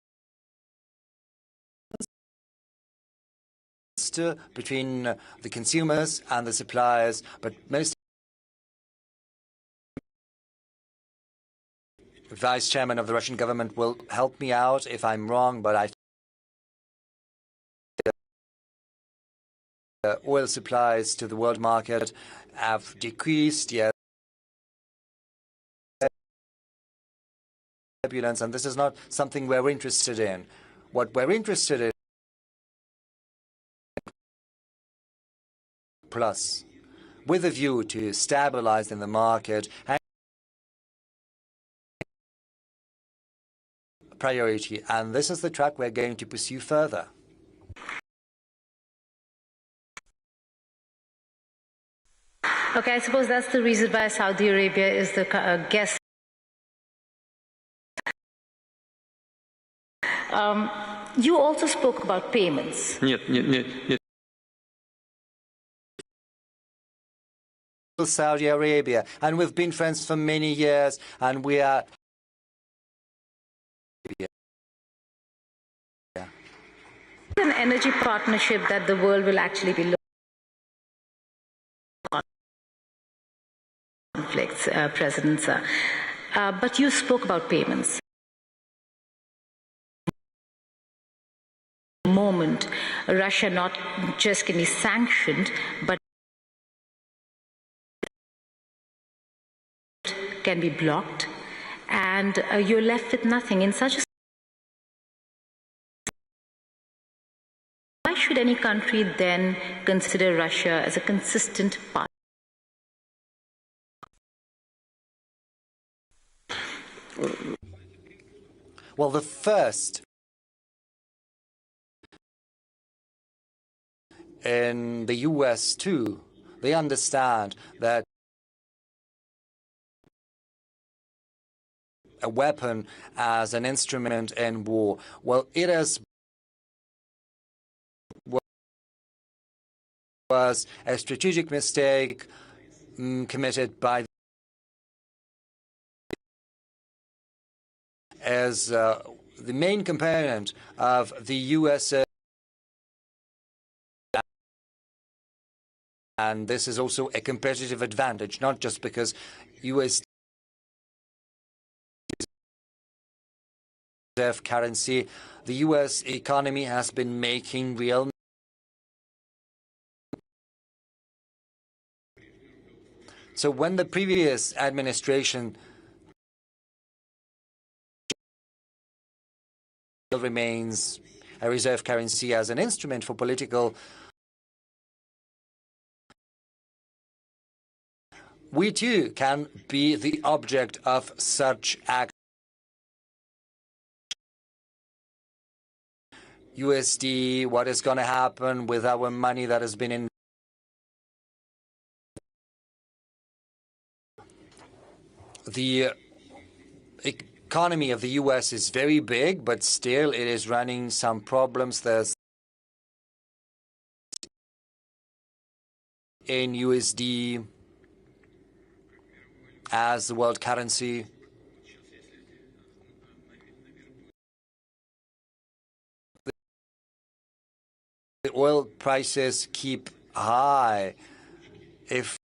trust between the consumers and the suppliers, but most Vice Chairman of the Russian government will help me out if I'm wrong, but I think oil supplies to the world market have decreased, yes, turbulence, and this is not something we're interested in. What we're interested in, plus, with a view to stabilizing the market, priority, and this is the track we're going to pursue further. Okay, I suppose that's the reason why Saudi Arabia is the guest. You also spoke about payments. Saudi Arabia, and we've been friends for many years, and we are an energy partnership that the world will actually be looking at conflicts, President Sir. But you spoke about payments. Moment, Russia not just can be sanctioned, but can be blocked, and you're left with nothing. In such a why should any country then consider Russia as a consistent partner? Well, the first in the US too, they understand that a weapon as an instrument in war, well, it was a strategic mistake committed by as the main component of the US. And this is also a competitive advantage, not just because US reserve currency. The US economy has been making real. So when the previous administration remains a reserve currency as an instrument for political, we too can be the object of such act. USD, what is going to happen with our money that has been in the economy of the US is very big, but still it is running some problems. There's in USD as the world currency. The oil prices keep high. If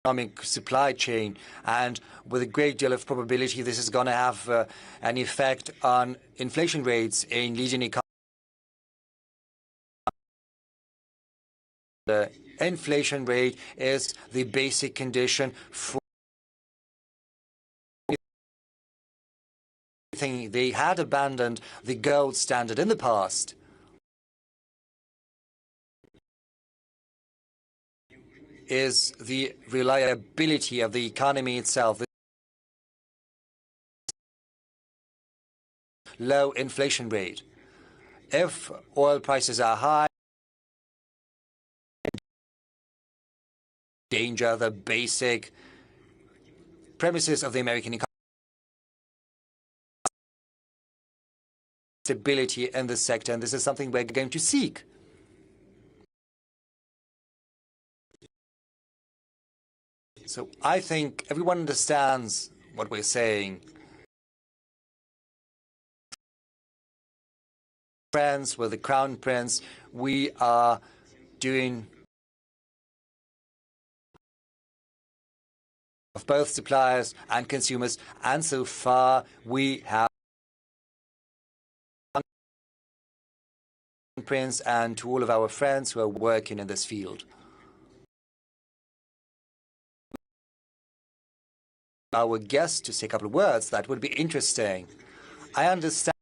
economic supply chain, and with a great deal of probability this is going to have an effect on inflation rates in leading economies. The inflation rate is the basic condition for everything. They had abandoned the gold standard in the past. Is the reliability of the economy itself. Low inflation rate. If oil prices are high, danger the basic premises of the American economy. Stability in the sector, and this is something we're going to seek. So I think everyone understands what we're saying. friends with the Crown Prince. We are doing of both suppliers and consumers, and so far we have Prince and to all of our friends who are working in this field. Our guest to say a couple of words, that would be interesting. I understand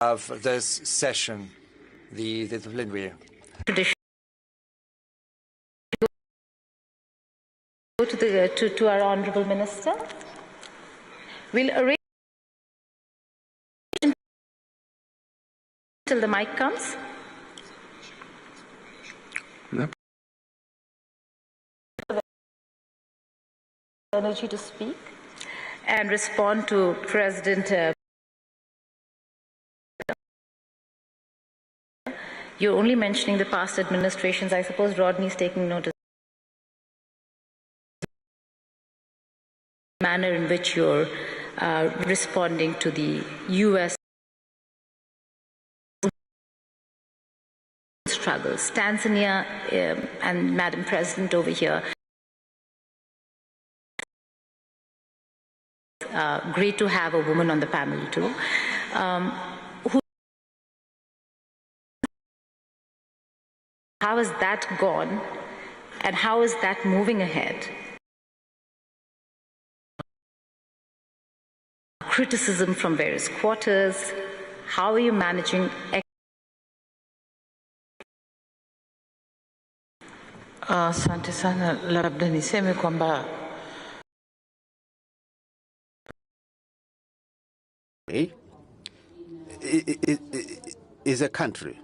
of this session, the plenary. Go to our Honourable Minister. We'll arrange till the mic comes. Yep. Energy to speak and respond to President. You're only mentioning the past administrations. I suppose Rodney's taking notice. Manner in which you're responding to the U.S. struggles. Tanzania and Madam President over here. Great to have a woman on the panel too. How has that gone, and how is that moving ahead? Criticism from various quarters. How are you managing? Asante sana, labda niseme kwamba is a country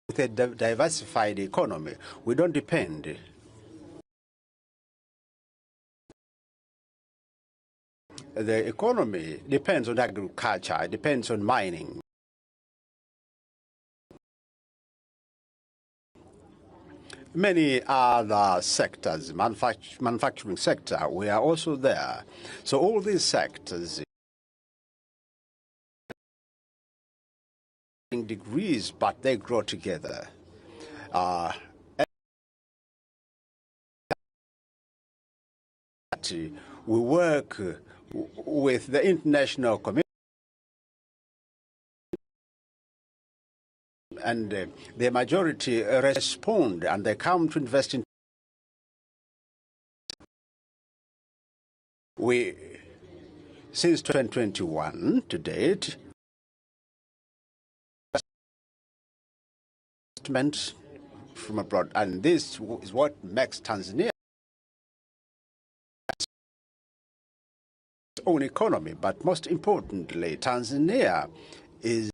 with a diversified economy. We don't depend the economy depends on agriculture, it depends on mining. Many other sectors, manufacturing sector, we are also there. So all these sectors in degrees, but they grow together. We work with the international community, and the majority respond and they come to invest in. Since 2021 to date, investment from abroad, and this is what makes Tanzania its own economy. But most importantly, Tanzania is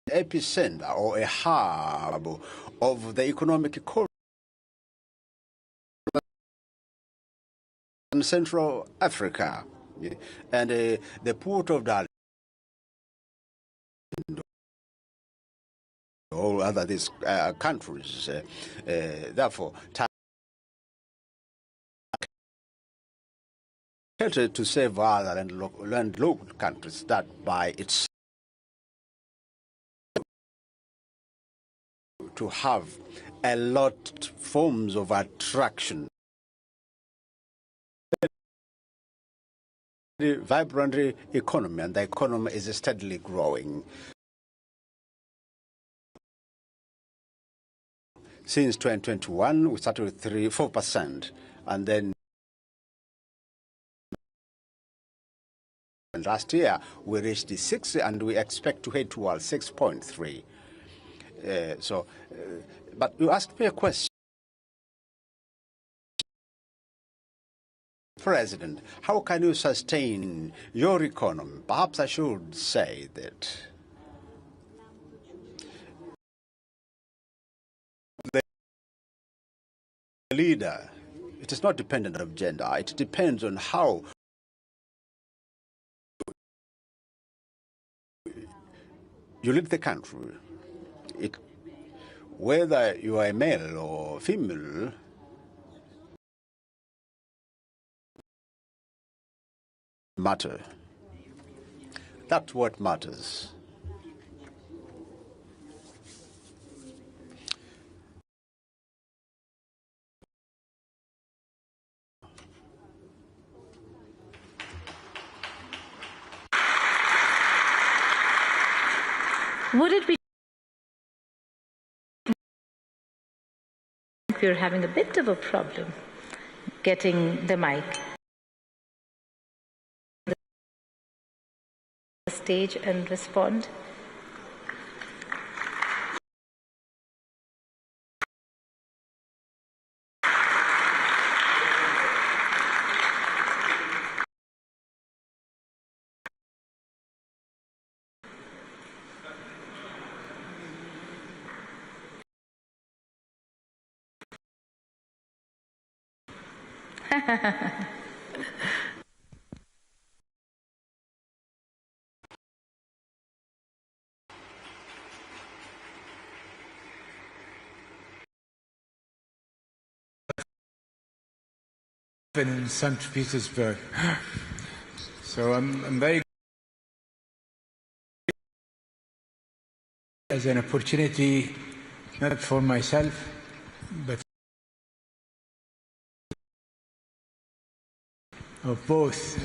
an epicenter or a hub of the economic economy in Central Africa, and the port of Dar all other these countries. Therefore, to save other and local countries that by its to have a lot forms of attraction. The vibrant economy, and the economy is steadily growing. Since 2021, we started with 4%, and then last year we reached the 6, and we expect to head towards 6.3. But you asked me a question, President. How can you sustain your economy? Perhaps I should say that the leader, it is not dependent on gender. It depends on how you lead the country. Whether you are a male or female, matter. That's what matters. Would it be we're having a bit of a problem getting the mic on the stage and respond? In St. Petersburg. So I'm very as an opportunity, not for myself, but of both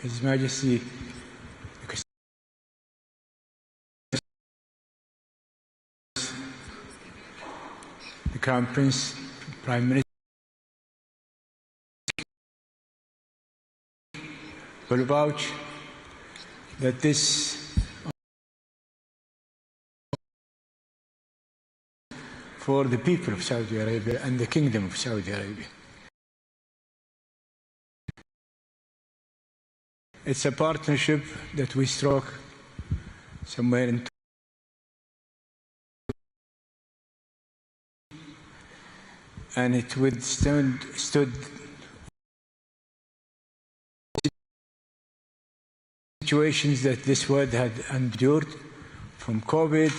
His Majesty the Crown Prince, Prime Minister, will vouch that this for the people of Saudi Arabia and the Kingdom of Saudi Arabia. It's a partnership that we struck somewhere in and it withstood situations that this world had endured, from COVID,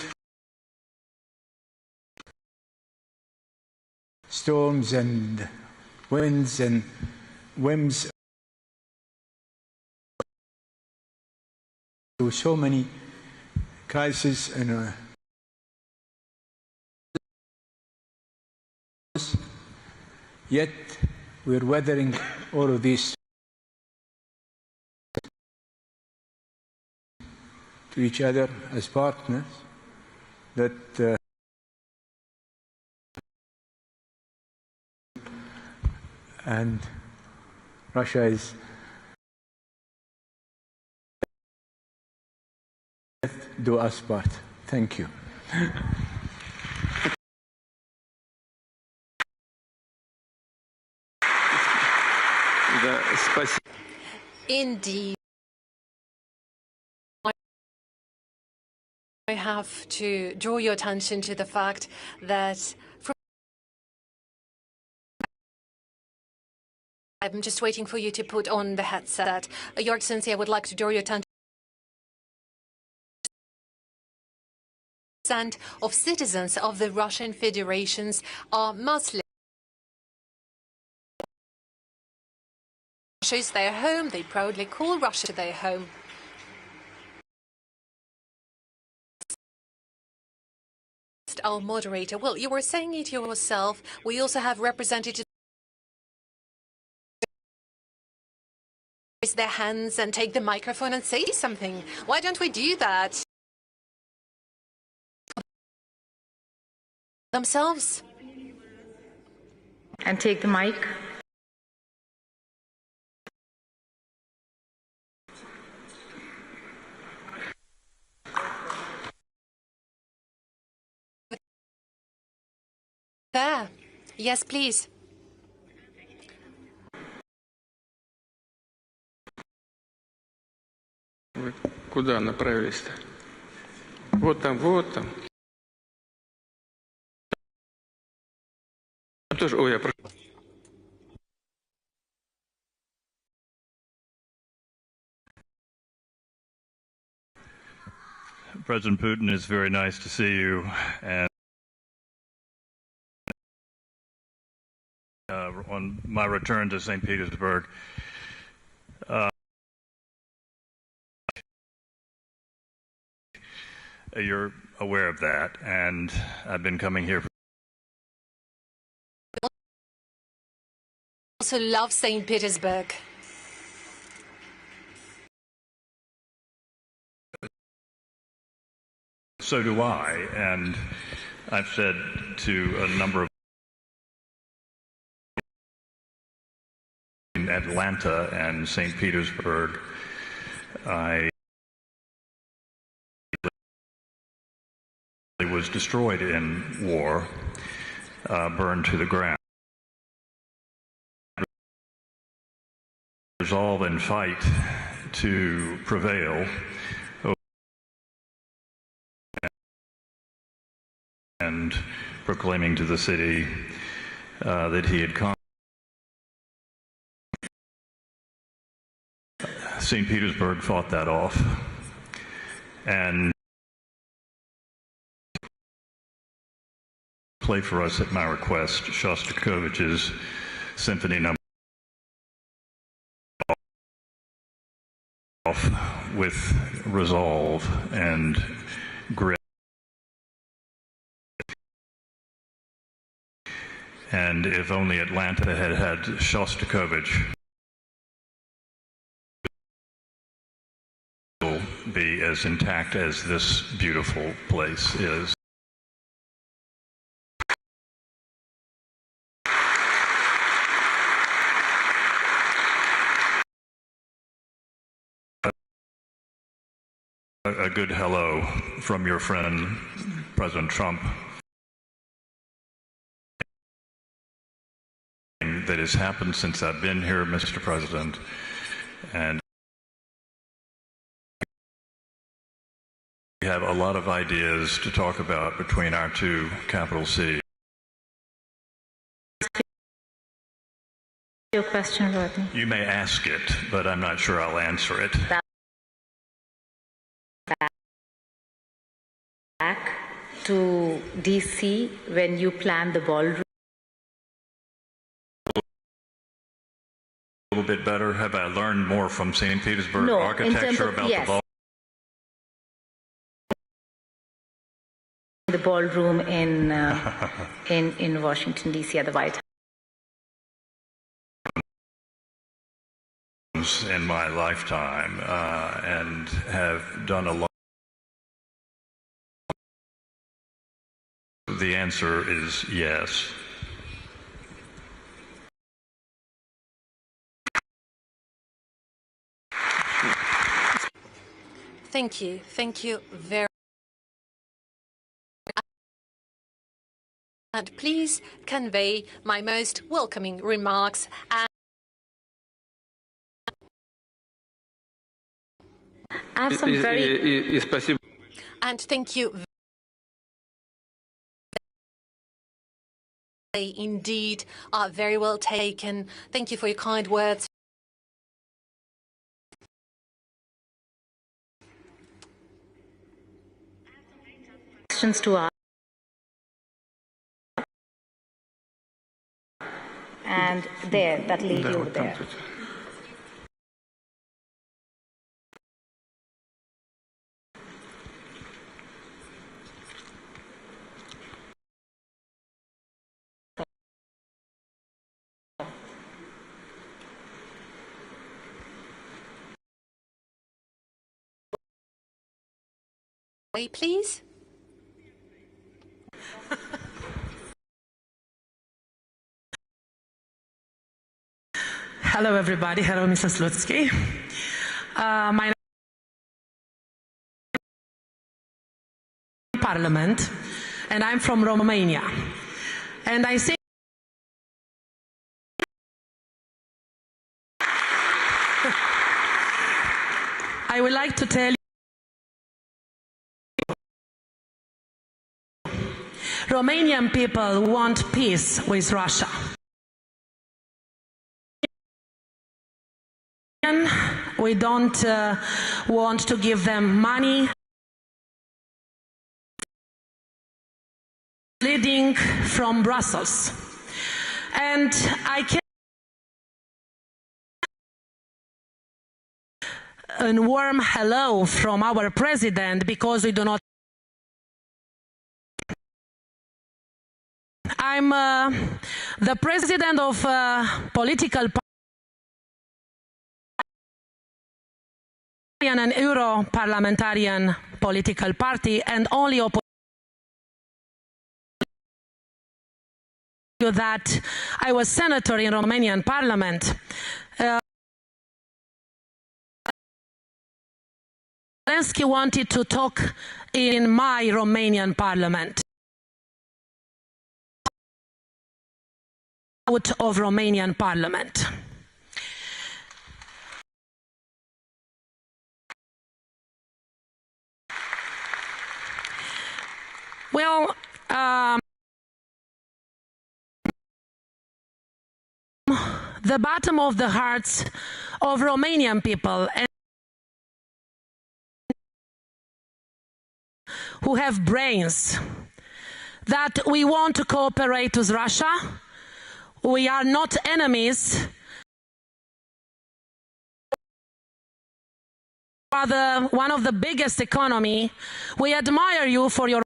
storms and winds and whims. There were so many crises and yet we're weathering all of these to each other as partners that and Russia is do us part. Thank you. Indeed. I have to draw your attention to the fact that I'm just waiting for you to put on the headset. Your Excellency, I would like to draw your attention of citizens of the Russian Federations are Muslim. Russia is their home. They proudly call Russia their home. Our moderator, well, you were saying it yourself. We also have representatives raise their hands and take the microphone and say something. Why don't we do that themselves? And take the mic. There. Yes, please. Вы куда направились-то? Вот там, вот там. Тоже, ой, я прошу. President Putin, it's very nice to see you, and on my return to St. Petersburg, You're aware of that, and I've been coming here. I also love St. Petersburg. So do I, and I've said to a number of in Atlanta and St. Petersburg, I was destroyed in war, burned to the ground. Resolve and fight to prevail and proclaiming to the city that he had conquered. St. Petersburg fought that off, and play for us at my request Shostakovich's Symphony No. with resolve and grit. And if only Atlanta had had Shostakovich, will be as intact as this beautiful place is. A good hello from your friend, President Trump, that has happened since I've been here, Mr. President, and we have a lot of ideas to talk about between our two capital cities. Your question, Rodney. You may ask it, but I'm not sure I'll answer it. Back to DC when you planned the ballroom? A little bit better. Have I learned more from St. Petersburg architecture about the ballroom? The ballroom in Washington D.C. at the White House. In my lifetime, and have done a lot. The answer is yes. Thank you. Thank you very much. And please convey my most welcoming remarks. I have some very... And thank you. They indeed are very well taken. Thank you for your kind words. Questions to ask. And there, that lady over there. Please. Hello, everybody. Hello, Mr. Slutsky. My name is Parliament, and I'm from Romania. And I think I would like to tell you Romanian people want peace with Russia. We don't want to give them money. Leading from Brussels. And I can a warm hello from our president because we do not I'm the president of political party and Euro-parliamentarian political party, and only that I was senator in Romanian parliament. Zelensky wanted to talk in my Romanian parliament. Out of Romanian parliament. Well, the bottom of the hearts of Romanian people and who have brains, that we want to cooperate with Russia. We are not enemies. We are one of the biggest economy. We admire you for your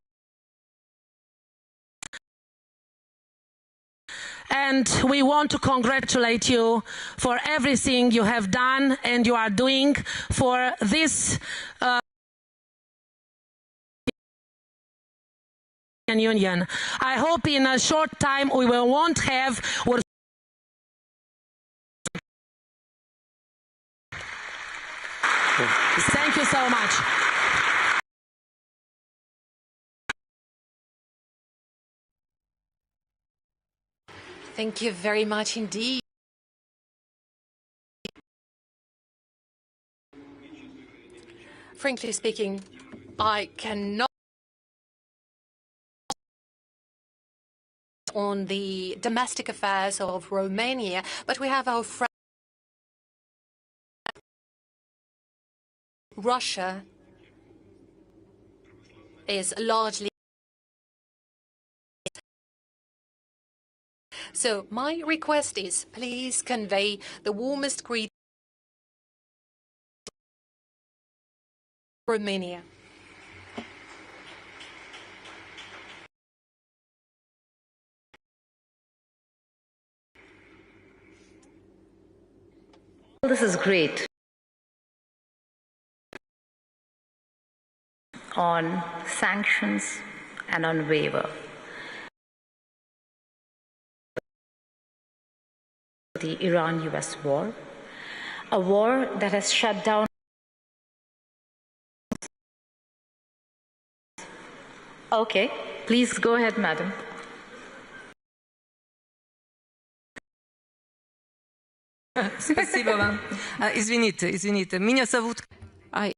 and we want to congratulate you for everything you have done and you are doing for this Union. I hope in a short time we won't have. Thank you so much. Thank you very much indeed. Frankly speaking, I cannot on the domestic affairs of Romania, but we have our friend Russia is largely. So my request is, please convey the warmest greetings to Romania. This is great. On sanctions and on waiver. The Iran-US war, a war that has shut down. Okay, please go ahead, madam. Спасибо вам. Извините. Меня зовут... I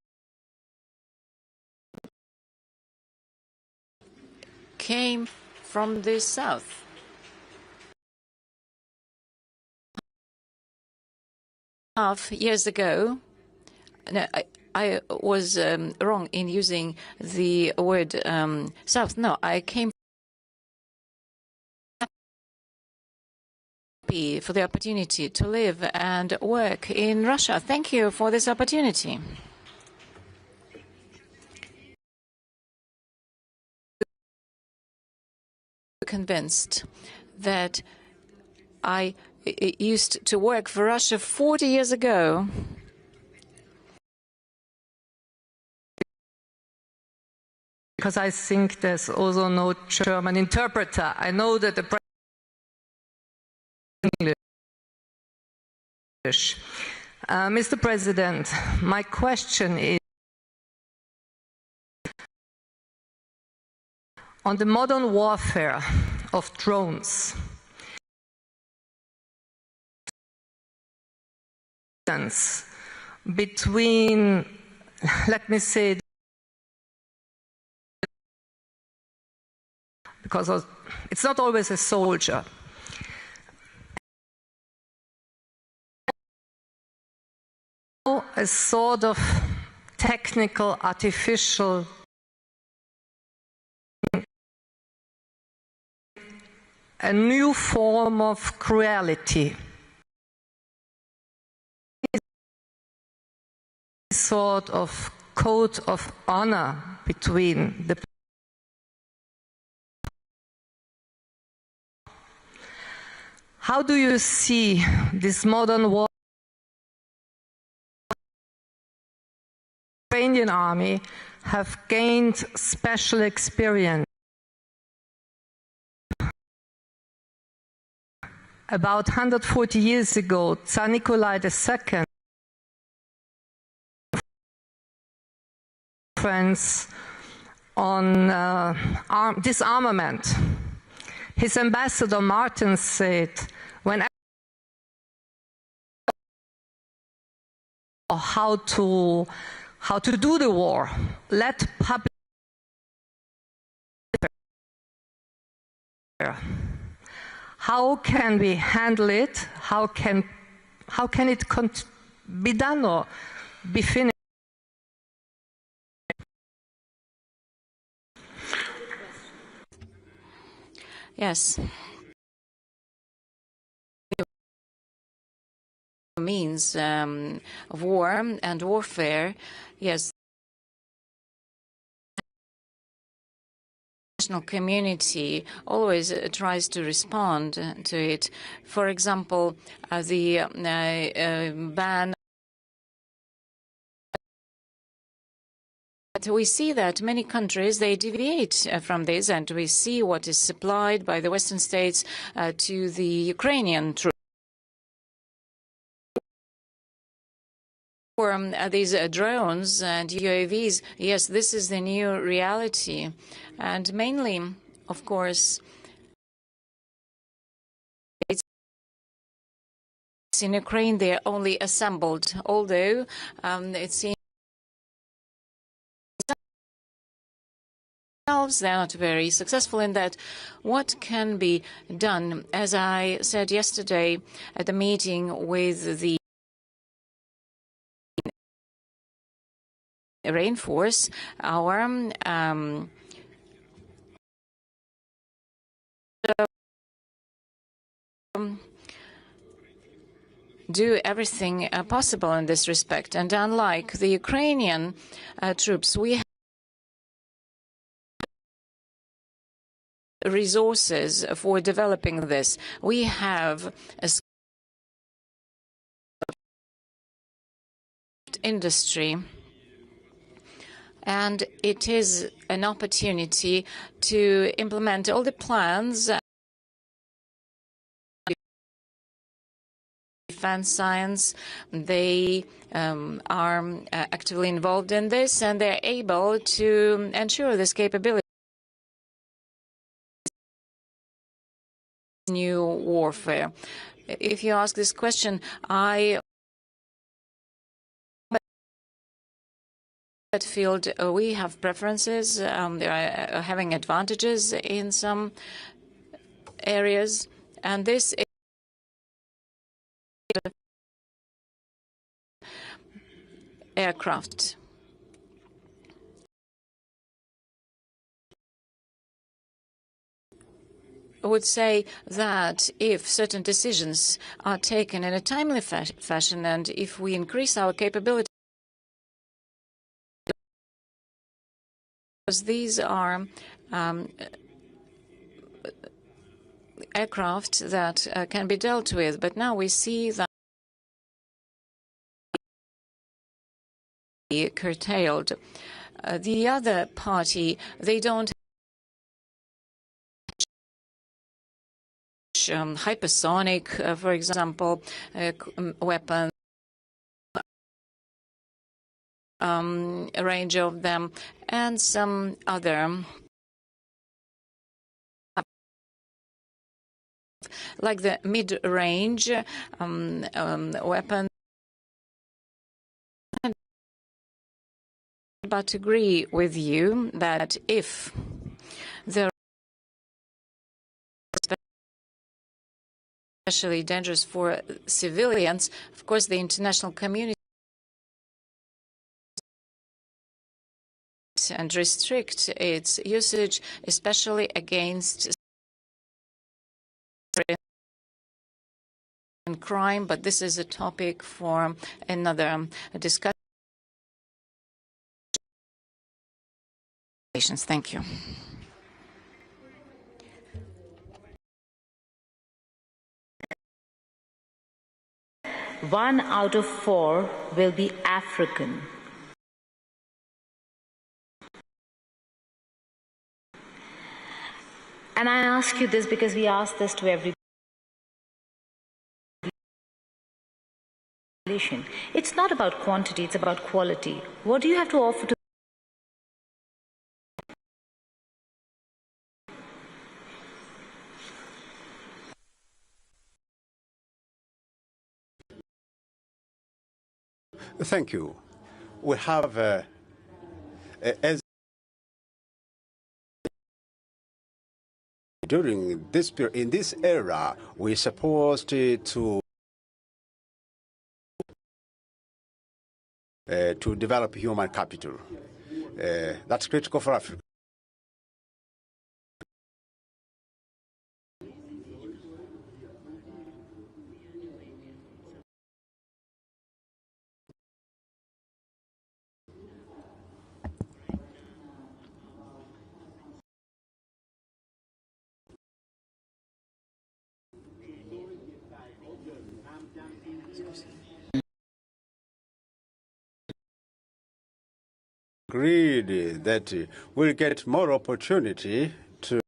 came from the south. Half years ago, no, I was wrong in using the word south. No, I came for the opportunity to live and work in Russia. Thank you for this opportunity. Convinced that I used to work for Russia 40 years ago. Because I think there's also no German interpreter. I know that the English. Mr. President, my question is on the modern warfare of drones. Between, let me say, because it's not always a soldier. A sort of technical, artificial a new form of cruelty. Sort of code of honor between the How do you see this modern war? The Ukrainian army have gained special experience. About 140 years ago, Tsar Nikolai II on disarmament. His ambassador Martin said, when how to do the war, let public. How can we handle it? How can it be done or be finished? Yes. Means war and warfare. Yes. The international community always tries to respond to it. For example, the ban. But we see that many countries, they deviate from this, and we see what is supplied by the Western states to the Ukrainian troops. For these drones and UAVs, yes, this is the new reality. And mainly, of course, it's in Ukraine they're only assembled, although it seems they're not very successful in that. What can be done? As I said yesterday at the meeting with the reinforce our do everything possible in this respect. And unlike the Ukrainian troops, we have resources for developing this. We have a industry, and it is an opportunity to implement all the plans, defense science. They are actively involved in this, and they're able to ensure this capability. New warfare. If you ask this question, that field, we have preferences. They are having advantages in some areas, and this is aircraft. I would say that if certain decisions are taken in a timely fashion, and if we increase our capability, because these are aircraft that can be dealt with, but now we see that curtailed. The other party, they don't hypersonic, for example, weapons. A range of them, and some other, like the mid-range weapon. But agree with you that if there are especially dangerous for civilians, of course, the international community and restrict its usage, especially against crime. But this is a topic for another discussion. Thank you. 1 out of 4 will be African. And I ask you this because we ask this to every population. It's not about quantity, it's about quality. What do you have to offer to Thank you. We have, as during this period, in this era, we're supposed to develop human capital. That's critical for Africa. Agreed that we'll get more opportunity to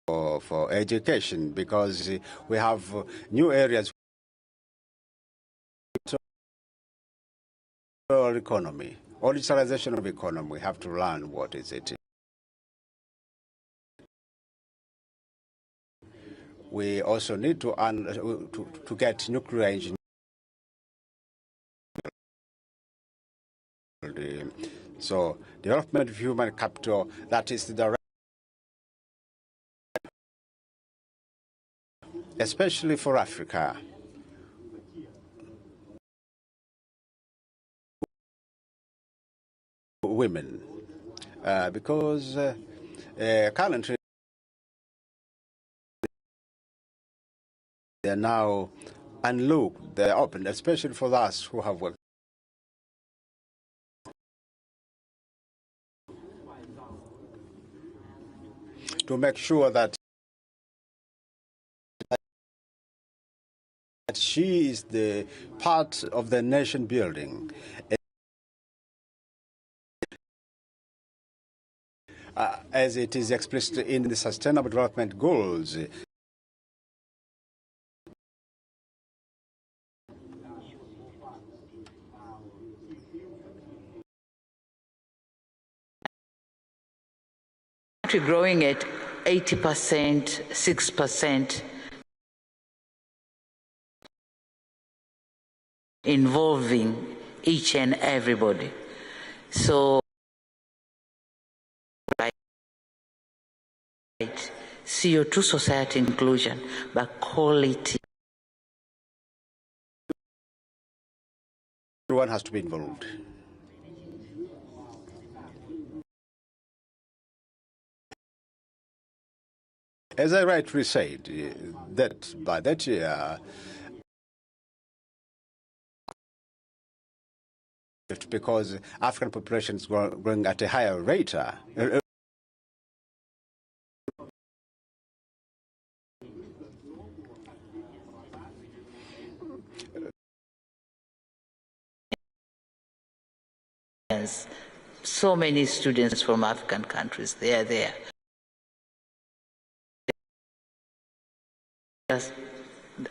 for education because we have new areas for economy, or digitalization of economy. We have to learn what is it. We also need to get nuclear engineering. So development of human capital, that is the direct, especially for Africa. Women, because currently they're now unlooked, they're open, especially for us who have worked. To make sure that she is the part of the nation building. As it is explicit in the Sustainable Development Goals. Growing at 80%, 6%, involving each and everybody. So, CO2 society inclusion, but quality. Everyone has to be involved. As I rightly said, that by that year, because African population is growing at a higher rate. So many students from African countries, they are there.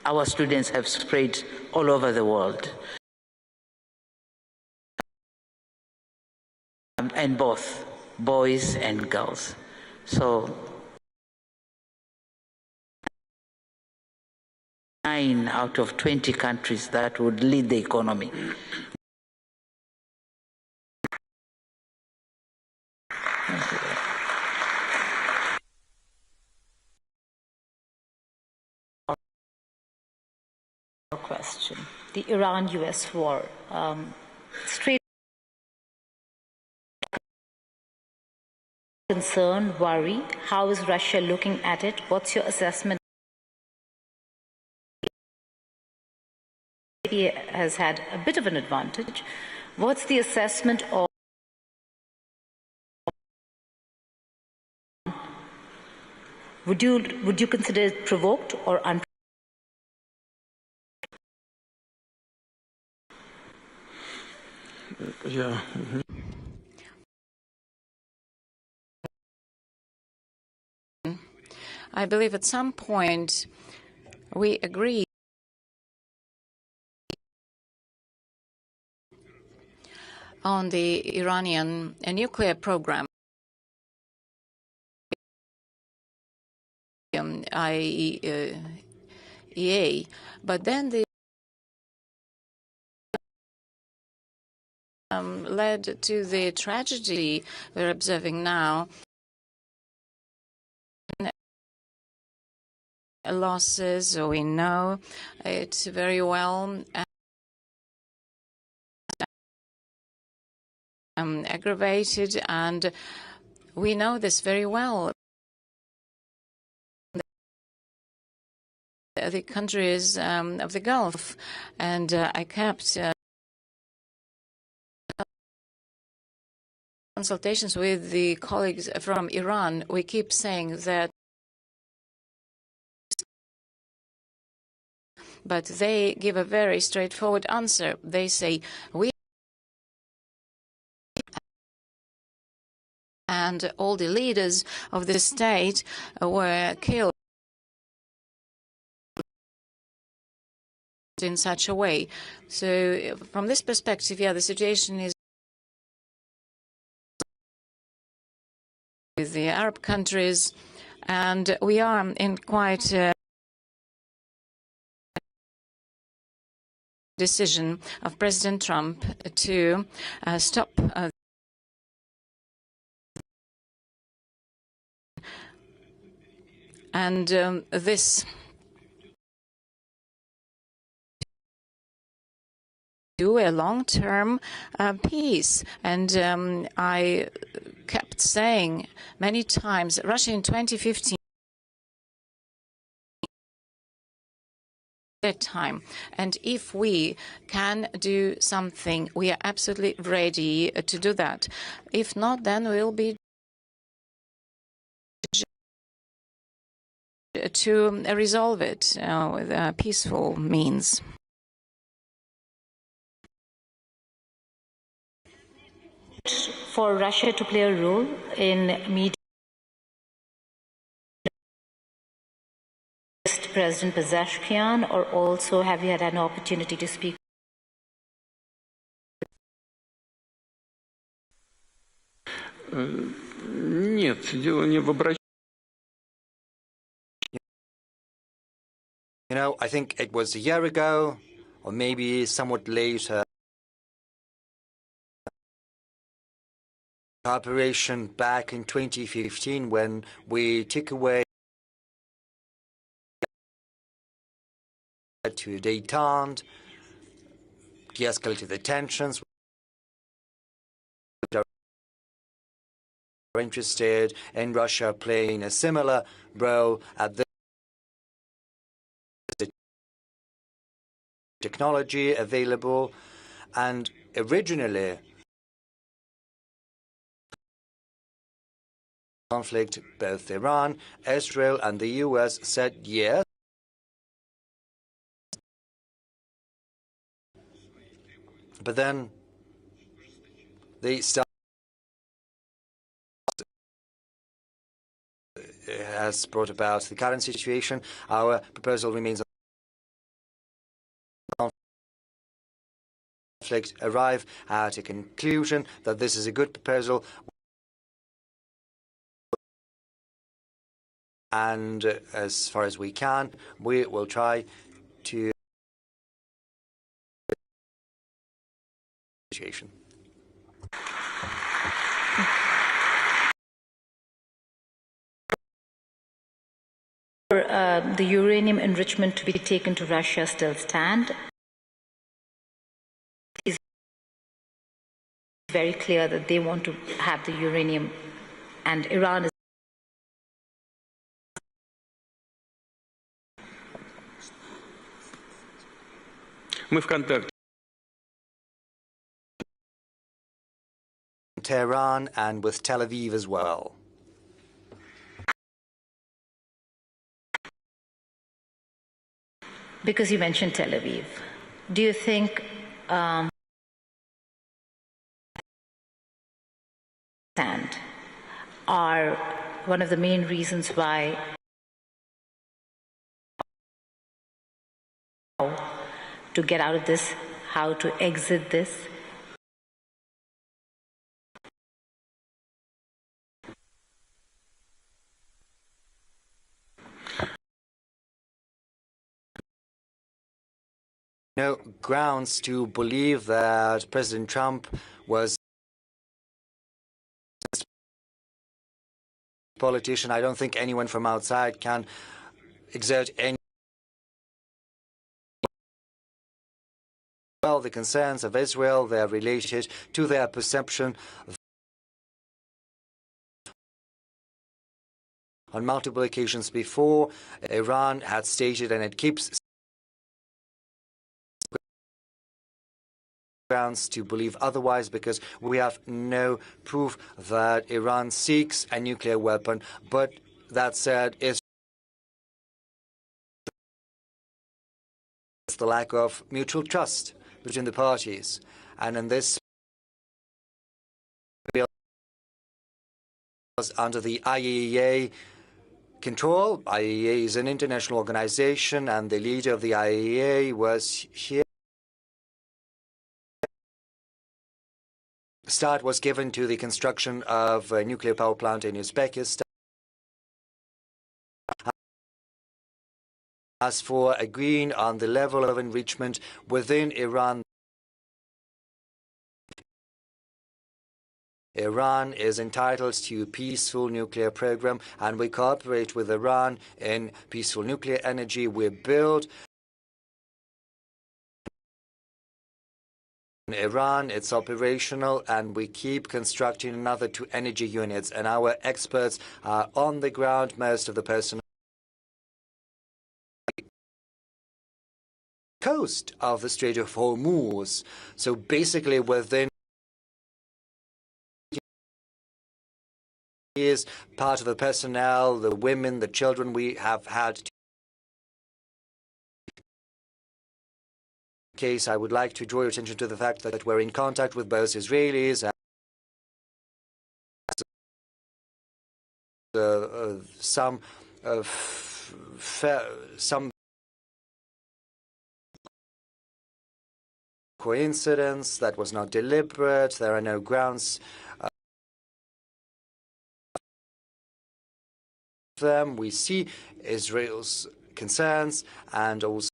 Our students have spread all over the world. And both boys and girls. So 9 out of 20 countries that would lead the economy. Question. The Iran-US war. Straight concern, worry. How is Russia looking at it? What's your assessment? He has had a bit of an advantage. What's the assessment of would you consider it provoked or unprovoked? I believe at some point we agree on the Iranian nuclear program, IAEA, but then the led to the tragedy we're observing now. Losses, we know it very well. Aggravated, and we know this very well. The countries of the Gulf, and I kept consultations with the colleagues from Iran. We keep saying that, but they give a very straightforward answer. They say, we and all the leaders of the state were killed in such a way. So from this perspective, yeah, the situation is with the Arab countries, and we are in quite a decision of President Trump to stop and this do a long-term peace. And I kept saying many times, Russia in 2015 that time, and if we can do something, we are absolutely ready to do that. If not, then we'll be to resolve it with peaceful means. For Russia to play a role in meeting President Pezeshkian, or also have you had an opportunity to speak? Нет, дело не в обращении. You know, I think it was a year ago, or maybe somewhat later, operation back in 2015 when we took away to detente, de-escalated the tensions. We're interested in Russia playing a similar role at this technology available, and originally conflict, both Iran, Israel, and the US said yes. But then they started. Has brought about the current situation. Our proposal remains conflict, arrive at a conclusion that this is a good proposal, and as far as we can, we will try to situation. The uranium enrichment to be taken to Russia still stand. It's very clear that they want to have the uranium, and Iran is Мы в контакте. Tehran and with Tel Aviv as well. Because you mentioned Tel Aviv, do you think are one of the main reasons why to get out of this, how to exit this. No grounds to believe that President Trump was a politician. I don't think anyone from outside can exert any. Well, the concerns of Israel, they are related to their perception on multiple occasions before. Iran had stated, and it keeps grounds to believe otherwise, because we have no proof that Iran seeks a nuclear weapon. But that said, it's the lack of mutual trust between the parties. And in this was under the IAEA control. IAEA is an international organization, and the leader of the IAEA was here. Start was given to the construction of a nuclear power plant in Uzbekistan. As for agreeing on the level of enrichment within Iran, Iran is entitled to a peaceful nuclear program, and we cooperate with Iran in peaceful nuclear energy. We build in Iran, it's operational, and we keep constructing another 2 energy units, and our experts are on the ground. Most of the personnel coast of the Strait of Hormuz. So basically within is part of the personnel, the women, the children we have had. Case, I would like to draw your attention to the fact that we're in contact with both Israelis and some coincidence that was not deliberate. There are no grounds for them. We see Israel's concerns and also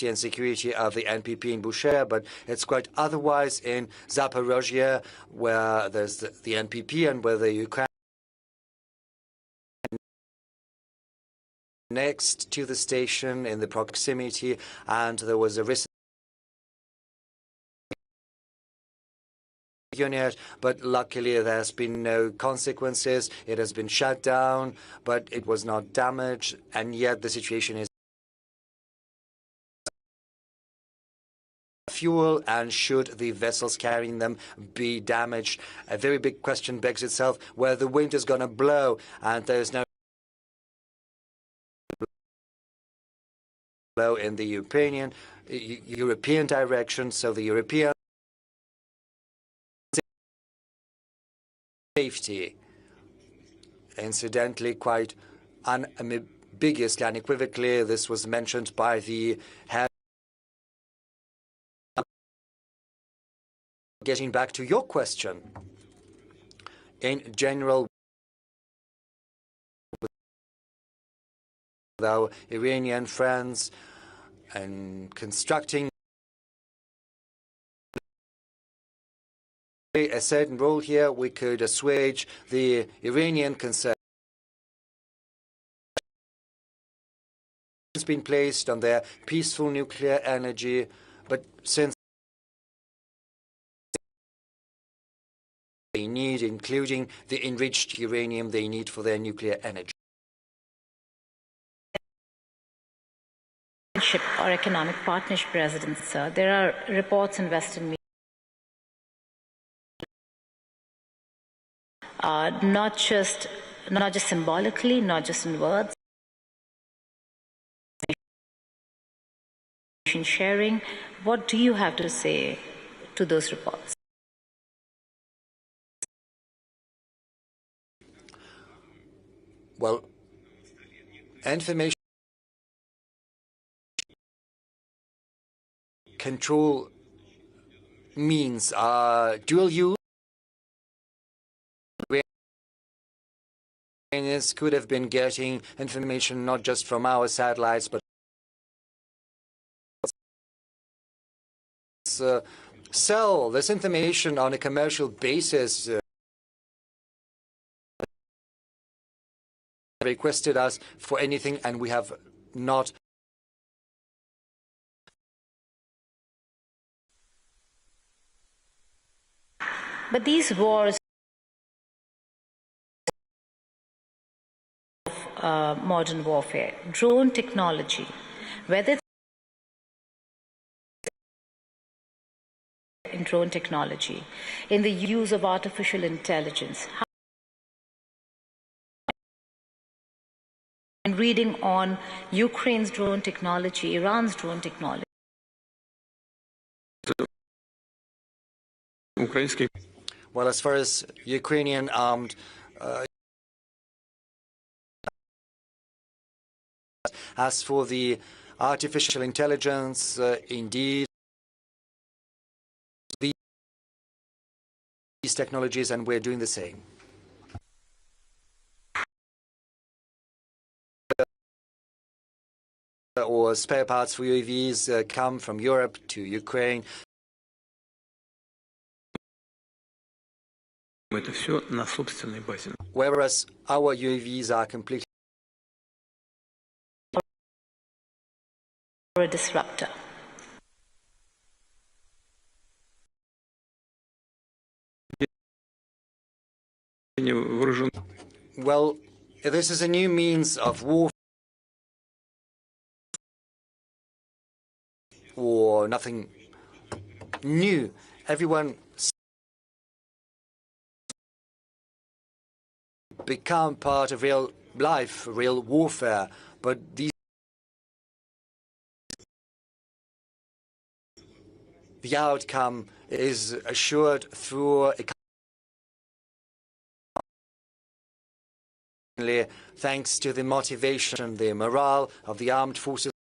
and security of the NPP in Bushehr, but it's quite otherwise in Zaporozhye, where there's the NPP and where the Ukraine next to the station in the proximity, and there was a recent unit, but luckily there's been no consequences. It has been shut down, but it was not damaged, and yet the situation is fuel, and should the vessels carrying them be damaged, a very big question begs itself where the wind is going to blow, and there's no blow in the European direction, so the European safety, incidentally, quite unambiguously, unequivocally, this was mentioned by the head. Getting back to your question, in general, with our Iranian friends and constructing a certain role here, we could assuage the Iranian concern. It's been placed on their peaceful nuclear energy, but since they need, including the enriched uranium they need for their nuclear energy. Or economic partnership presidents, sir. There are reports in Western media, not just symbolically, not just in words, sharing. What do you have to say to those reports? Well, information control means dual use. Iranians could have been getting information not just from our satellites, but sell this information on a commercial basis. Requested us for anything, and we have not. But these wars of modern warfare, drone technology, whether in drone technology, in the use of artificial intelligence, and reading on Ukraine's drone technology, Iran's drone technology. Well, as far as Ukrainian armed as for the artificial intelligence, indeed, these technologies, and we're doing the same. Or spare parts for UAVs come from Europe to Ukraine. Whereas our UAVs are completely a disruptor. Well, this is a new means of warfare, or nothing new. Everyone become part of real life, real warfare, but the outcome is assured through thanks to the motivation, the morale of the armed forces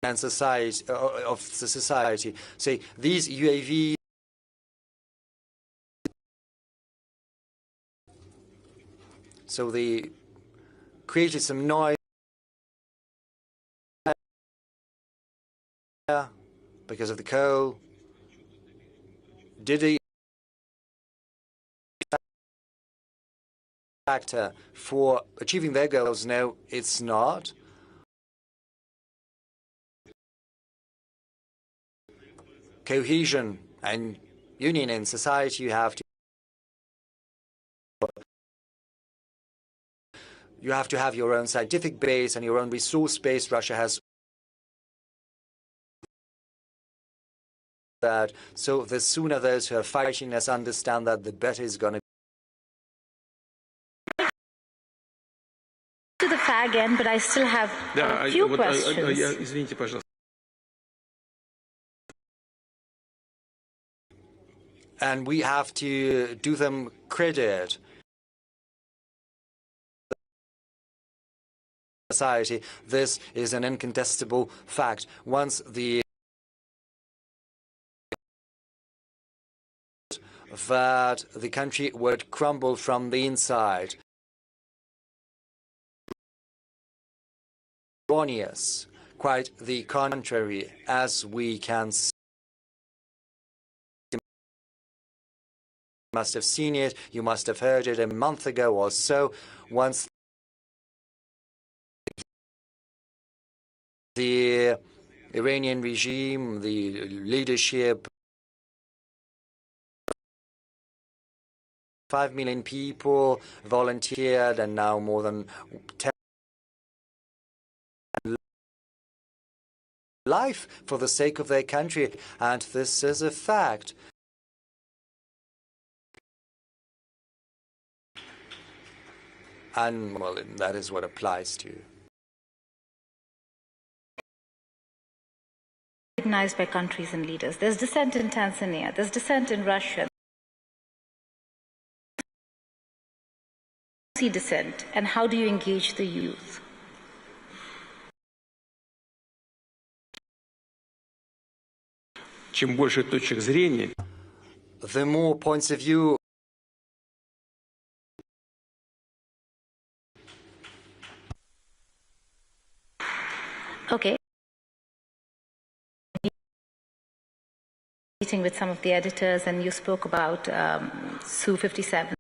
and society of the society. Say these UAVs so they created some noise because of the coal. Did a factor for achieving their goals? No, it's not. Cohesion and union in society, you have to have your own scientific base and your own resource base. Russia has that. So the sooner those who are fighting us understand that, the better it's going to be. To the fag end, but I still have a few questions. And we have to do them credit. Society, this is an incontestable fact. Once that the country would crumble from the inside. Erroneous, quite the contrary, as we can see. You must have seen it, you must have heard it a month ago or so, once the Iranian regime, the leadership, 5 million people volunteered, and now more than 10 life for the sake of their country, and this is a fact. And, well, that is what applies to recognized by countries and leaders. There's dissent in Tanzania, there's dissent in Russia. See dissent, and how do you engage the youth? Чем больше точек зрения, the more points of view Okay. Meeting with some of the editors, and you spoke about Su-57.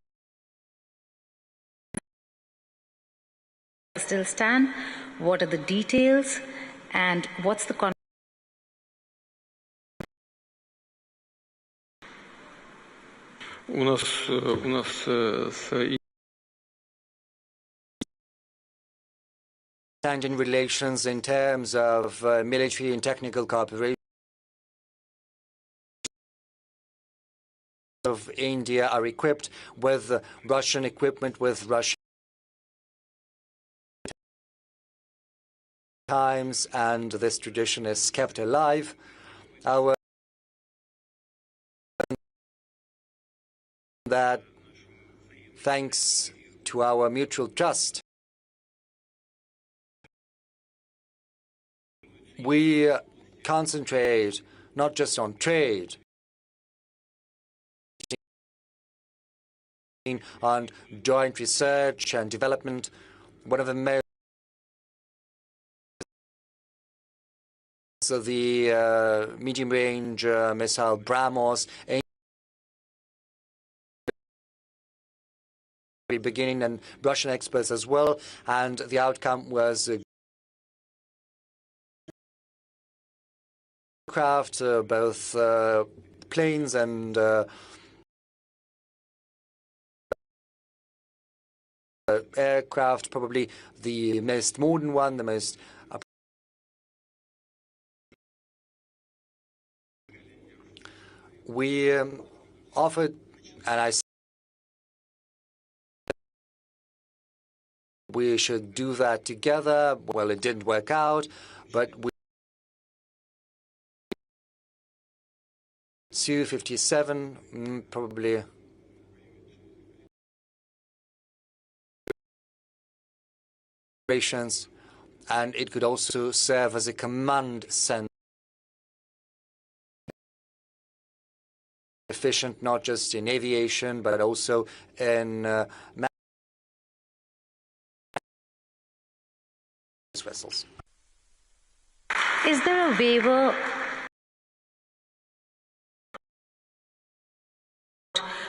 Still stand? What are the details? And what's the у нас in relations in terms of military and technical cooperation of India are equipped with Russian equipment, with Russian times, and this tradition is kept alive. Our that thanks to our mutual trust, we concentrate not just on trade, on joint research and development. One of the most the medium-range missile BrahMos beginning, and Russian experts as well, and the outcome was craft, both planes and aircraft, probably the most modern one, the most we offered, and I said we should do that together. Well, it didn't work out, but we Su-57 probably operations, and it could also serve as a command center, efficient not just in aviation but also in vessels. Is there a waiver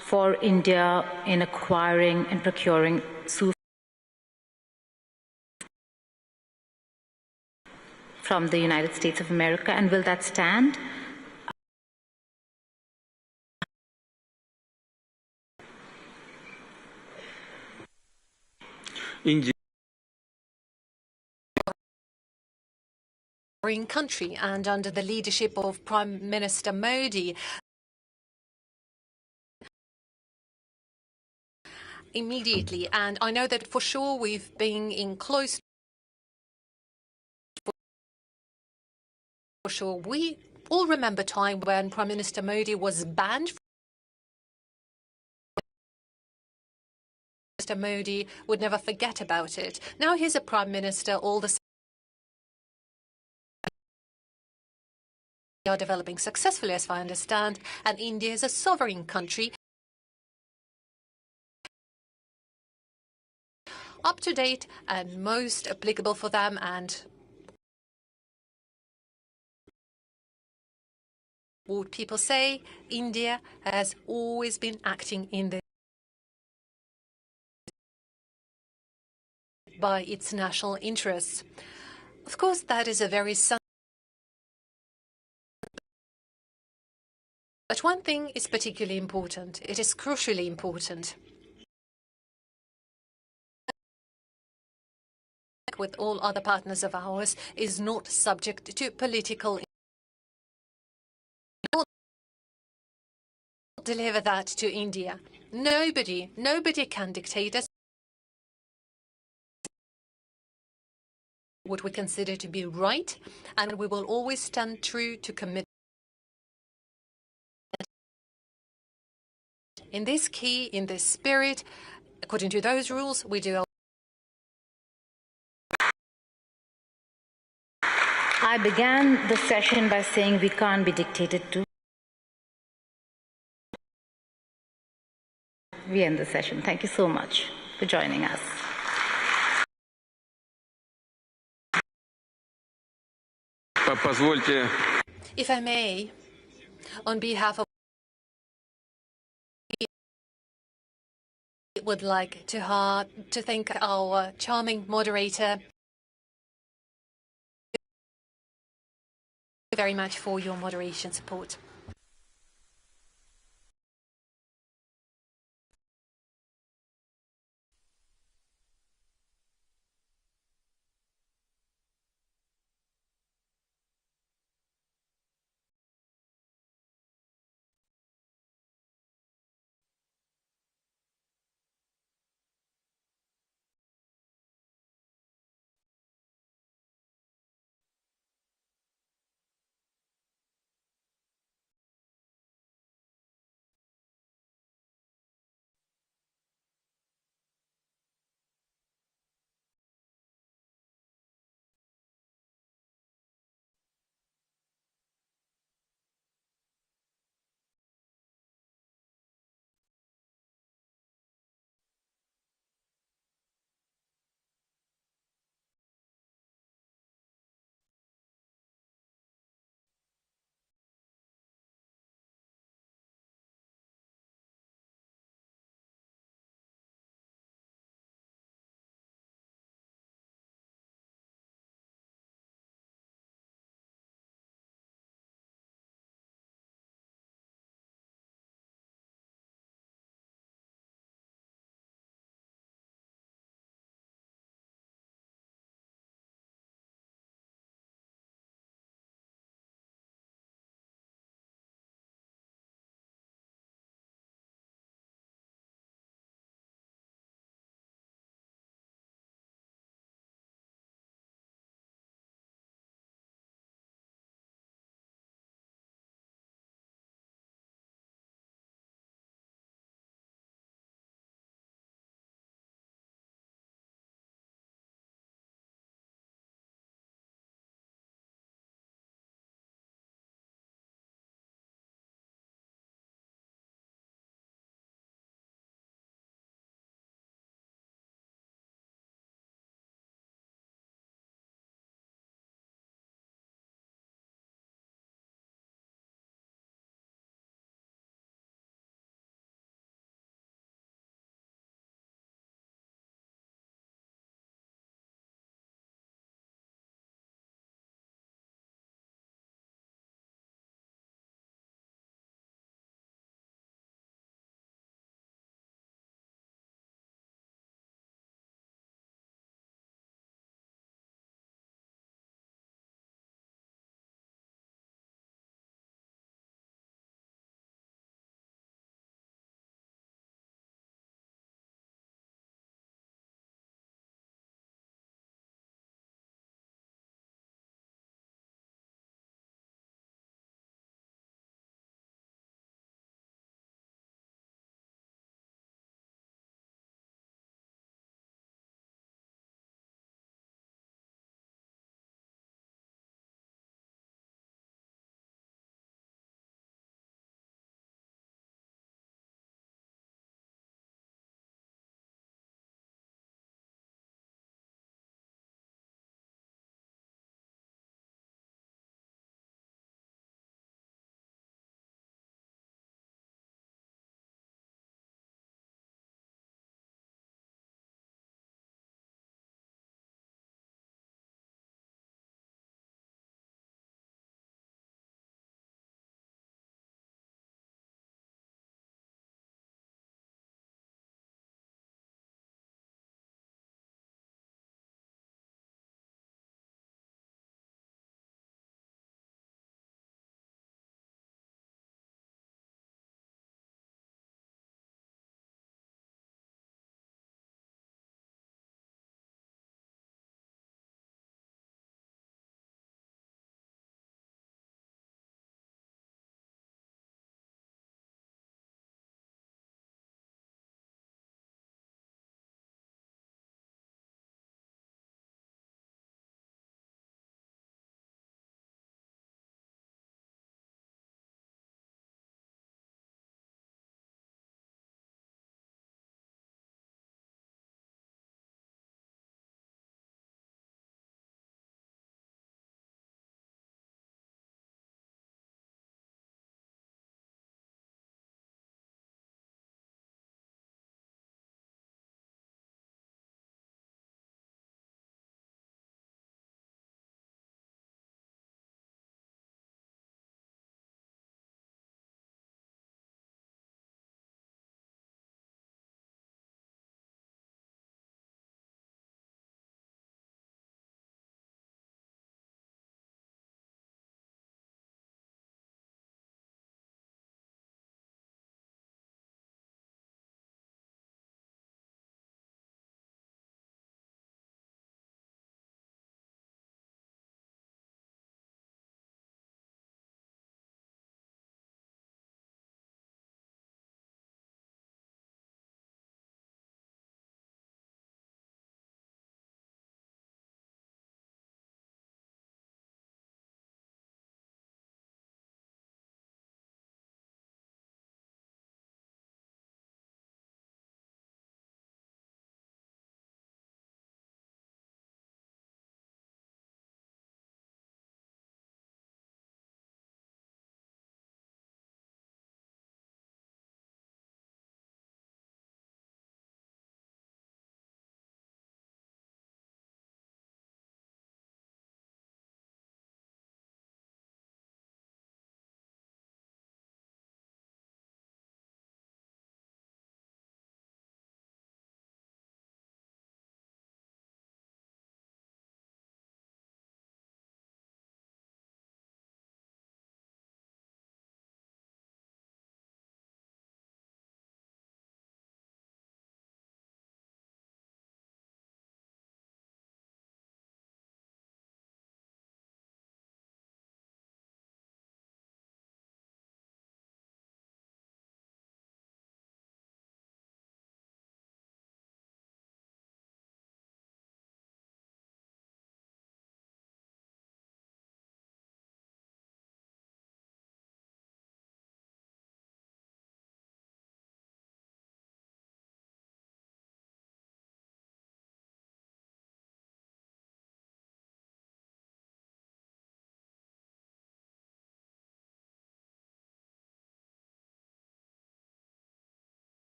for India in acquiring and procuring Su from the United States of America, and will that stand? India country, and under the leadership of Prime Minister Modi, immediately. And I know that for sure we've been in close. For sure, we all remember time when Prime Minister Modi was banned. Mr. Modi would never forget about it. Now he's a Prime Minister. All the are developing successfully, as I understand, and India is a sovereign country, up to date and most applicable for them. And what people say, India has always been acting in the by its national interests. Of course, that is a very but one thing is particularly important. It is crucially important. With all other partners of ours, is not subject to political. Deliver that to India. Nobody can dictate us what we consider to be right, and we will always stand true to commitment. In this key, in this spirit, according to those rules, we do. I began the session by saying we can't be dictated to. We end the session. Thank you so much for joining us. If I may, on behalf of would like to thank our charming moderator very much for your moderation support.